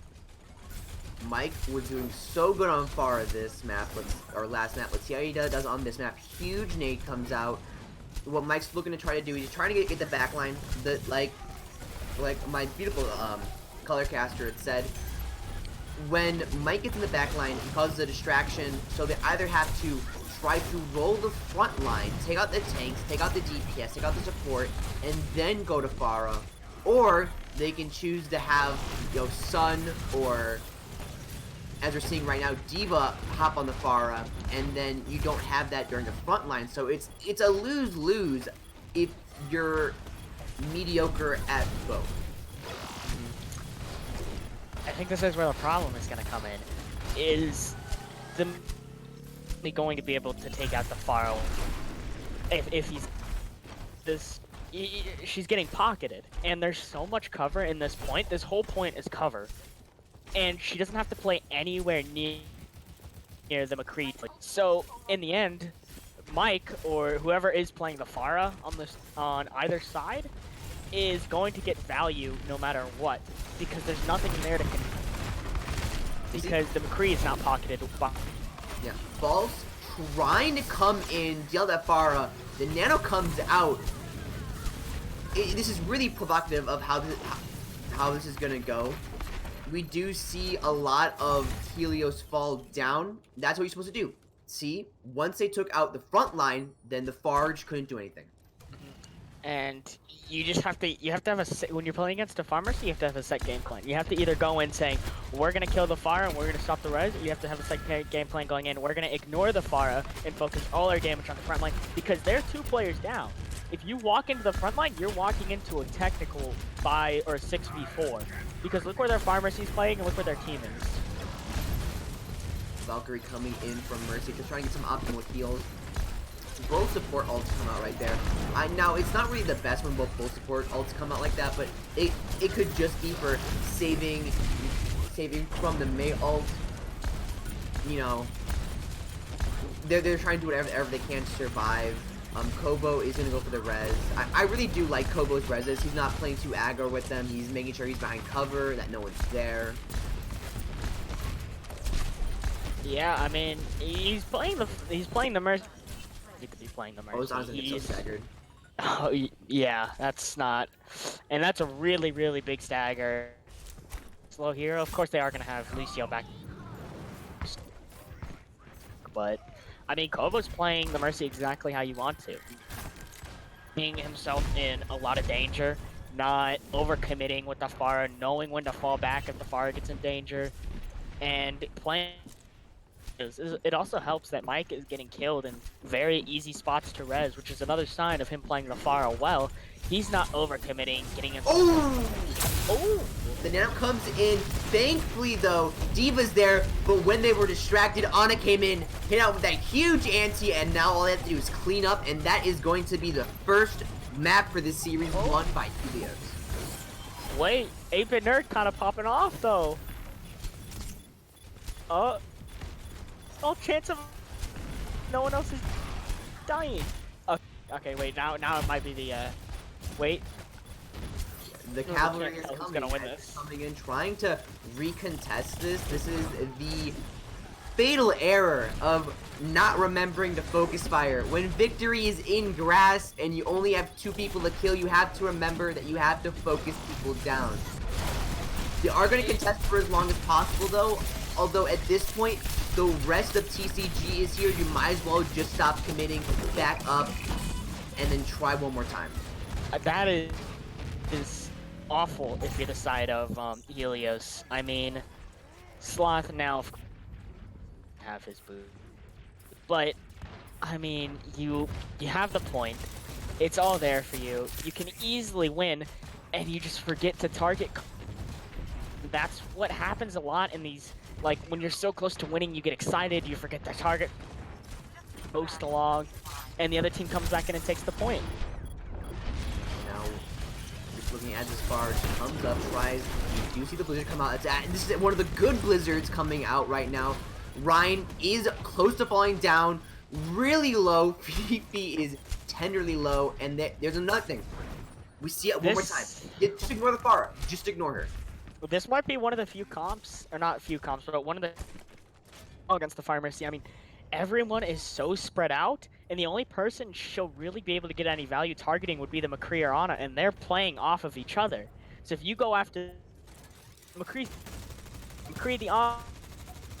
Mike was doing so good on Pharah this map, last map. Let's see how he does on this map. Huge nade comes out. What Mike's looking to try to do, he's trying to get the back line. Like my beautiful color caster had said, when Mike gets in the back line, he causes a distraction, so they either have to try to roll the front line, take out the tanks, take out the DPS, take out the support, and then go to Pharah, or they can choose to have, you know, Sun or, as we're seeing right now, D.Va hop on the Pharah, and then you don't have that during the front line. So it's a lose-lose if you're mediocre at both. I think this is where the problem is going to come in. Is going to be able to take out the Pharah if he's this. She's getting pocketed, and there's so much cover in this point. This whole point is cover. And she doesn't have to play anywhere near the McCree. So in the end, Mike or whoever is playing the Pharah on either side is going to get value no matter what, because there's nothing there to because the McCree is not pocketed. Yeah, False trying to come in, deal that Pharah. The Nano comes out. This is really provocative of how this is gonna go. We do see a lot of Helios fall down. That's what you're supposed to do. See, once they took out the front line, then the Farge couldn't do anything. And you just have to, have when you're playing against a farmer, so you have to have a set game plan. You have to either go in saying, we're going to kill the Pharah and we're going to stop the res, or you have to have a set game plan going in, we're going to ignore the Pharah and focus all our damage on the front line, because they're 2 players down. If you walk into the front line, you're walking into a technical 5 or 6v4. Because look where their Pharmacy's playing and look where their team is. Valkyrie coming in from Mercy, just trying to get some optimal heals. Both support ults come out right there. Now, it's not really the best when both full support ults come out like that, but it could just be for saving from the Mei ult. You know, they're trying to do whatever they can to survive. Kobo is gonna go for the res. I really do like Kobo's reses. He's not playing too aggro with them. He's making sure he's behind cover, that no one's there. Yeah, I mean, he's playing the Mercy. He could be playing the Mercy. Oh, it's honestly so staggered. Oh, yeah, that's not, and that's a really, really big stagger. Slow hero. Of course, they are gonna have Lucio back, but I mean, Kobo's playing the Mercy exactly how you want to, being himself in a lot of danger, not overcommitting with the Pharah, knowing when to fall back if the Pharah gets in danger, and playing. It also helps that Mike is getting killed in very easy spots to res, which is another sign of him playing the Pharah well. He's not overcommitting, getting himself. Oh! Oh! The Nano comes in. Thankfully, though, D.Va's there, but when they were distracted, Ana came in, hit out with that huge anti, and now all they have to do is clean up, and that is going to be the first map for this series won by Helios. Wait, 8-Bit Nerd kind of popping off, though. Oh, chance of no one else is dying. Okay, wait, now it might be the, wait. The cavalry is Who's coming, gonna win this? coming in, trying to recontest this. This is the fatal error of not remembering to focus fire. When victory is in grasp and you only have 2 people to kill, you have to remember that you have to focus people down. They are going to contest for as long as possible, though. Although at this point, the rest of TCG is here. You might as well just stop committing, back up, and then try one more time. That is awful if you're the side of Helios. I mean, Sloth now have his boot, but I mean, you have the point. It's all there for you. You can easily win, and you just forget to target. That's what happens a lot in these. Like when you're so close to winning, you get excited, you forget to target, post along, and the other team comes back in and takes the point. Now, just looking at this bar, comes up, tries. You do see the blizzard come out. This is one of the good blizzards coming out right now. Ryan is close to falling down, really low. Fifi is tenderly low, and there's another thing. We see it one more time. Just ignore the Pharah. Just ignore her. This might be one of the few comps, or not few comps, but one of the against the Fire Mercy. I mean, everyone is so spread out, and the only person she'll really be able to get any value targeting would be the McCree or Ana, and they're playing off of each other. So if you go after McCree the Ana,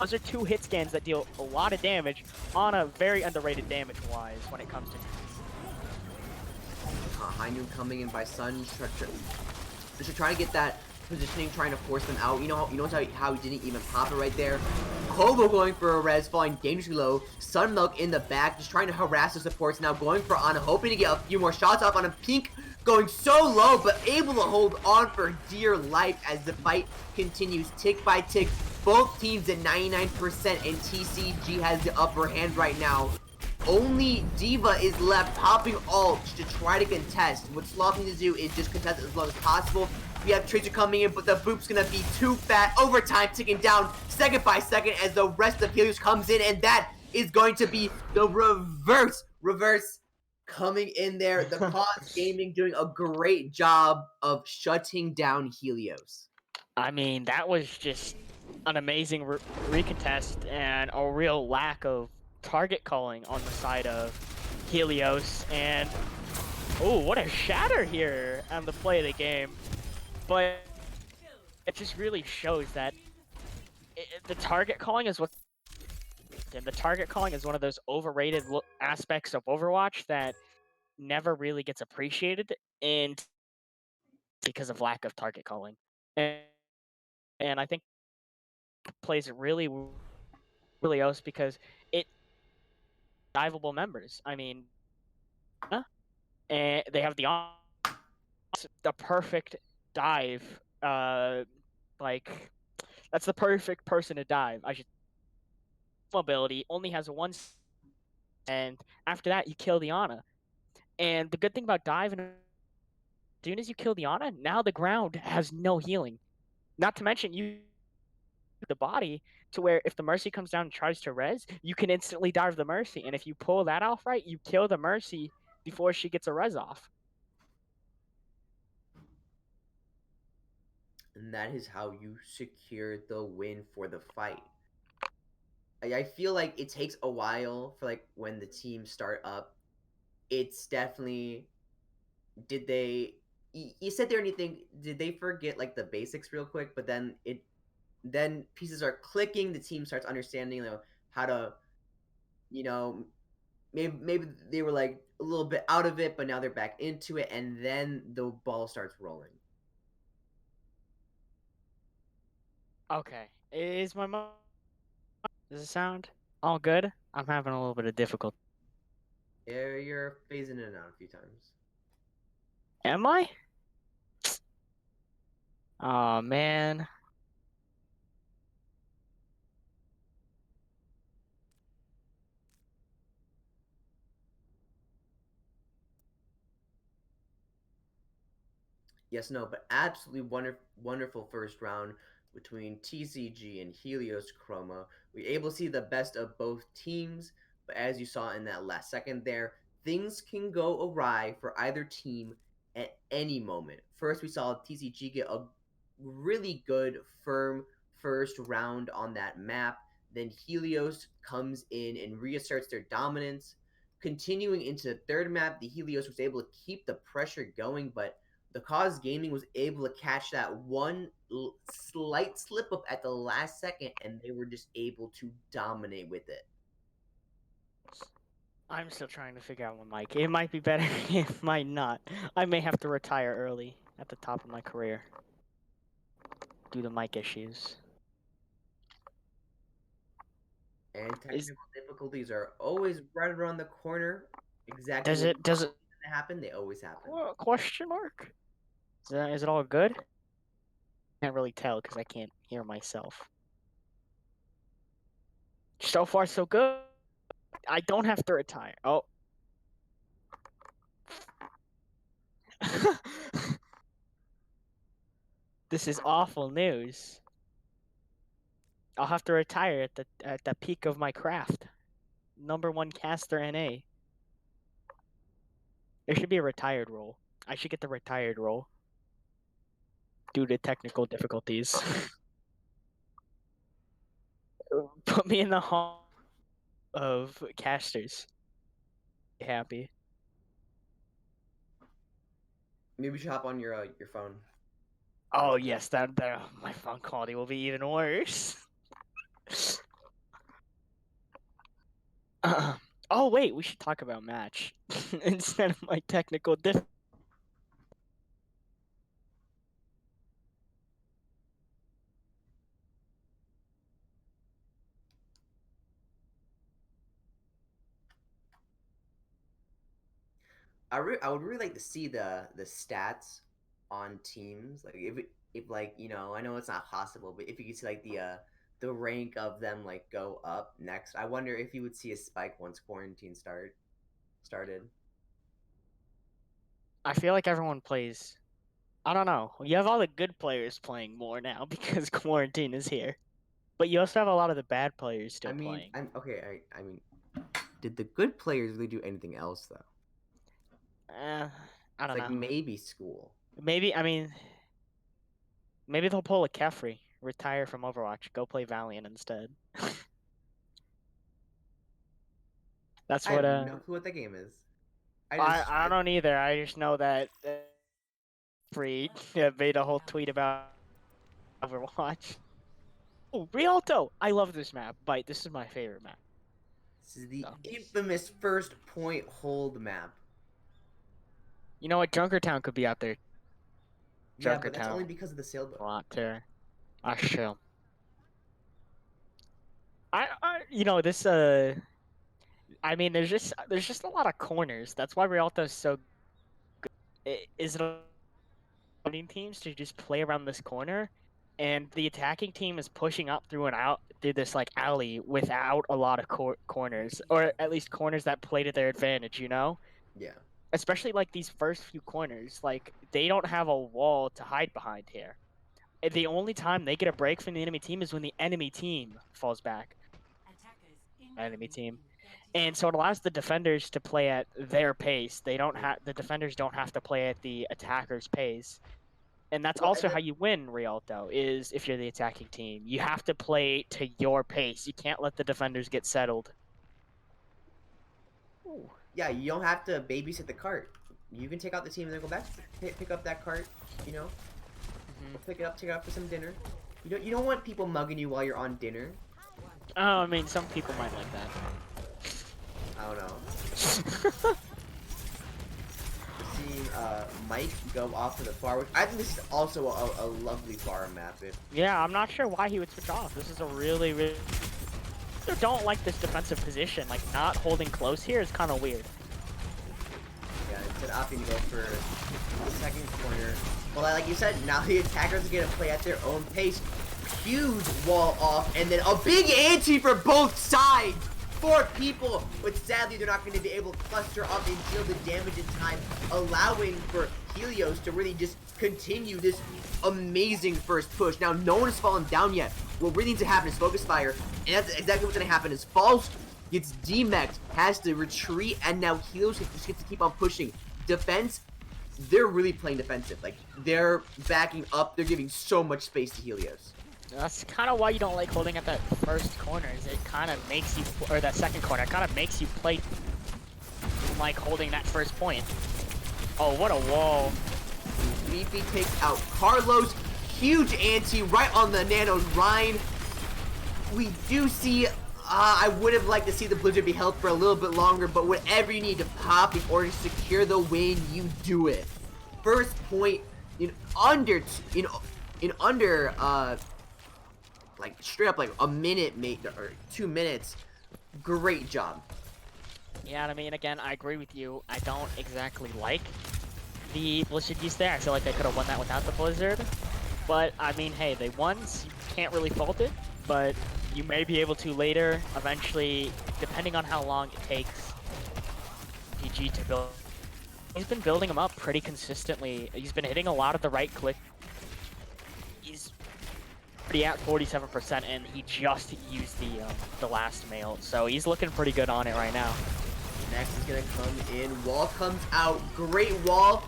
those are 2 hit scans that deal a lot of damage. Ana, very underrated damage-wise when it comes to. High Noon coming in by Sun. Just trying to get that positioning, trying to force them out. You know how he didn't even pop it right there. Kobo going for a res, falling dangerously low. Sunmilk in the back, just trying to harass the supports. Now going for Ana, hoping to get a few more shots off on him. Pink going so low, but able to hold on for dear life as the fight continues tick by tick. Both teams at 99%, and TCG has the upper hand right now. Only D.Va is left popping ult to try to contest. What Sloth needs to do is just contest as long as possible. We have Tracer coming in, but the boop's gonna be too fat. Overtime ticking down second by second as the rest of Helios comes in, and that is going to be the reverse coming in there. The Cause Gaming doing a great job of shutting down Helios. I mean, that was just an amazing recontest and a real lack of target calling on the side of Helios. And oh, what a shatter here on the play of the game. But it just really shows that the target calling is what. And the target calling is one of those overrated aspects of Overwatch that never really gets appreciated, and because of lack of target calling. And I think plays it really else because it diveable members. I mean, and they have the perfect dive. Like that's the perfect person to dive. I should mobility only has one, and after that you kill the Ana. And the good thing about dive, and as soon as you kill the Ana, now the ground has no healing. Not to mention you the body to where if the Mercy comes down and tries to res, you can instantly dive the Mercy. And if you pull that off right, you kill the Mercy before she gets a res off. And that is how you secure the win for the fight. I feel like it takes a while for like when the teams start up. It's definitely did they? You said there anything? Did they forget like the basics real quick? But then pieces are clicking. The team starts understanding how to, you know, maybe they were like a little bit out of it, but now they're back into it, and then the ball starts rolling. Okay. Is my mic? Does it sound all good? I'm having a little bit of difficulty. You're phasing in and out a few times. Am I? Oh man. Yes, no, but absolutely wonderful first round between TCG and Helios Chroma. We were able to see the best of both teams, but as you saw in that last second there, things can go awry for either team at any moment. First, we saw TCG get a really good, firm first round on that map. Then Helios comes in and reasserts their dominance. Continuing into the third map, the Helios was able to keep the pressure going, but the Cause Gaming was able to catch that one slight slip up at the last second, and they were just able to dominate with it. I'm still trying to figure out my mic. It might be better, it might not. I may have to retire early at the top of my career due to mic issues. And Is technical difficulties are always right around the corner. Exactly does when it does it they happen, they always happen. question mark? Is it all good? Can't really tell because I can't hear myself. So far, so good. I don't have to retire. Oh. This is awful news. I'll have to retire at the peak of my craft. #1 caster NA. There should be a retired role. I should get the retired role due to technical difficulties. Put me in the hall of casters. Happy. Maybe you should hop on your phone. Oh yes, that my phone quality will be even worse. Oh wait, we should talk about match instead of my technical diff. I would really like to see the stats on teams. Like if like I know it's not possible, but if you could see like the rank of them like go up next, I wonder if you would see a spike once quarantine started. I feel like everyone plays. I don't know. You have all the good players playing more now because quarantine is here, but you also have a lot of the bad players still I mean, playing. I'm okay. I mean, did the good players really do anything else though? I It's don't like know. maybe school. Maybe I mean maybe they'll pull a Kefri, retire from Overwatch, go play Valiant instead. That's I what have no clue what that game is. I don't either. I just know that Free made a whole tweet about Overwatch. Oh, Rialto! I love this map. Bite, this is my favorite map. This is the So. infamous first point hold map. You know what? Junkertown could be out there. Yeah, but that's only Junkertown because of the a sailboat. lot too. I chill. You know this I mean there's just a lot of corners. That's why Rialto's so good. Is it teams to just play around this corner, and the attacking team is pushing up through and out through this like alley without a lot of corners, or at least corners that play to their advantage. You know, Yeah. especially like these first few corners, like they don't have a wall to hide behind here. And the only time they get a break from the enemy team is when the enemy team falls back. Enemy team. And so it allows the defenders to play at their pace. They don't have the defenders don't have to play at the attacker's pace. And that's Well, and also then, how you win Rialto, is if you're the attacking team. You have to play to your pace. You can't let the defenders get settled. Ooh. yeah, you don't have to babysit the cart. you can take out the team and then go back, pick up that cart, you know, pick it up, take it out for some dinner. You don't want people mugging you while you're on dinner. Oh, I mean, some people might like that. I don't know. Seeing Mike go off to the far, which I think this is also a lovely far map. Yeah, I'm not sure why he would switch off. This is a really, really. I don't like this defensive position. Like, not holding close here is kind of weird. Yeah, instead of opting to go for the second corner. Well, like you said, now the attackers are gonna play at their own pace. Huge wall off, and then a big ante for both sides. 4 people, but sadly they're not going to be able to cluster up and deal the damage in time, allowing for Helios to really just continue this amazing first push. Now, no one has fallen down yet. What really needs to happen is Focus Fire, and that's exactly what's going to happen. Is Falls gets demeched, has to retreat, and now Helios just gets to keep on pushing. Defense, they're really playing defensive. Like, they're backing up. They're giving so much space to Helios. That's kind of why you don't like holding at that first corner. Is it kind of makes you, or that second corner, it kind of makes you play like holding that first point. Oh, what a wall! Leafy takes out Carlos. Huge ante right on the Nano's Rhine. We do see. I would have liked to see the Blizzard be held for a little bit longer, but whatever you need to pop in order to secure the win, you do it. First point in under like straight up like a minute, mate, or 2 minutes. Great job. Yeah, I mean, again, I agree with you. I don't exactly like the Blizzard use there. I feel like they could have won that without the Blizzard. But, I mean, hey, they won, so you can't really fault it. But you may be able to later, eventually, depending on how long it takes PG to build. He's been building them up pretty consistently. He's been hitting a lot of the right click. He's pretty at 47%, and he just used the last mail, so he's looking pretty good on it right now. Next is gonna come in. Wall comes out. Great wall,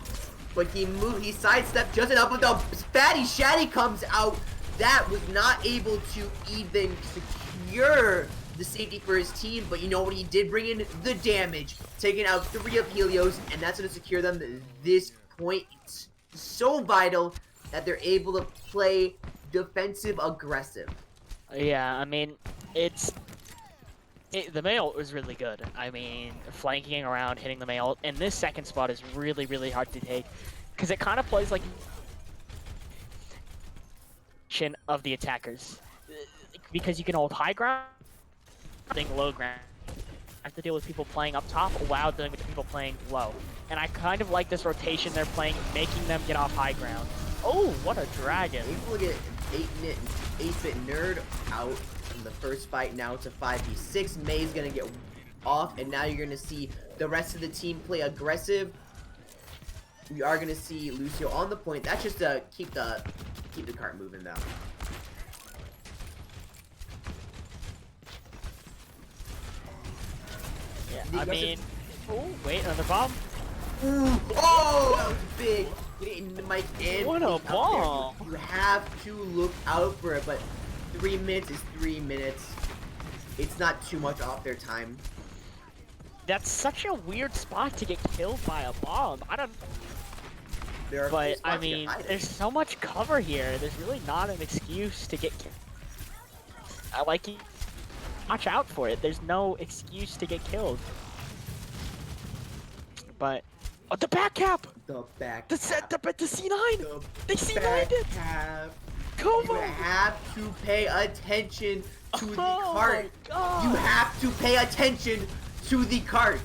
but he sidestepped just enough. But the fatty Shaddy comes out. That was not able to even secure the safety for his team. But you know what? He did bring in the damage, taking out 3 of Helios, and that's gonna secure them this point. It's so vital that they're able to play defensive aggressive. Yeah, I mean, the mail was really good. I mean, flanking around, hitting the mail, and this second spot is really, really hard to take because it kind of plays like of the attackers, because you can hold high ground, low ground. I have to deal with people playing up top while dealing with the people playing low, and I kind of like this rotation they're playing, making them get off high ground. Oh, what a dragon! Look at 8-bit nerd out in the first fight. Now it's a 5v6. May's gonna get off, and now you're gonna see the rest of the team play aggressive. We are gonna see Lucio on the point. That's just to keep the cart moving though. Yeah, I mean, oh wait, another bomb. Ooh, oh, that was big. Getting the mic in. What a ball! You have to look out for it, but 3 minutes is 3 minutes. It's not too much off their time. That's such a weird spot to get killed by a bomb. I don't. But I mean, there's so much cover here. There's really not an excuse to get killed. I like you. Watch out for it. There's no excuse to get killed. But the back cap. The back. The C9. They C9'd it. Come You on. have to pay attention to the Oh cart. my God. You have to pay attention to the cart.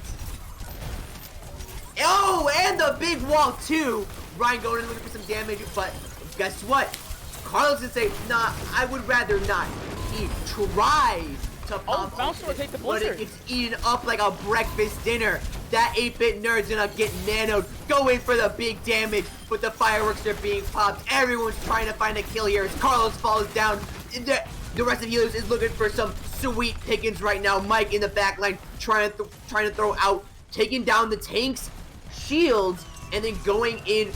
Oh, and the big wall too. Ryan going in looking for some damage, but guess what? Carlos can say, nah, I would rather not. He tries to pop Mouse will take the but it blizzard. gets eaten up like a breakfast dinner. That 8-bit nerd's gonna get nanoed, go in for the big damage, but the fireworks are being popped. Everyone's trying to find a kill here as Carlos falls down. The rest of Helios is looking for some sweet pickings right now. Mike in the back line trying to throw out, taking down the tanks, shields, and then going in,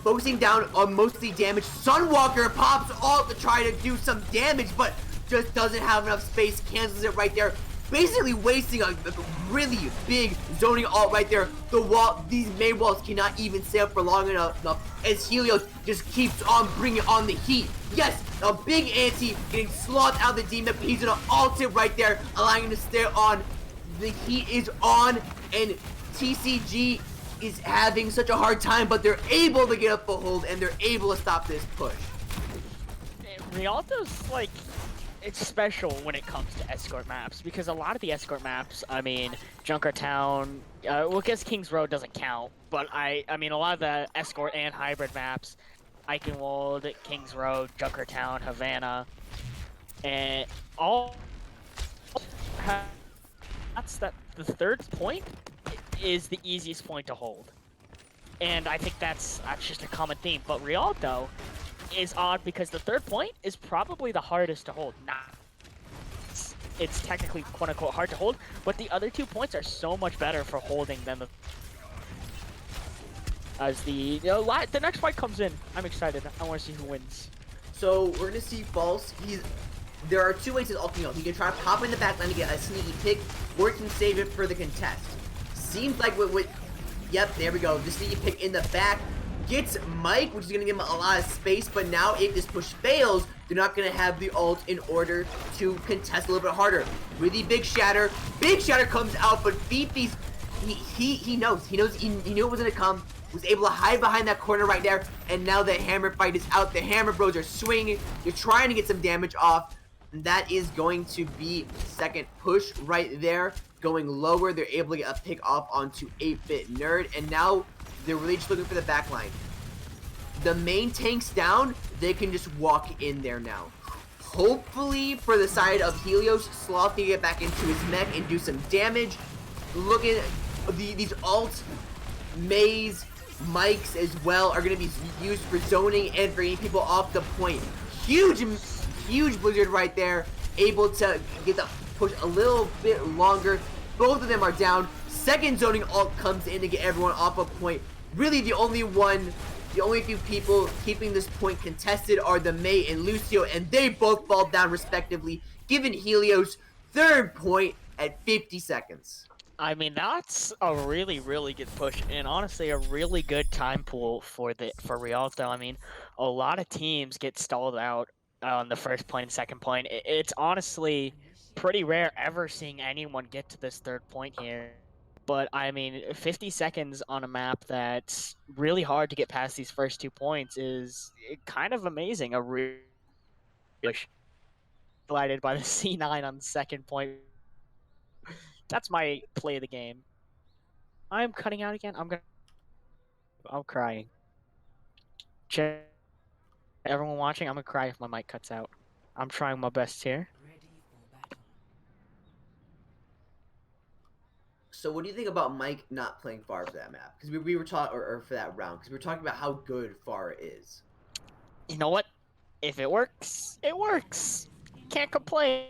focusing down on mostly damage. Sunwalker pops off to try to do some damage, but just doesn't have enough space, cancels it right there. basically wasting a really big zoning ult right there. These main walls cannot even stay up for long enough as Helios just keeps on bringing on the heat. Yes, a big anti getting slothed out of the demon, but he's gonna ult it right there, allowing him to stay on. The heat is on, and TCG is having such a hard time, but they're able to get a foothold, and they're able to stop this push. Rialto's like, it's special when it comes to escort maps, because a lot of the escort maps, I mean, Junkertown, well, I guess King's Road doesn't count, but I mean, a lot of the escort and hybrid maps, Eichenwald, King's Road, Junkertown, Havana, and all that's the third point is the easiest point to hold. And I think that's just a common theme, but Rialto is odd because the third point is probably the hardest to hold. It's technically quote-unquote hard to hold, but the other 2 points are so much better for holding than the next fight comes in. I'm excited. I want to see who wins. So we're gonna see False. There are 2 ways his ult can go. He can try to pop in the backline to get a sneaky pick, or he can save it for the contest. Seems like yep, there we go. The sneaky pick in the back gets Mike, which is going to give him a lot of space, but now if this push fails, they're not going to have the ult in order to contest a little bit harder. Really big shatter. Big shatter comes out, but Fifi's, he knows. He knew it was going to come. Was able to hide behind that corner right there, and now the hammer fight is out. The hammer bros are swinging. They're trying to get some damage off. And that is going to be second push right there. Going lower, they're able to get a pick off onto 8-Bit Nerd, and now they're really just looking for the back line. The main tank's down, they can just walk in there now. Hopefully, for the side of Helios, Sloth can get back into his mech and do some damage. Look at these ults, Maze, Mikes as well are going to be used for zoning and for getting people off the point. Huge blizzard right there, able to get the push a little bit longer. Both of them are down. Second zoning ult comes in to get everyone off a point. Really the only few people keeping this point contested are the May and Lucio, and they both fall down respectively, giving Helios third point at 50 seconds. I mean, that's a really, really good push, and honestly, a really good time pool for Rialto. I mean, a lot of teams get stalled out on the first point and second point. It's honestly pretty rare ever seeing anyone get to this third point here. But I mean, 50 seconds on a map that's really hard to get past these first 2 points is kind of amazing. A really delighted by the C9 on the second point. That's my play of the game. I'm cutting out again. I'm crying. Everyone watching, I'm gonna cry if my mic cuts out. I'm trying my best here. So what do you think about Mike not playing Far for that map? Because we were talking, or for that round, because we were talking about how good Far is. You know what? If it works, it works. Can't complain.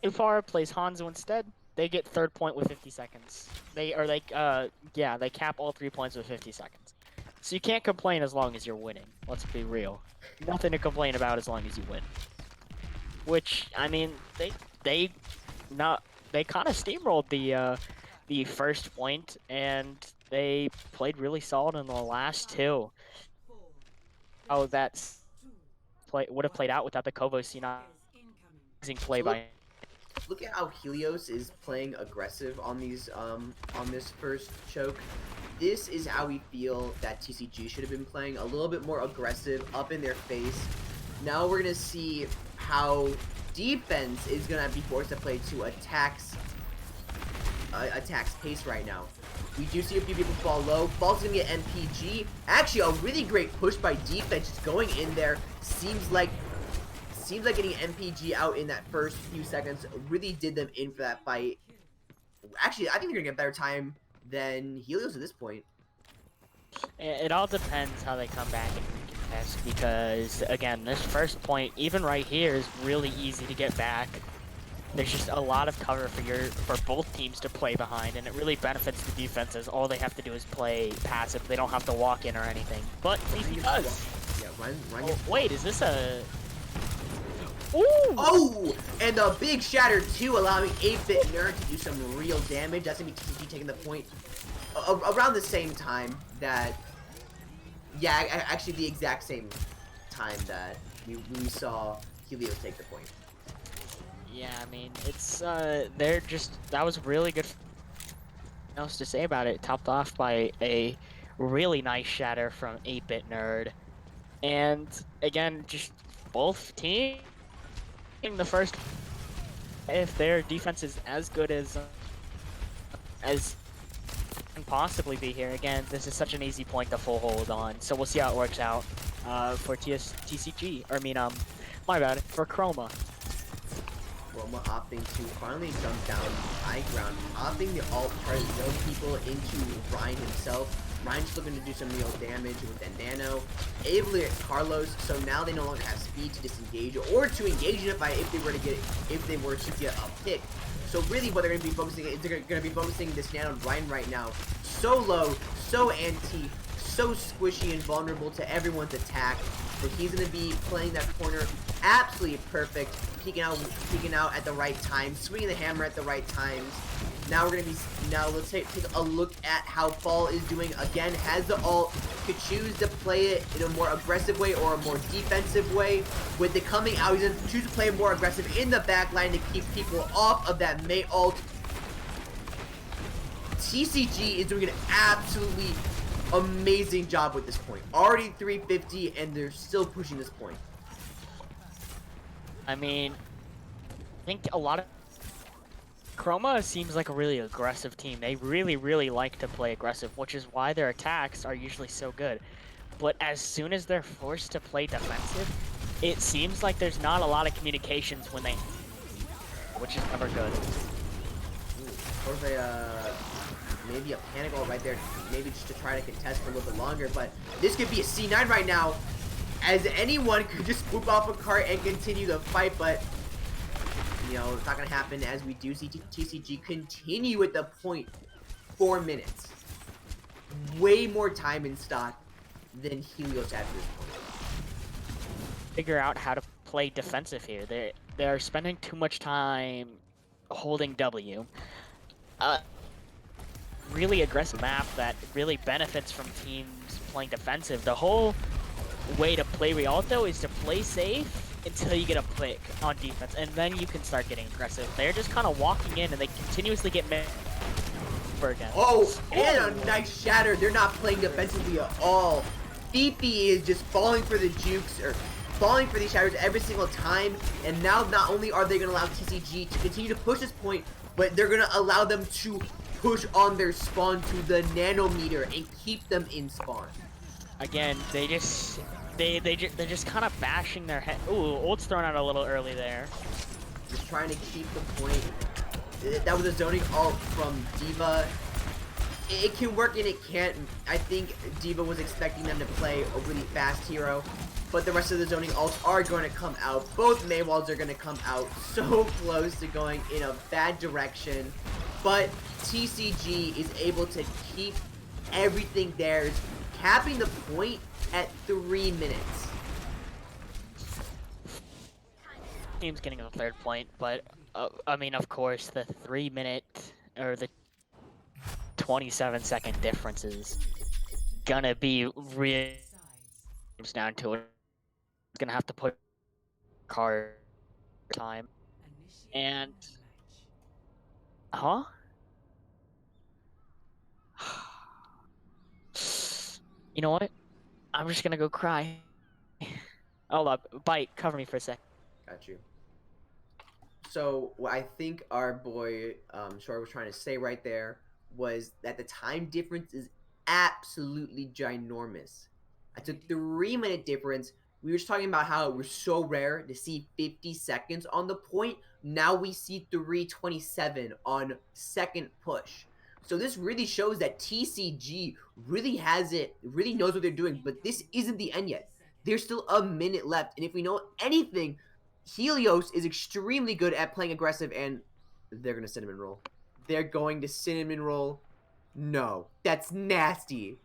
If Far plays Hanzo instead, they get third point with 50 seconds. They cap all 3 points with 50 seconds. So you can't complain as long as you're winning. Let's be real. Nothing to complain about as long as you win. Which, I mean, they kind of steamrolled the first point, and they played really solid in the last 2. Oh, that's would have played out without the Kovo C9 play by. Look at how Helios is playing aggressive on these on this first choke. This is how we feel that TCG should have been playing, a little bit more aggressive, up in their face. Now we're gonna see how defense is gonna be forced to play to attack's pace right now. We do see a few people fall low. Ball's gonna get MPG. Actually, a really great push by defense, just going in there. Seems like getting MPG out in that first few seconds really did them in for that fight. Actually, I think they're gonna get better time than Helios at this point. It all depends how they come back and contest, because again, this first point, even right here, is really easy to get back. There's just a lot of cover for both teams to play behind, and it really benefits the defenses. All they have to do is play passive. They don't have to walk in or anything. But Fifi does. Yeah, run. Oh, wait, is this a? Ooh! Oh, and a big shatter too, allowing 8-bit Nerd to do some real damage. That's gonna be TCG taking the point around the same time that, yeah, actually the exact same time that we saw Helios take the point. Yeah, I mean, it's, they're just, that was really good. Nothing else to say about it. Topped off by a really nice shatter from 8-bit Nerd. And again, just both teams the first, if their defense is as good as can possibly be here. Again, this is such an easy point to full hold on. So we'll see how it works out for TCG. Or I mean, my bad, for Chroma. Roma opting to finally jump down high ground, opting the alt try to zone people into Ryan himself. Ryan's looking to do some real damage with that nano. Able to get Carlos, so now they no longer have speed to disengage or to engage in a fight if they were to get a pick. So really what they're going to be focusing is they're going to be focusing this nano on Ryan right now. So low, so anti, so squishy and vulnerable to everyone's attack. So he's going to be playing that corner absolutely perfect, peeking out at the right time, swinging the hammer at the right times. Now let's take a look at how Fall is doing. Again, has the ult, could choose to play it in a more aggressive way or a more defensive way. With it coming out, he's going to choose to play more aggressive in the back line to keep people off of that Mei ult. TCG is doing an absolutely amazing job with this point. Already 350 and they're still pushing this point. I mean, I think a lot of Chroma seems like a really aggressive team. They really like to play aggressive, which is why their attacks are usually so good. But as soon as they're forced to play defensive, it seems like there's not a lot of communications when they, which is never good. Sort of a maybe a panic ult right there, maybe just to try to contest for a little bit longer. But this could be a C9 right now, as anyone could just swoop off a cart and continue the fight. But you know, it's not gonna happen, as we do see TCG continue with the point 4 minutes. Way more time in stock than Helios at this point. Figure out how to play defensive here. They're spending too much time holding W. Really aggressive map that really benefits from teams playing defensive. The whole way to play Rialto is to play safe until you get a pick on defense, and then you can start getting aggressive. They're just kind of walking in, and they continuously get mid again. Oh, and a nice shatter. They're not playing defensively at all. Fifi is just falling for the jukes, or falling for these shatters every single time. And now not only are they going to allow TCG to continue to push this point, but they're going to allow them to push on their spawn to the nanometer and keep them in spawn. Again, they're just kind of bashing their head. Ooh, ult's thrown out a little early there. Just trying to keep the point. That was a zoning ult from D.Va. It can work and it can't. I think D.Va was expecting them to play a really fast hero, but the rest of the zoning ults are going to come out. Both Maywalls are going to come out so close to going in a bad direction, but TCG is able to keep everything theirs, capping the point at 3 minutes. Team's getting a third point, but I mean, of course, the 3 minute or the 27-second difference is gonna be real. Comes down to it. It's gonna have to put card time and You know what? I'm just gonna go cry. Hold up, Bite, cover me for a sec. Got you. So what I think our boy Short was trying to say right there was that the time difference is absolutely ginormous. That's a 3-minute difference. We were just talking about how it was so rare to see 50 seconds on the point. Now we see 3:27 on second push. So this really shows that TCG really really knows what they're doing, but this isn't the end yet. There's still a minute left, and if we know anything, Helios is extremely good at playing aggressive, and they're going to cinnamon roll. They're going to cinnamon roll. No, that's nasty.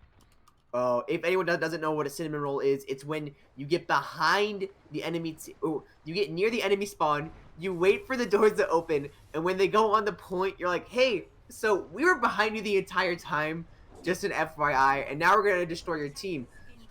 If anyone doesn't know what a cinnamon roll is, it's when you get behind the enemy, you get near the enemy spawn, you wait for the doors to open, and when they go on the point, you're like, hey, so we were behind you the entire time, just an FYI, and now we're going to destroy your team.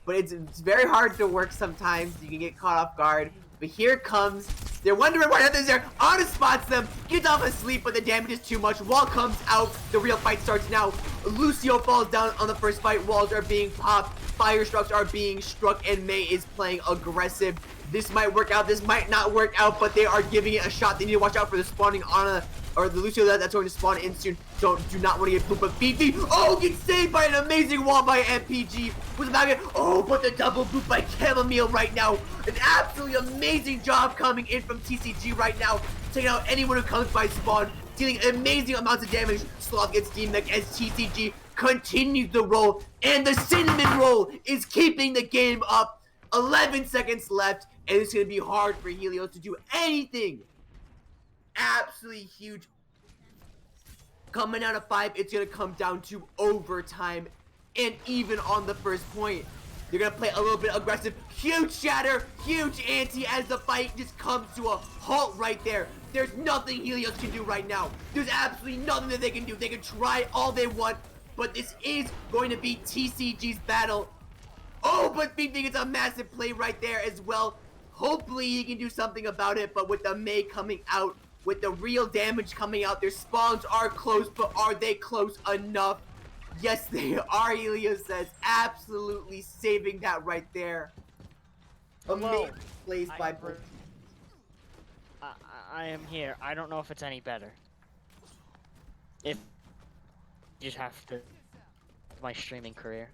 But it's very hard to work sometimes. You can get caught off guard. But here it comes. They're wondering why nothing's there. Honor spots them. Gets off asleep, but the damage is too much. Wall comes out. The real fight starts now. Lucio falls down on the first fight. Walls are being popped. Fire strucks are being struck. And Mei is playing aggressive. This might work out. This might not work out, but they are giving it a shot. They need to watch out for the spawning Ana, or the Lucio that's going to spawn in soon. Do not want to get pooped, but Fifi, oh, gets saved by an amazing wall by MPG. With the back, oh, but the double boot by Chamomile right now. An absolutely amazing job coming in from TCG right now, taking out anyone who comes by spawn, dealing amazing amounts of damage. Sloth gets team deck as TCG continues the roll, and the cinnamon roll is keeping the game up. 11 seconds left, and it's going to be hard for Helios to do anything. Absolutely huge. Coming out of 5, it's going to come down to overtime. And even on the first point, they're going to play a little bit aggressive. Huge shatter, huge anti as the fight just comes to a halt right there. There's nothing Helios can do right now. There's absolutely nothing that they can do. They can try all they want, but this is going to be TCG's battle. Oh, but Fifi gets a massive play right there as well. Hopefully he can do something about it, but with the Mei coming out, with the real damage coming out, their spawns are close, but are they close enough? Yes, they are, Helios says. Absolutely saving that right there. Amazing plays by both. I am here. I don't know if it's any better. If you just have to my streaming career.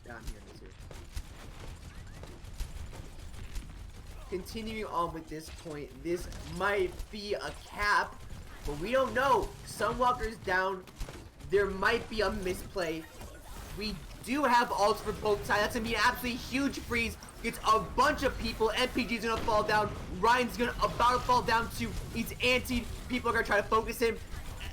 Down here, too. Continuing on with this point, this might be a cap, but we don't know. Sunwalker's down. There might be a misplay. We do have ults for both sides. That's gonna be an absolutely huge freeze. Gets a bunch of people. MPG's gonna fall down. Ryan's gonna about to fall down too. He's antied. People are gonna try to focus him.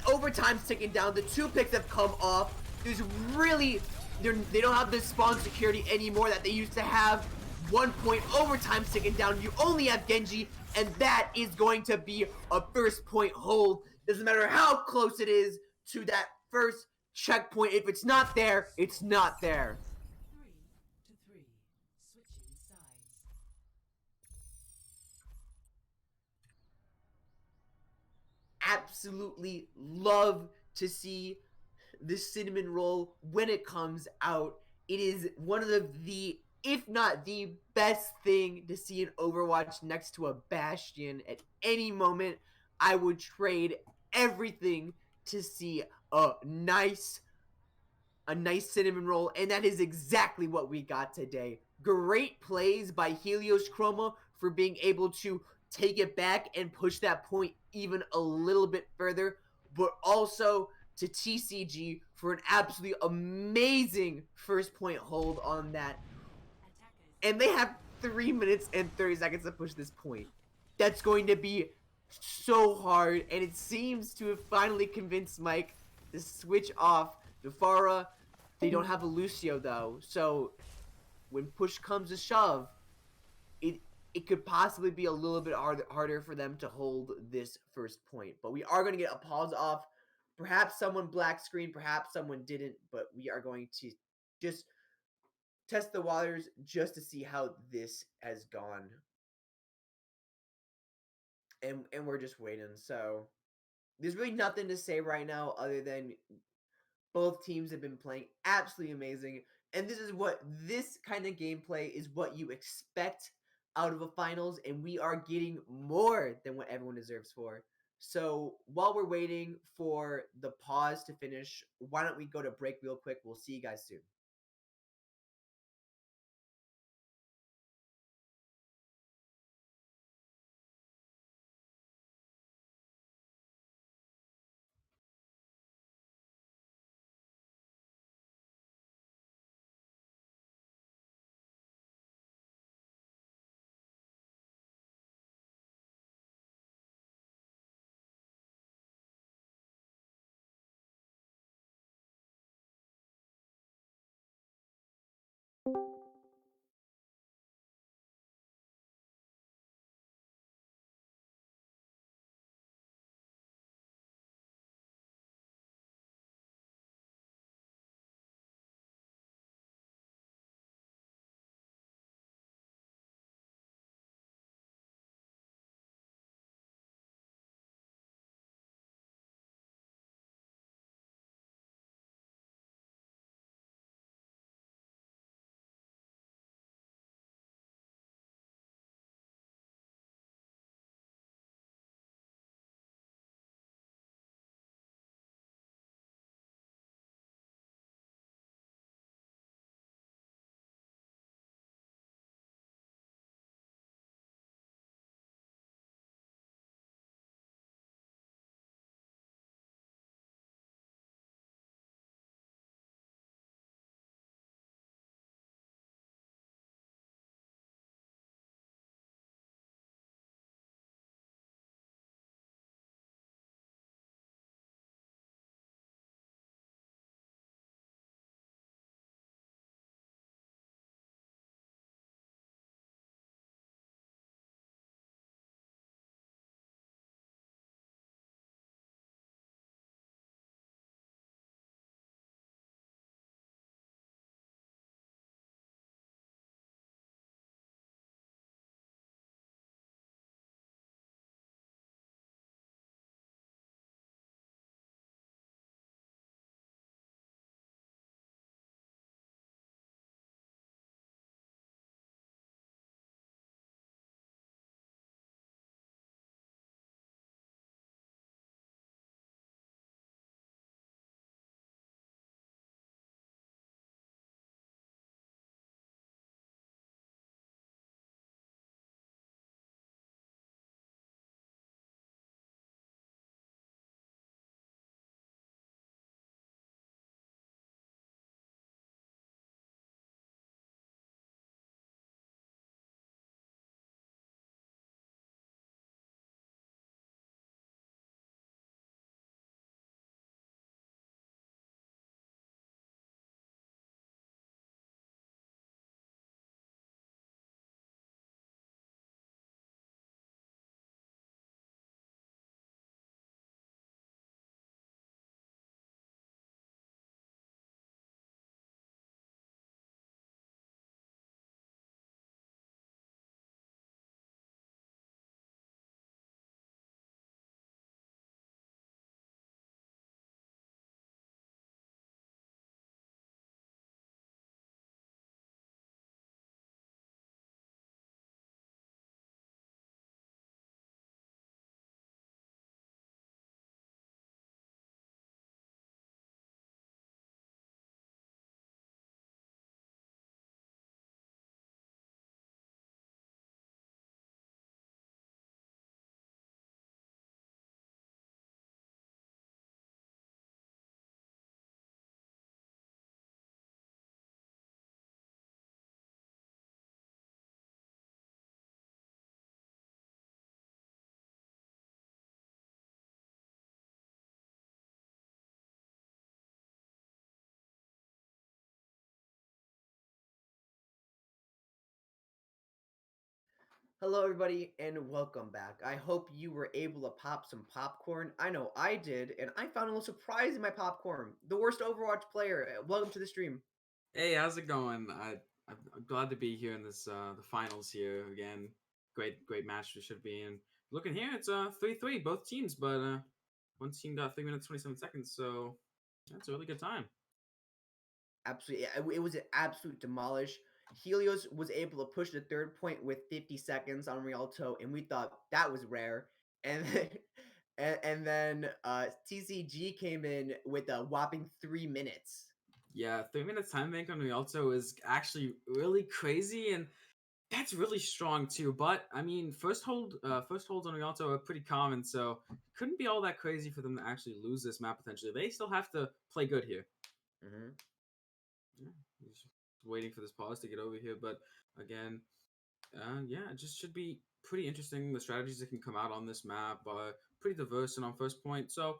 Overtime's ticking down. The 2 picks have come off. There's really, they don't have the spawn security anymore that they used to have. 1 point, overtime ticking down. You only have Genji, and that is going to be a first point hold. Doesn't matter how close it is to that first checkpoint. If it's not there, it's not there. 3-3, switching sides. Absolutely love to see this cinnamon roll when it comes out. It is one of the if not the best thing to see in Overwatch next to a Bastion at any moment. I would trade everything to see a nice cinnamon roll, and that is exactly what we got today. Great plays by Helios Chroma for being able to take it back and push that point even a little bit further, but also to TCG for an absolutely amazing first point hold on that. And they have 3 minutes and 30 seconds to push this point. That's going to be so hard, and it seems to have finally convinced Mike to switch off the Pharah. They don't have a Lucio though, so when push comes to shove, it could possibly be a little bit harder for them to hold this first point. But we are going to get a pause off. Perhaps someone black screen, perhaps someone didn't, but we are going to just test the waters just to see how this has gone. And we're just waiting. So there's really nothing to say right now other than both teams have been playing absolutely amazing. And this kind of gameplay is what you expect out of a finals, and we are getting more than what everyone deserves for. So while we're waiting for the pause to finish, why don't we go to break real quick? We'll see you guys soon. Hello, everybody, and welcome back. I hope you were able to pop some popcorn. I know I did, and I found a little surprise in my popcorn. The worst Overwatch player. Welcome to the stream. Hey, how's it going? I'm glad to be here in this the finals here again. Great match we should be in. Looking here, it's 3-3 both teams, but one team got 3 minutes 27 seconds, so that's a really good time. Absolutely, it was an absolute demolish. Helios was able to push the third point with 50 seconds on Rialto, and we thought that was rare. And then, and then TCG came in with a whopping 3 minutes. Yeah, 3 minutes time bank on Rialto is actually really crazy, and that's really strong too. But I mean, first holds on Rialto are pretty common, so couldn't be all that crazy for them to actually lose this map potentially. They still have to play good here. Mm-hmm. Yeah, just waiting for this pause to get over here, but again, yeah, it just should be pretty interesting. The strategies that can come out on this map are pretty diverse and on first point, so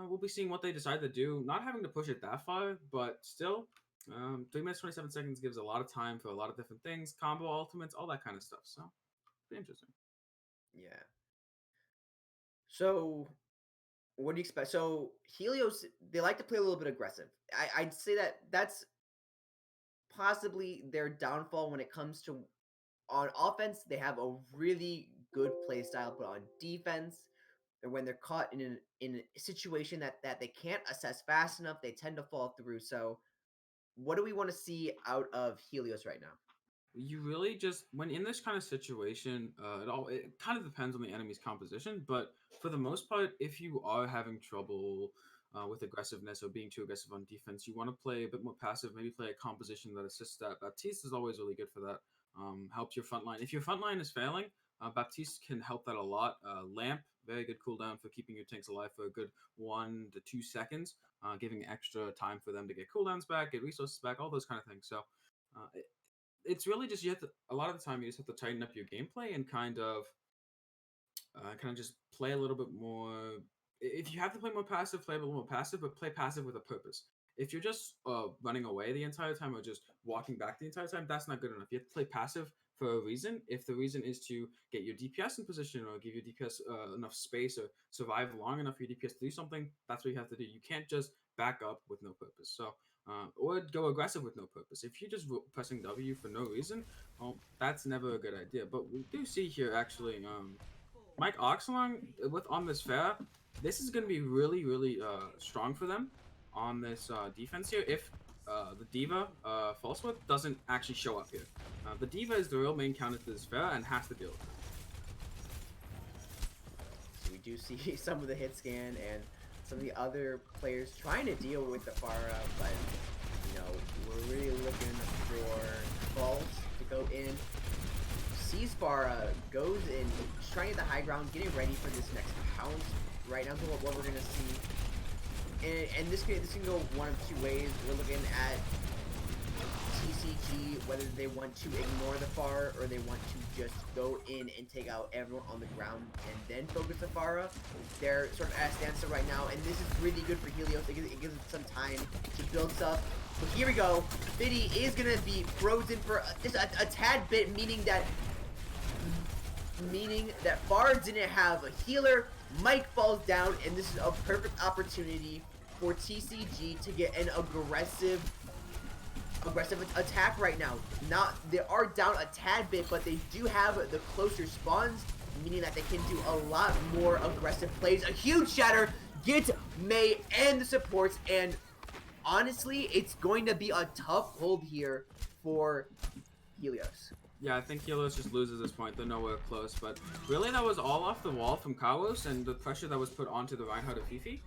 we'll be seeing what they decide to do. Not having to push it that far, but still, 3 minutes 27 seconds gives a lot of time for a lot of different things, combo ultimates, all that kind of stuff. So, pretty interesting. Yeah. So, what do you expect? So, Helios, they like to play a little bit aggressive. I'd say that's possibly their downfall when it comes to on offense. They have a really good play style, but on defense, and when they're caught in a situation that they can't assess fast enough, they tend to fall through. So, what do we want to see out of Helios right now? You really just when in this kind of situation, it kind of depends on the enemy's composition, but for the most part, if you are having trouble with aggressiveness or being too aggressive on defense, you want to play a bit more passive. Maybe play a composition that assists that. Baptiste is always really good for that. Helps your front line. If your front line is failing, Baptiste can help that a lot. Lamp, very good cooldown for keeping your tanks alive for a good 1 to 2 seconds, giving extra time for them to get cooldowns back, get resources back, all those kind of things. So. It's really just you have to a lot of the time you just have to tighten up your gameplay and kind of just play a little bit more. If you have to play more passive, play a little more passive, but play passive with a purpose. If you're just running away the entire time or just walking back the entire time, that's not good enough. You have to play passive for a reason. If the reason is to get your DPS in position or give your DPS enough space or survive long enough for your DPS to do something, that's what you have to do. You can't just back up with no purpose. So, or go aggressive with no purpose. If you're just pressing W for no reason, well, that's never a good idea. But we do see here actually, Mike Oxalong with on this fair, this is going to be really strong for them on this defense here. If the Diva Falsewood doesn't actually show up here, the Diva is the real main counter to this fair and has to deal with it. So we do see some of the hit scan and some of the other players trying to deal with the Pharah, but you know we're really looking for balls to go in. Sees Pharah, goes in, trying to get the high ground, getting ready for this next pounce. Right now, what we're gonna see, and this can go one of two ways. We're looking at TCG, whether they want to ignore the Pharah or they want to just go in and take out everyone on the ground and then focus the Pharah. They're sort of at a standstill right now, and this is really good for Helios. It gives them some time to build stuff. But here we go. Fiddy is gonna be frozen for just a tad bit, meaning that Pharah didn't have a healer. Mike falls down, and this is a perfect opportunity for TCG to get an aggressive attack right now. They are down a tad bit, but they do have the closer spawns, meaning that they can do a lot more aggressive plays. A huge shatter, get May and the supports, and honestly, it's going to be a tough hold here for Helios. Yeah, I think Helios just loses this point. They're nowhere close, but really that was all off the wall from Carlos and the pressure that was put onto the Reinhardt of Fifi.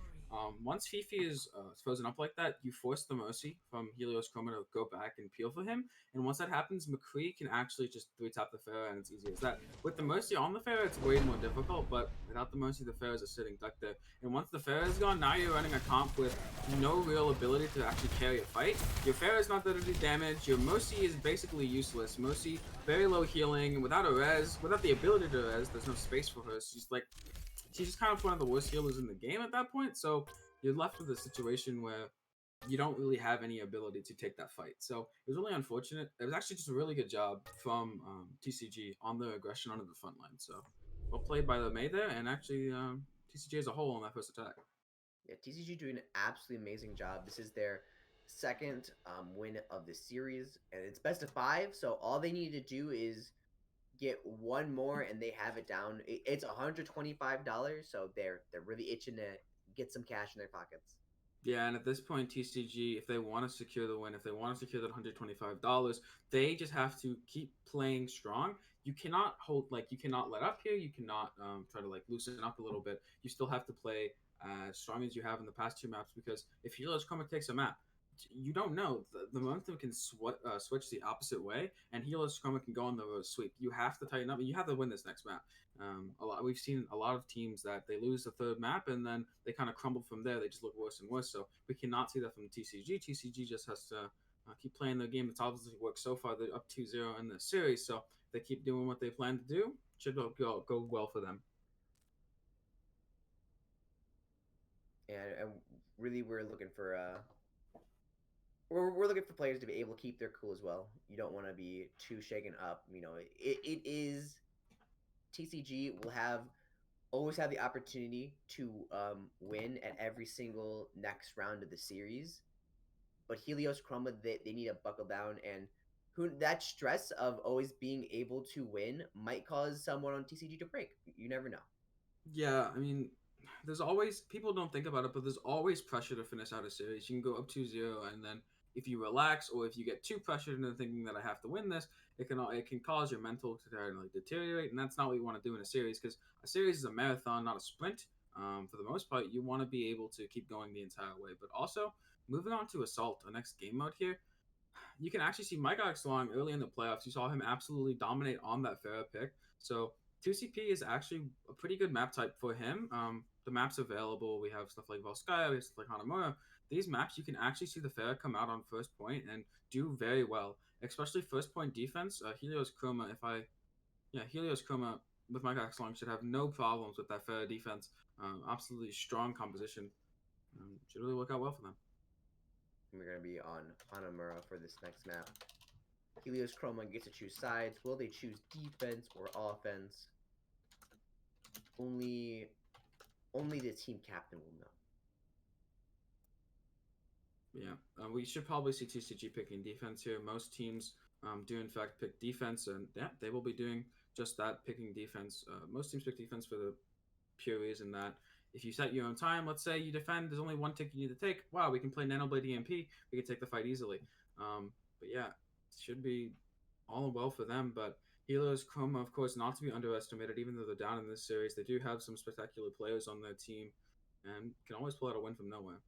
Once Fifi is frozen up like that, you force the Mercy from Helios Chroma to go back and peel for him. And once that happens, McCree can actually just 3-tap the Pharah, and it's easy as that. With the Mercy on the Pharah, it's way more difficult, but without the Mercy, the Pharah is a sitting duck there. And once the Pharah is gone, now you're running a comp with no real ability to actually carry a fight. Your Pharah is not there to do damage. Your Mercy is basically useless. Mercy, very low healing, without a res, without the ability to res, there's no space for her. She's just kind of one of the worst healers in the game at that point, so you're left with a situation where you don't really have any ability to take that fight. So it was really unfortunate. It was actually just a really good job from TCG on the aggression onto the front line. So well played by the May there, and actually TCG as a whole on that first attack. Yeah, TCG doing an absolutely amazing job. This is their second win of the series, and it's best of 5. So all they need to do is get one more, and they have it down. It's $125, so they're really itching to get some cash in their pockets. Yeah, and at this point, TCG, if they want to secure the win, if they want to secure that $125, they just have to keep playing strong. You cannot you cannot let up here. You cannot try to loosen up a little bit. You still have to play as strong as you have in the past 2 maps, because if Heroes Chroma takes a map, you don't know. The momentum can switch the opposite way, and Heroes Chroma can go on the sweep. You have to tighten up, and you have to win this next map. We've seen a lot of teams that they lose the third map and then they kind of crumble from there. They just look worse and worse. So we cannot see that from TCG. TCG just has to keep playing the game. It's obviously worked so far. They're up 2-0 in the series, so they keep doing what they plan to do. Should go well for them. And really, we're looking for we're looking for players to be able to keep their cool as well. You don't want to be too shaken up. You know, it is TCG will always have the opportunity to win at every single next round of the series, but Helios Chroma they need to buckle down, and that stress of always being able to win might cause someone on TCG to break. You never know. Yeah, I mean, there's always people don't think about it, but there's always pressure to finish out a series. You can go up 2-0, and then if you relax or if you get too pressured into thinking that I have to win this, it can cause your mental to kind of deteriorate, and that's not what you want to do in a series, because a series is a marathon, not a sprint. For the most part, you want to be able to keep going the entire way. But also, moving on to Assault, our next game mode here, you can actually see Mike Long early in the playoffs. You saw him absolutely dominate on that Pharah pick. So 2CP is actually a pretty good map type for him. The maps available, we have stuff like Volskaya, we have stuff like Hanamura. These maps, you can actually see the Pharah come out on first point and do very well, especially first point defense. Helios Chroma, Helios Chroma with Mike Long should have no problems with that Pharah defense. Absolutely strong composition. Should really work out well for them. We're going to be on Hanamura for this next map. Helios Chroma gets to choose sides. Will they choose defense or offense? Only the team captain will know. Yeah, we should probably see TCG picking defense here. Most teams do in fact pick defense, and yeah, they will be doing just that, picking defense. Most teams pick defense for the pure reason that if you set your own time, let's say you defend, there's only one tick you need to take. Wow, we can play Nanoblade EMP. We can take the fight easily. But yeah, it should be all well for them. But Helios Chroma, of course, not to be underestimated, even though they're down in this series. They do have some spectacular players on their team and can always pull out a win from nowhere.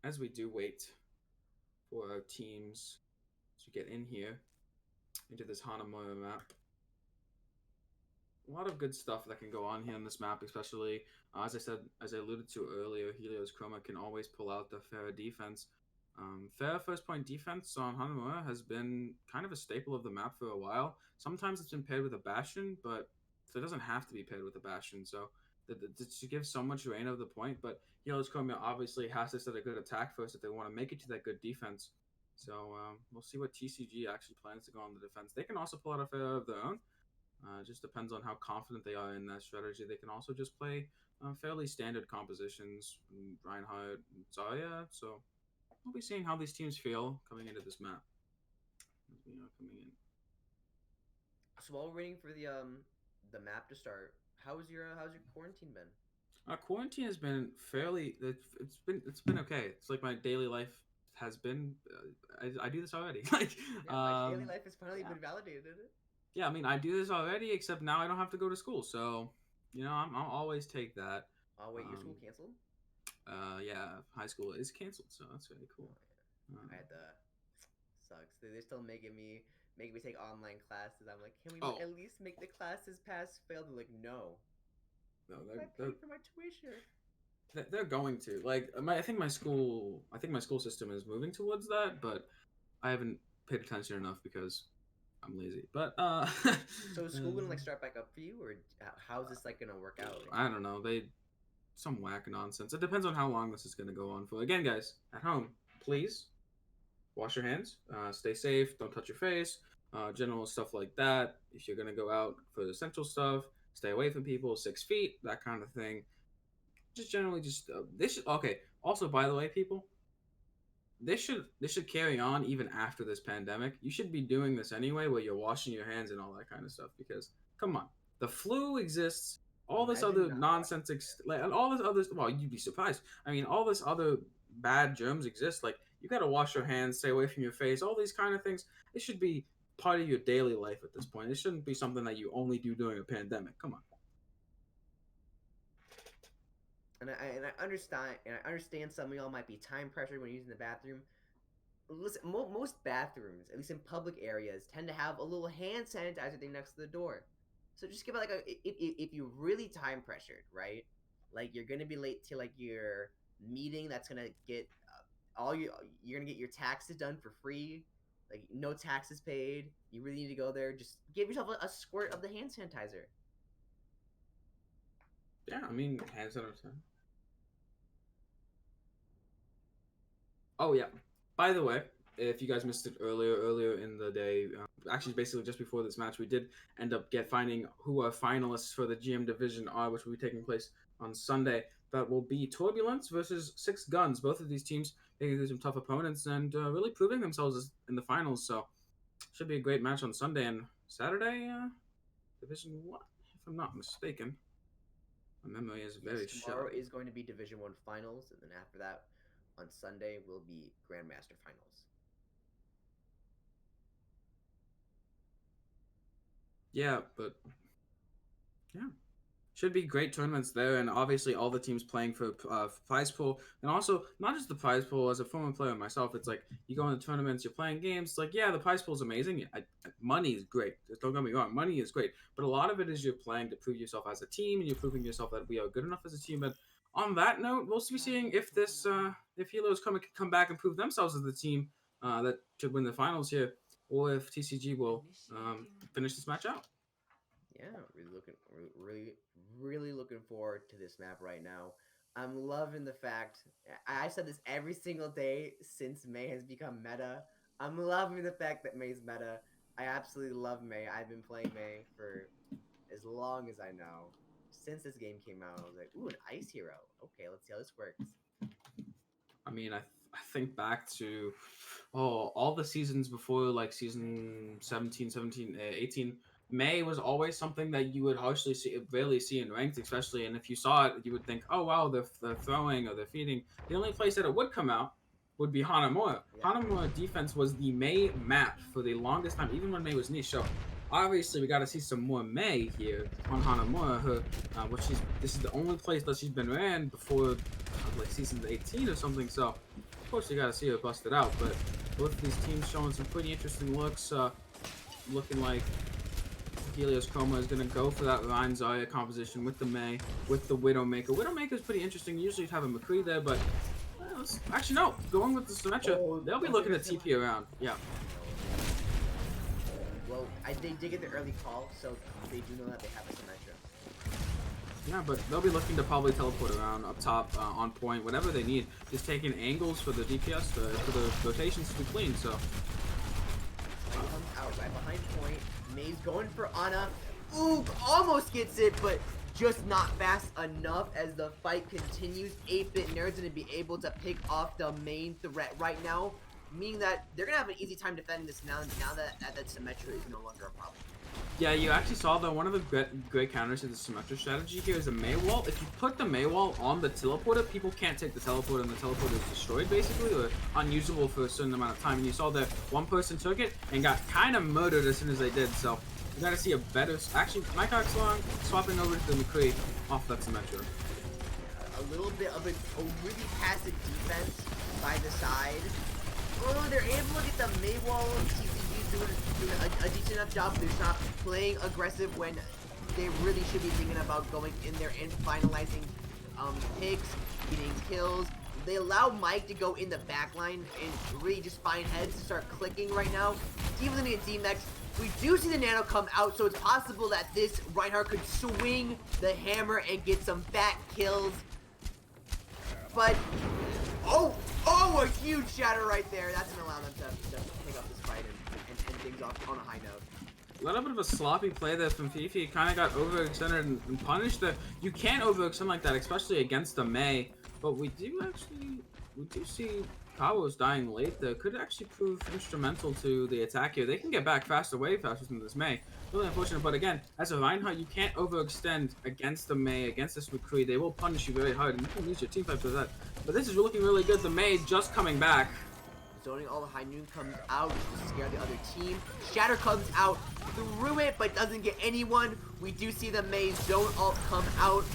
As we do wait for our teams to get in here into this Hanamura map, a lot of good stuff that can go on here on this map, especially as I alluded to earlier, Helios Chroma can always pull out the Pharah defense. Pharah first point defense on Hanamura has been kind of a staple of the map for a while. Sometimes it's been paired with a Bastion, but it doesn't have to be paired with a Bastion. So to give so much rain of the point, but Helios Chroma obviously has to set a good attack first if they want to make it to that good defense. So we'll see what TCG actually plans to go on the defense. They can also pull out a Pharah of their own. Just depends on how confident they are in that strategy. They can also just play fairly standard compositions, Reinhardt, and Zarya. So we'll be seeing how these teams feel coming into this map. Coming in. So while we're waiting for the map to start, how's your quarantine been? Quarantine has been fairly. It's been okay. It's like my daily life has been. I do this already. My daily life has finally been validated, isn't it? Yeah, I mean, I do this already, except now I don't have to go to school. So, I'll always take that. Oh wait, your school canceled? Yeah, high school is canceled, so that's very cool. Oh, yeah. I had to. Sucks. They're still making me take online classes. I'm like, can we at least make the classes pass fail? They're like, no. No, I paid for my tuition. They're going to I think my school system is moving towards that, but I haven't paid attention enough because I'm lazy. But So is school gonna like start back up for you, or how's this like gonna work out? I don't know. Some whack nonsense. It depends on how long this is gonna go on for. Again, guys, at home, please wash your hands. Stay safe. Don't touch your face. General stuff like that. If you're gonna go out for the essential stuff, stay away from people. 6 feet, that kind of thing. Just generally, just this should okay. Also, by the way, people, this should carry on even after this pandemic. You should be doing this anyway, where you're washing your hands and all that kind of stuff. Because come on, the flu exists. All this Imagine other not nonsense, like, and all this other. Well, you'd be surprised. I mean, all this other bad germs exist. Like you gotta wash your hands, stay away from your face, all these kind of things. It should be part of your daily life at this point. It shouldn't be something that you only do during a pandemic. Come on. And I understand some of y'all might be time pressured when using the bathroom. Listen, most bathrooms, at least in public areas, tend to have a little hand sanitizer thing next to the door. So just give it like if you're really time pressured, right? Like you're gonna be late to like your meeting that's gonna get you're gonna get your taxes done for free, like no taxes paid. You really need to go there. Just give yourself a squirt of the hand sanitizer. Yeah, I mean, hand sanitizer. Oh yeah. By the way, if you guys missed it earlier in the day, actually basically just before this match, we did end up finding who our finalists for the GM division are, which will be taking place on Sunday. That will be Turbulence versus 6ixGuns. Both of these teams taking through some tough opponents and really proving themselves in the finals. So should be a great match on Sunday and Saturday. Division 1, if I'm not mistaken. My memory is very Yes, tomorrow shoddy. is going to be Division 1 finals, and then after that, on Sunday will be Grandmaster finals. Yeah, but yeah, should be great tournaments there, and obviously all the teams playing for prize pool, and also not just the prize pool. As a former player myself, it's like you go into tournaments, you're playing games. It's like yeah, the prize pool is amazing. Money is great. Don't get me wrong, money is great, but a lot of it is you're playing to prove yourself as a team, and you're proving yourself that we are good enough as a team. But on that note, we'll be seeing if this if Helos come back and prove themselves as the team that should win the finals here, or if TCG will finish this match out. Yeah, really looking forward to this map right now. I'm loving the fact I said this every single day since May has become meta. I'm loving the fact that May's meta. I absolutely love May. I've been playing May for as long as I know. Since this game came out, I was like, ooh, an ice hero. Okay, let's see how this works. I mean, I think back to all the seasons before, like season 17, 17, 18. May was always something that you would harshly rarely see in ranked, especially. And if you saw it, you would think, oh wow, they're throwing or they're feeding. The only place that it would come out would be Hanamura. Yeah. Hanamura defense was the May map for the longest time, even when May was niche. So obviously, we got to see some more May here on Hanamura. Her, this is the only place that she's been ran before, like season 18 or something. So of course, you got to see her bust it out. But both of these teams showing some pretty interesting looks. Looking like Helios Chroma is going to go for that Ryan Zarya composition with the May, with the Widowmaker. Widowmaker is pretty interesting. Usually you'd have a McCree there, but actually no. Going with the Symmetra, they'll be looking at TP around. Yeah. Well, they did get the early call, so they do know that they have a Symmetra. Yeah, but they'll be looking to probably teleport around up top, on point, whatever they need. Just taking angles for the DPS, for the rotations to be clean, so. Comes out right behind point. May's going for Ana. Ooh, almost gets it, but just not fast enough as the fight continues. 8-Bit Nerd's going to be able to pick off the main threat right now, meaning that they're going to have an easy time defending this now that Symmetra is no longer a problem. Yeah, you actually saw that one of the great counters to the Symmetra strategy here is a May wall. If you put the May wall on the teleporter, people can't take the teleporter, and the teleporter is destroyed, basically, or unusable for a certain amount of time. And you saw that one person took it and got kind of murdered as soon as they did, so you gotta see a better... Actually, Mike Oxlong swapping over to the McCree off that Symmetra. A little bit of a really passive defense by the side. Oh, they're able to get the May wall. TCG's doing a decent enough job. They're not playing aggressive when they really should be thinking about going in there and finalizing picks, getting kills. They allow Mike to go in the backline and really just find heads to start clicking right now. Team's gonna get D-Max. We do see the Nano come out, so it's possible that this Reinhardt could swing the hammer and get some fat kills. But, oh, a huge shatter right there. That's going to allow them to pick up this fight and end things off on a high note. A little bit of a sloppy play there from Fifi. Kind of got overextended and punished there. You can't overextend like that, especially against the Mei. But we do see Carlos dying late there. Could actually prove instrumental to the attack here. They can get back faster, way faster than this Mei. Really unfortunate, but again, as a Reinhardt, you can't overextend against the Mei, against this McCree. They will punish you very hard, and you can lose your team fight for that. But this is looking really good. The Mei just coming back. Zoning all the high noon comes out to scare the other team. Shatter comes out through it, but doesn't get anyone. We do see the Mei zone ult come out.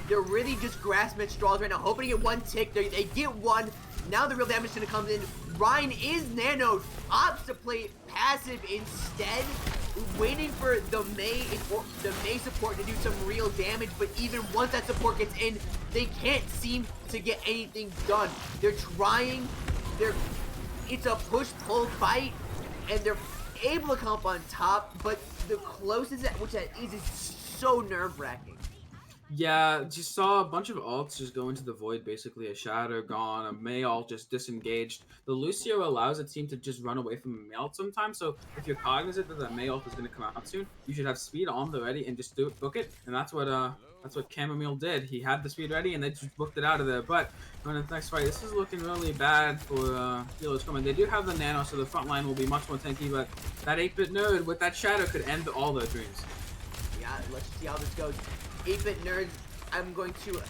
They're really just grasping at straws right now, hoping to get one tick. They get one. Now the real damage is going to come in. Ryan is nanoed, opts to play passive instead, waiting for the Mei support to do some real damage, but even once that support gets in, they can't seem to get anything done. They're trying, it's a push-pull fight, and they're able to come up on top, but the closest at which that is so nerve-wracking. Yeah, just saw a bunch of ults just go into the void, basically. A Shatter gone, a Mei ult just disengaged. The Lucio allows a team to just run away from a Mei ult sometimes, so if you're cognizant that the Mei ult is going to come out soon, you should have speed on the ready and just book it, and that's what Chamomile did. He had the speed ready and they just booked it out of there. But on the next fight, this is looking really bad for Heroes coming. They do have the Nano, so the front line will be much more tanky, but that 8-bit nerd with that Shatter could end all their dreams. Yeah, let's see how this goes. 8-bit nerds, I'm going to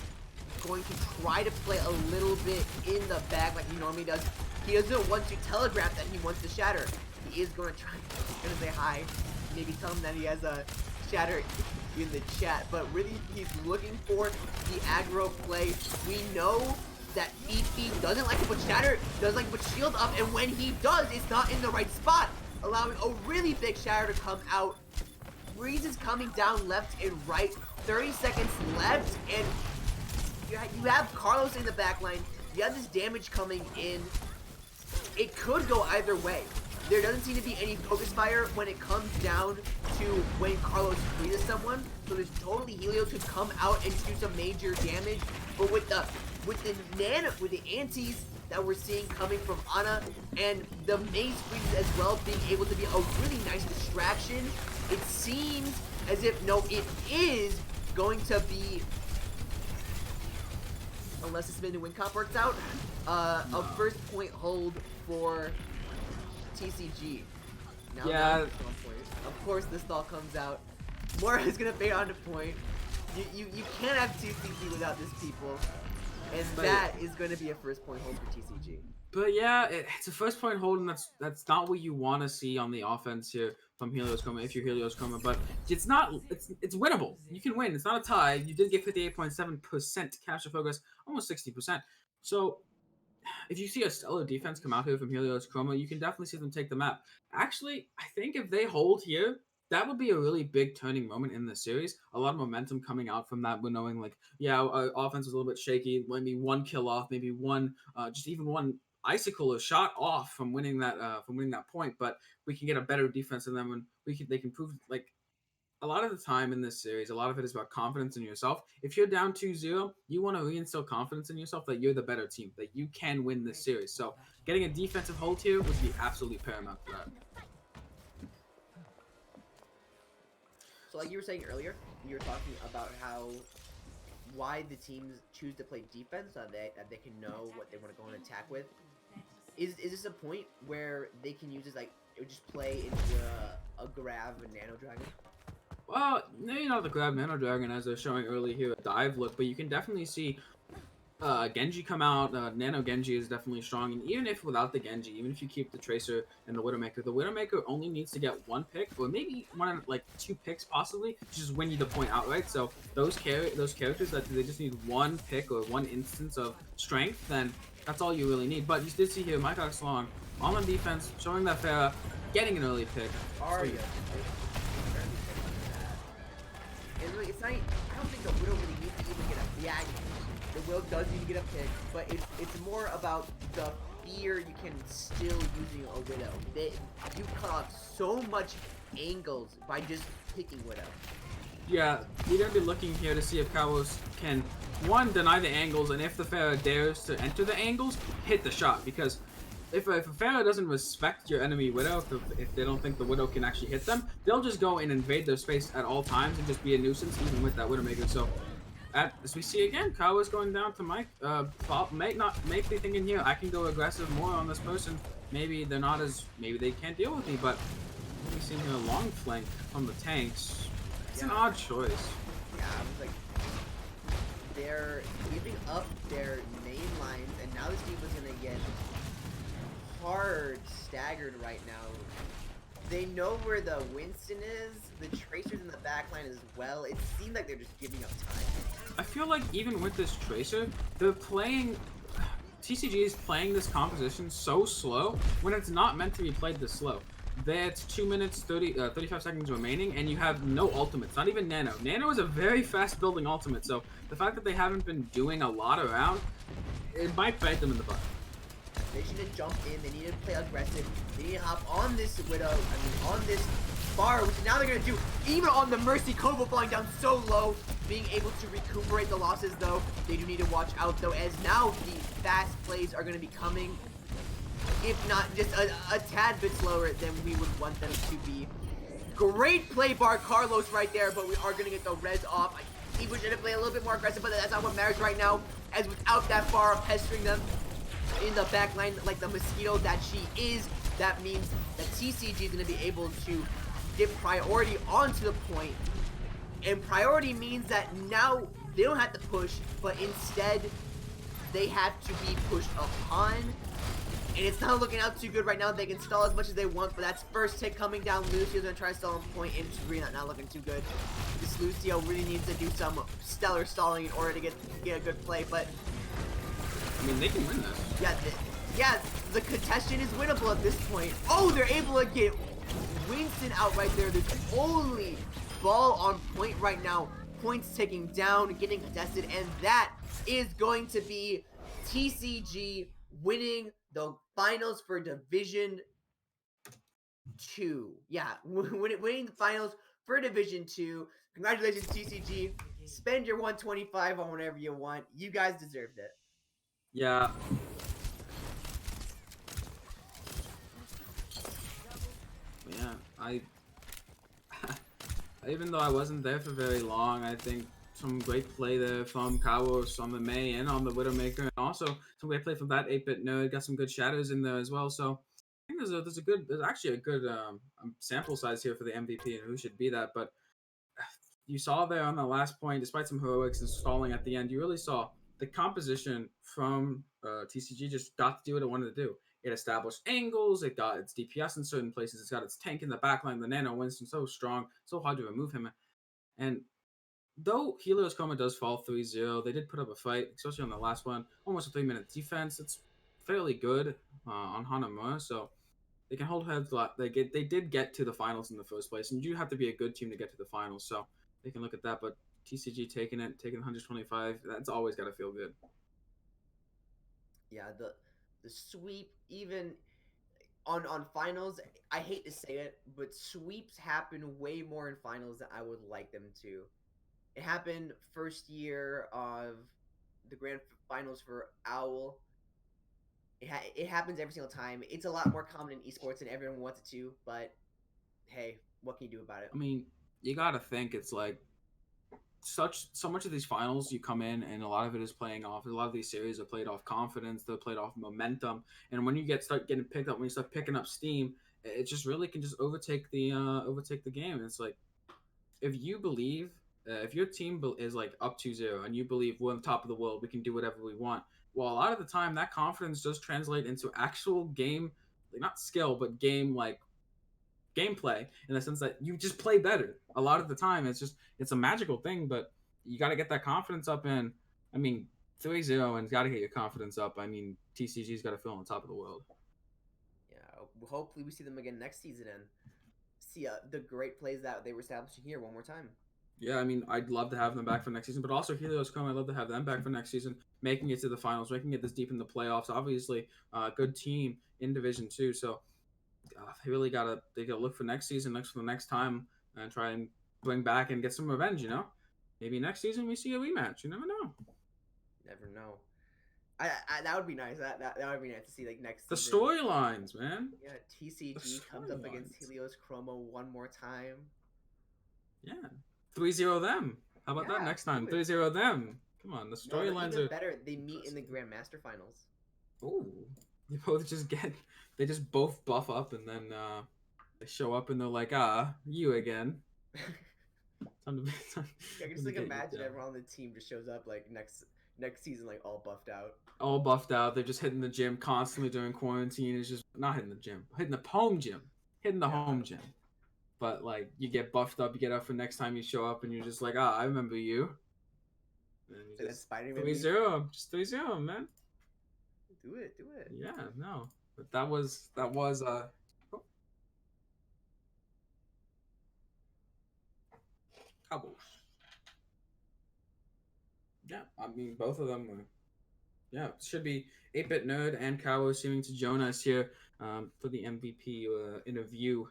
try to play a little bit in the back like he normally does. He doesn't want to telegraph that he wants to Shatter. He is going to try, going to say hi, maybe tell him that he has a Shatter in the chat, but really he's looking for the aggro play. We know that Fifi doesn't like to put Shatter, doesn't like to put shield up, and when he does, it's not in the right spot, allowing a really big Shatter to come out. Breeze is coming down left and right. 30 seconds left, and you have Carlos in the back line. You have this damage coming in. It could go either way. There doesn't seem to be any focus fire when it comes down to when Carlos freezes someone. So there's totally Helios who come out and do some major damage. But with the antis that we're seeing coming from Ana and the Mei's freezes as well being able to be a really nice distraction, it seems as if, no, it is going to be, unless this mid-win comp works out, a first point hold for TCG. Now yeah. Of course, this stall comes out. Mora is gonna fade onto point. You can't have TCG without this people, and that is going to be a first point hold for TCG. But yeah, it's a first point hold, and that's not what you want to see on the offense here from Helios Chroma, if you're Helios Chroma. But it's winnable. You can win. It's not a tie. You did get 58.7% capture focus, almost 60%. So if you see a stellar defense come out here from Helios Chroma, you can definitely see them take the map. Actually, I think if they hold here, that would be a really big turning moment in the series. A lot of momentum coming out from that. We're knowing, like, yeah, our offense was a little bit shaky. Maybe one kill off, maybe one, just even one icicle or shot off from winning that point. But we can get a better defense than them, and they can prove, like, a lot of the time in this series, a lot of it is about confidence in yourself. If you're down 2-0, you want to reinstill confidence in yourself that you're the better team, that you can win this series. So getting a defensive hold here would be absolutely paramount for that. So like you were saying earlier, you were talking about why the teams choose to play defense, so that they can know what they want to go and attack with. Is this a point where they can use this, like, just play into a grab and nano dragon? Well, maybe not the grab nano dragon as they're showing early here, a dive look, but you can definitely see Genji come out. Nano Genji is definitely strong, and even if without the Genji, even if you keep the Tracer and the Widowmaker only needs to get one pick, or maybe two picks possibly, to just win you the point outright. So those characters that they just need one pick or one instance of strength, then that's all you really need. But you did see here, Mycox Long on defense, showing that Pharah, getting an early pick. Arya. And really, it's not. I don't think the Widow really needs to even get a. Yeah, the Widow does need to get a pick, but it's more about the fear you can still using a Widow. You cut off so much angles by just picking Widow. Yeah, you're gonna be looking here to see if Cowboys can, one, deny the angles, and if the Pharaoh dares to enter the angles, hit the shot. Because if a Pharaoh doesn't respect your enemy Widow, if they don't think the Widow can actually hit them, they'll just go and invade their space at all times and just be a nuisance, even with that Widowmaker. So, as we see again, Cowboys going down to Mike. Make me thinking here, I can go aggressive more on this person. Maybe they're not as, maybe they can't deal with me, but we've seen here a long flank from the tanks. It's an odd choice. Yeah, I was like, they're giving up their main lines, and now this team is gonna get hard staggered right now. They know where the Winston is, the Tracer's in the backline as well. It seems like they're just giving up time. I feel like even with this Tracer, they're playing. TCG is playing this composition so slow when it's not meant to be played this slow. That's 2 minutes, 35 seconds remaining, and you have no ultimates, not even Nano. Nano is a very fast building ultimate, so the fact that they haven't been doing a lot around, it might bite them in the butt. They should have jumped in, they need to play aggressive, they need to hop on this Widow, on this bar, which now they're going to do, even on the Mercy. Kobo falling down so low, being able to recuperate the losses though. They do need to watch out though, as now the fast plays are going to be coming. If not just a tad bit slower than we would want them to be. Great play bar Carlos right there, but we are going to get the res off. He was going to play a little bit more aggressive, but that's not what matters right now, as without that bar pestering them in the back line like the mosquito that she is, that means that TCG is going to be able to get priority onto the point. And priority means that now they don't have to push, but instead they have to be pushed upon. And it's not looking out too good right now. They can stall as much as they want, but that's first hit coming down. Lucio's gonna try to stall on point into Rena, not looking too good. This Lucio really needs to do some stellar stalling in order to get a good play, but I mean, they can win this. yeah, the contestation is winnable at this point. Oh, they're able to get Winston out right there. There's only ball on point right now. Points ticking down, getting contested, and that is going to be TCG winning the finals for Division 2. Yeah, winning the finals for Division 2. Congratulations, TCG. Spend your 125 on whatever you want. You guys deserved it. Yeah. Yeah, even though I wasn't there for very long, I think some great play there from Kawos on the May and on the Widowmaker, and also some great play from that 8-bit nerd. Got some good shadows in there as well. So I think there's actually a good sample size here for the MVP and who should be that. But you saw there on the last point, despite some heroics and stalling at the end, you really saw the composition from TCG just got to do what it wanted to do. It established angles, it got its DPS in certain places, it's got its tank in the backline, the Nano Winston so strong, so hard to remove him. And though Helios Coma does fall 3-0, they did put up a fight, especially on the last one. Almost a 3-minute defense. It's fairly good on Hanamura, so they can hold heads a lot. They did get to the finals in the first place, and you do have to be a good team to get to the finals, so they can look at that. But TCG taking 125, that's always got to feel good. Yeah, the sweep, even on finals, I hate to say it, but sweeps happen way more in finals than I would like them to. It happened first year of the grand finals for Owl. It happens every single time. It's a lot more common in esports and everyone wants it to, but hey, what can you do about it? I mean, you got to think it's like so much of these finals you come in and a lot of it is playing off. A lot of these series are played off confidence, they're played off momentum, and when you start getting picked up, when you start picking up steam, it just really can just overtake the game. And it's like, if you believe, if your team is like up 2-0 and you believe we're on top of the world, we can do whatever we want. Well, a lot of the time that confidence does translate into actual game, like not skill, but gameplay, in the sense that you just play better. A lot of the time it's a magical thing, but you got to get that confidence up. And I mean, 3-0 and got to get your confidence up. I mean, TCG's got to feel on top of the world. Yeah, hopefully we see them again next season and see the great plays that they were establishing here one more time. Yeah, I mean, I'd love to have them back for next season, but also Helios Chrome, I'd love to have them back for next season, making it to the finals, making it this deep in the playoffs. Obviously, good team in Division 2, so they really gotta look for next season, for the next time, and try and bring back and get some revenge. Maybe next season we see a rematch. You never know. Never know. That would be nice. That would be nice to see like next The season. storylines, man. Yeah, TCG comes up against storylines. Helios Chromo one more time. Yeah, 3-0 them. How about that Yeah, next time? do it. 3-0 them. Come on, the No, storylines even are. better. They meet in the Grandmaster Finals. Ooh, they both just they just both buff up and then they show up and they're like, you again. Time to, time I can to just like get you imagine down. everyone on the team just shows up like next season like all buffed out. All buffed out. They're just hitting the gym constantly during quarantine. It's just not hitting the gym, hitting the home gym, hitting the Yeah. home gym. But like you get buffed up, you get up for next time you show up, and you're just like, I remember you. And you So that's just Spider-Man. 3-0, just 3-0, man. Do it. Yeah, no, but that was Cowboys. Yeah, I mean both of them were. Yeah, should be 8-Bit Nerd and Cowboy seeming to join us here for the MVP interview.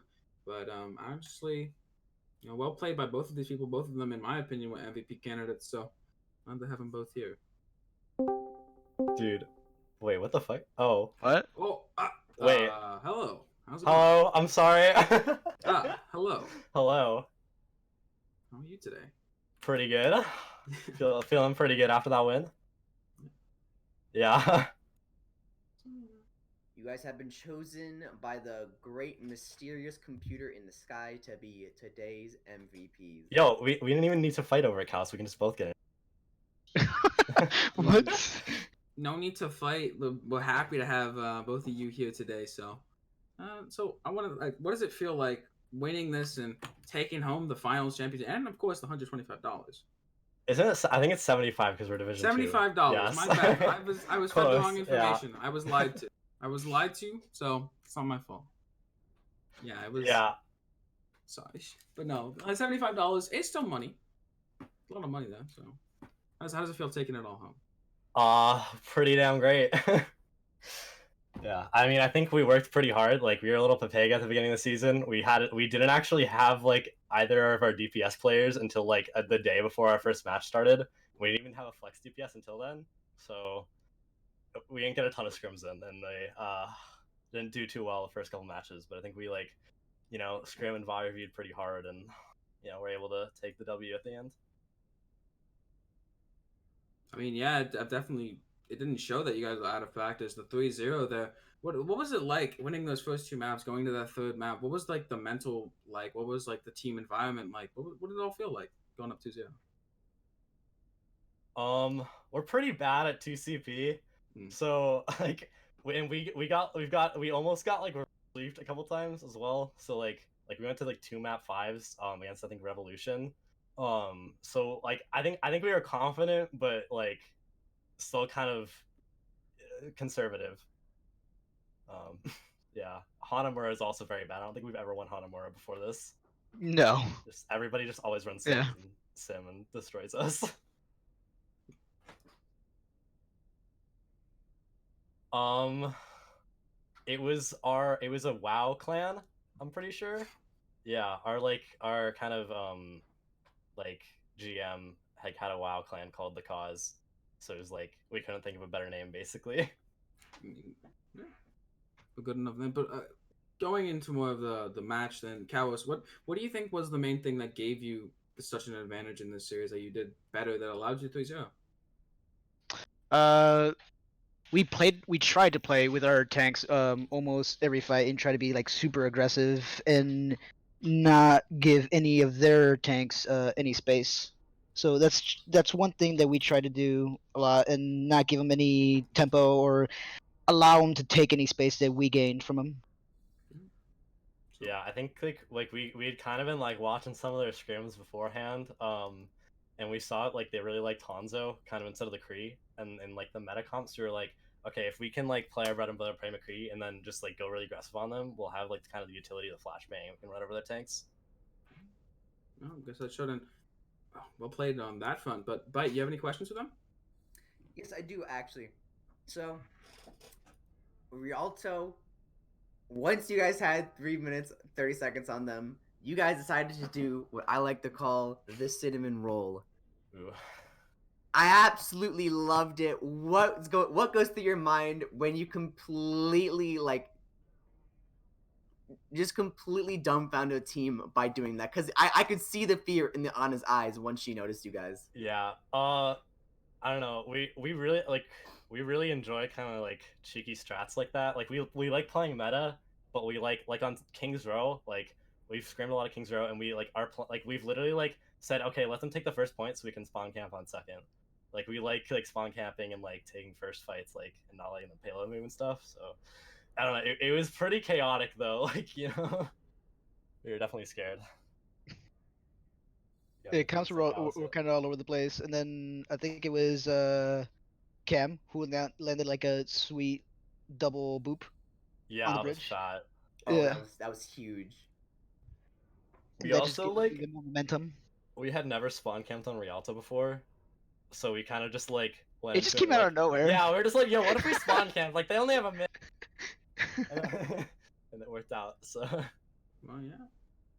But honestly, well played by both of these people. Both of them, in my opinion, were MVP candidates. So glad to have them both here. Dude, wait, what the fuck? Oh, What? Oh, Wait. Hello. How's it hello. I'm sorry. going? Hello. Hello. How are you today? Pretty good. Feeling pretty good after that win. Yeah. You guys have been chosen by the great mysterious computer in the sky to be today's MVPs. Yo, we didn't even need to fight over it, Cal, so we can just both get it. What? No need to fight. We're happy to have both of you here today. So I want to what does it feel like winning this and taking home the finals championship and of course the $125? Isn't it? I think it's 75 because we're division $75. Yes. My bad. I was fed the wrong Close, information. I was lied to. So it's not my fault. Yeah, it was. Yeah. Sorry, but no, $75 is still money. A lot of money though. So how does it feel taking it all home? Pretty damn great. Yeah, I mean, I think we worked pretty hard. Like, we were a little papega at the beginning of the season. We didn't actually have like either of our DPS players until like the day before our first match started. We didn't even have a flex DPS until then, so we didn't get a ton of scrims in, and they didn't do too well the first couple matches. But I think we scrim and VOD reviewed pretty hard, and we're able to take the W at the end. I mean, yeah, definitely. It didn't show that you guys were out of practice. The 3-0 there. What was it like winning those first two maps, going to that third map? What was like the mental like? What was like the team environment like? What did it all feel like going up 2-0? We're pretty bad at 2CP, so like, we almost got like relieved a couple times as well. So like we went to like 2 map 5s against I think Revolution. So like I think we were confident, but like still kind of conservative. Yeah, Hanamura is also very bad. I don't think we've ever won Hanamura before this. No. Everybody just always runs Yeah. sim and destroys us. It was a WoW clan, I'm pretty sure. Yeah, our kind of like GM had a WoW clan called the Cause. So it was like we couldn't think of a better name basically. Yeah, good enough then. But going into more of the match then, Kawas, what do you think was the main thing that gave you such an advantage in this series that you did better that allowed you to 3-0? We tried to play with our tanks almost every fight and try to be like super aggressive and not give any of their tanks any space. So that's one thing that we try to do a lot and not give them any tempo or allow them to take any space that we gained from them. Yeah, I think like we had kind of been like watching some of their scrims beforehand, and we saw it like they really liked Hanzo kind of instead of the Kree, and like the meta comps, we were like, okay, if we can like play our bread and butter, play McCree, and then just like go really aggressive on them, we'll have like kind of the utility of the flashbang. We can run over their tanks. Well, I guess that shouldn't. Well played on that front. But Bite, you have any questions for them? Yes, I do actually. So, Rialto once you guys had 3 minutes 30 seconds on them, you guys decided to do what I like to call the cinnamon roll. Ooh. I absolutely loved it. What goes through your mind when you completely just completely dumbfounded a team by doing that? Because I could see the fear on his eyes once she noticed you guys. Yeah. I don't know. We really enjoy kind of like cheeky strats like that. Like we like playing meta, but we like on King's Row, like we've scrammed a lot of King's Row, and we like like we've literally like said, okay, let them take the first point so we can spawn camp on second. Like we like spawn camping and like taking first fights, like and not letting them payload move and stuff. So I don't know. It was pretty chaotic though. Like we were definitely scared. Yeah, Comps were kind of all over the place, and then I think it was Cam who landed like a sweet double boop yeah, on the I was bridge. fat. Oh, Yeah, that was huge. We that just also gave them more momentum. we had never spawn camped on Rialto before, so we kind of just like went It just into came out like, of nowhere. yeah, we are just like, yo, what if we spawn camp? Like they only have a minute, and it worked out. So Well, yeah,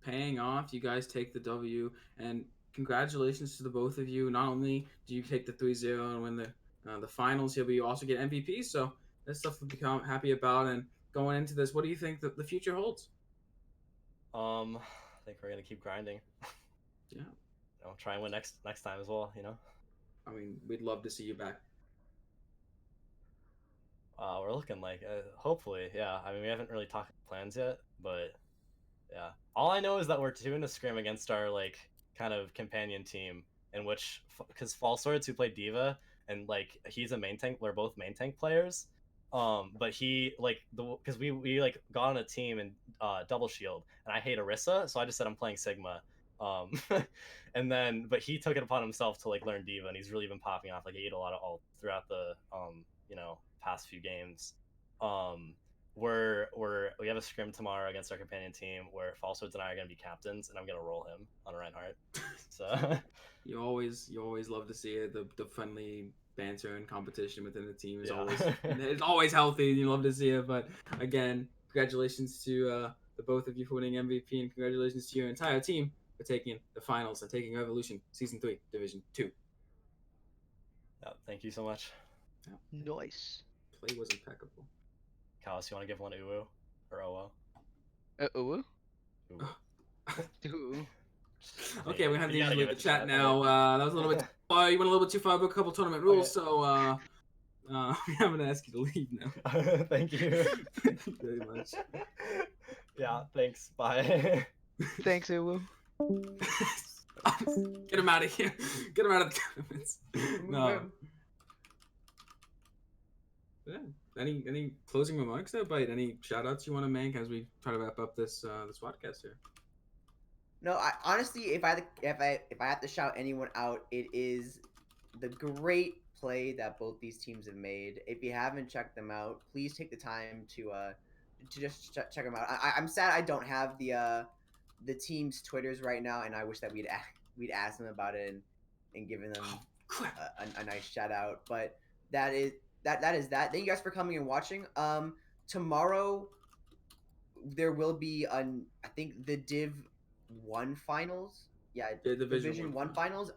paying off. You guys take the W, and congratulations to the both of you. Not only do you take the 3-0 and win the finals here, but you also get MVP. So that's stuff to become happy about. And going into this, what do you think the future holds? I think we're gonna keep grinding. Yeah, Try and win next time as well. I mean, we'd love to see you back. We're looking like hopefully, yeah. I mean, we haven't really talked plans yet, but yeah. All I know is that we're doing a scrim against our like kind of companion team, in which because Fall Swords who played Diva and like he's a main tank. We're both main tank players. But he like because we like got on a team and double shield, and I hate Orisa, so I just said I'm playing Sigma. Um, and then but he took it upon himself to like learn Diva, and he's really been popping off. Like he ate a lot of ult throughout the past few games. Um, we have a scrim tomorrow against our companion team where Falsehoods and I are gonna be captains, and I'm gonna roll him on a Reinhardt. So You always love to see it. The friendly banter and competition within the team is Yeah. always it's always healthy, and you love to see it. But again, congratulations to the both of you for winning MVP, and congratulations to your entire team for taking the finals and taking Revolution Season 3 Division 2. yeah, thank you so much. Nice. Play was impeccable. Callus, you want to give one Uwu or OO? Ooh. Uwu. Ooh. Okay, we have to You gotta leave give the it to chat Chat, now. That was a little bit too far. You went a little bit too far, but a couple tournament rules, so I'm gonna ask you to leave now. Thank you. Thank you very much. Yeah, thanks. Bye. Thanks, Uwu. Get him out of here. Get him out of the tournaments. No. Yeah. Any closing remarks there, Bite? Any shout outs you want to make as we try to wrap up this this podcast here? No, I honestly, if I have to shout anyone out, it is the great play that both these teams have made. If you haven't checked them out, please take the time to just check them out. I'm sad I don't have the team's Twitters right now, and I wish that we'd asked them about it and given them a nice shout out. But that is that. Thank you guys for coming and watching. Tomorrow there will be I think the Div 1 finals. Yeah, Division 1 finals.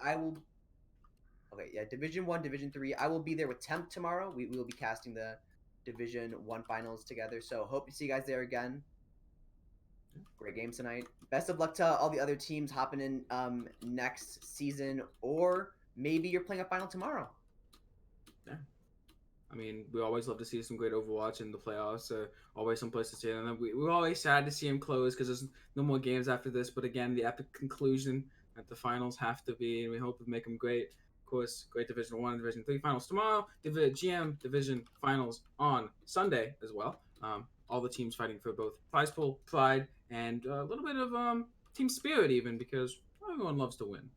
Division 1, Division 3. I will be there with Temp tomorrow. We will be casting the Division 1 finals together. So hope to see you guys there again. Great games tonight. Best of luck to all the other teams hopping in next season, or maybe you're playing a final tomorrow. Yeah. I mean, we always love to see some great Overwatch in the playoffs. Always some place to see it. And we're always sad to see him close because there's no more games after this. But again, the epic conclusion that the finals have to be, and we hope to make them great. Of course, great Division 1 and Division 3 finals tomorrow. GM Division finals on Sunday as well. All the teams fighting for both prize pool, pride, and a little bit of team spirit even, because everyone loves to win.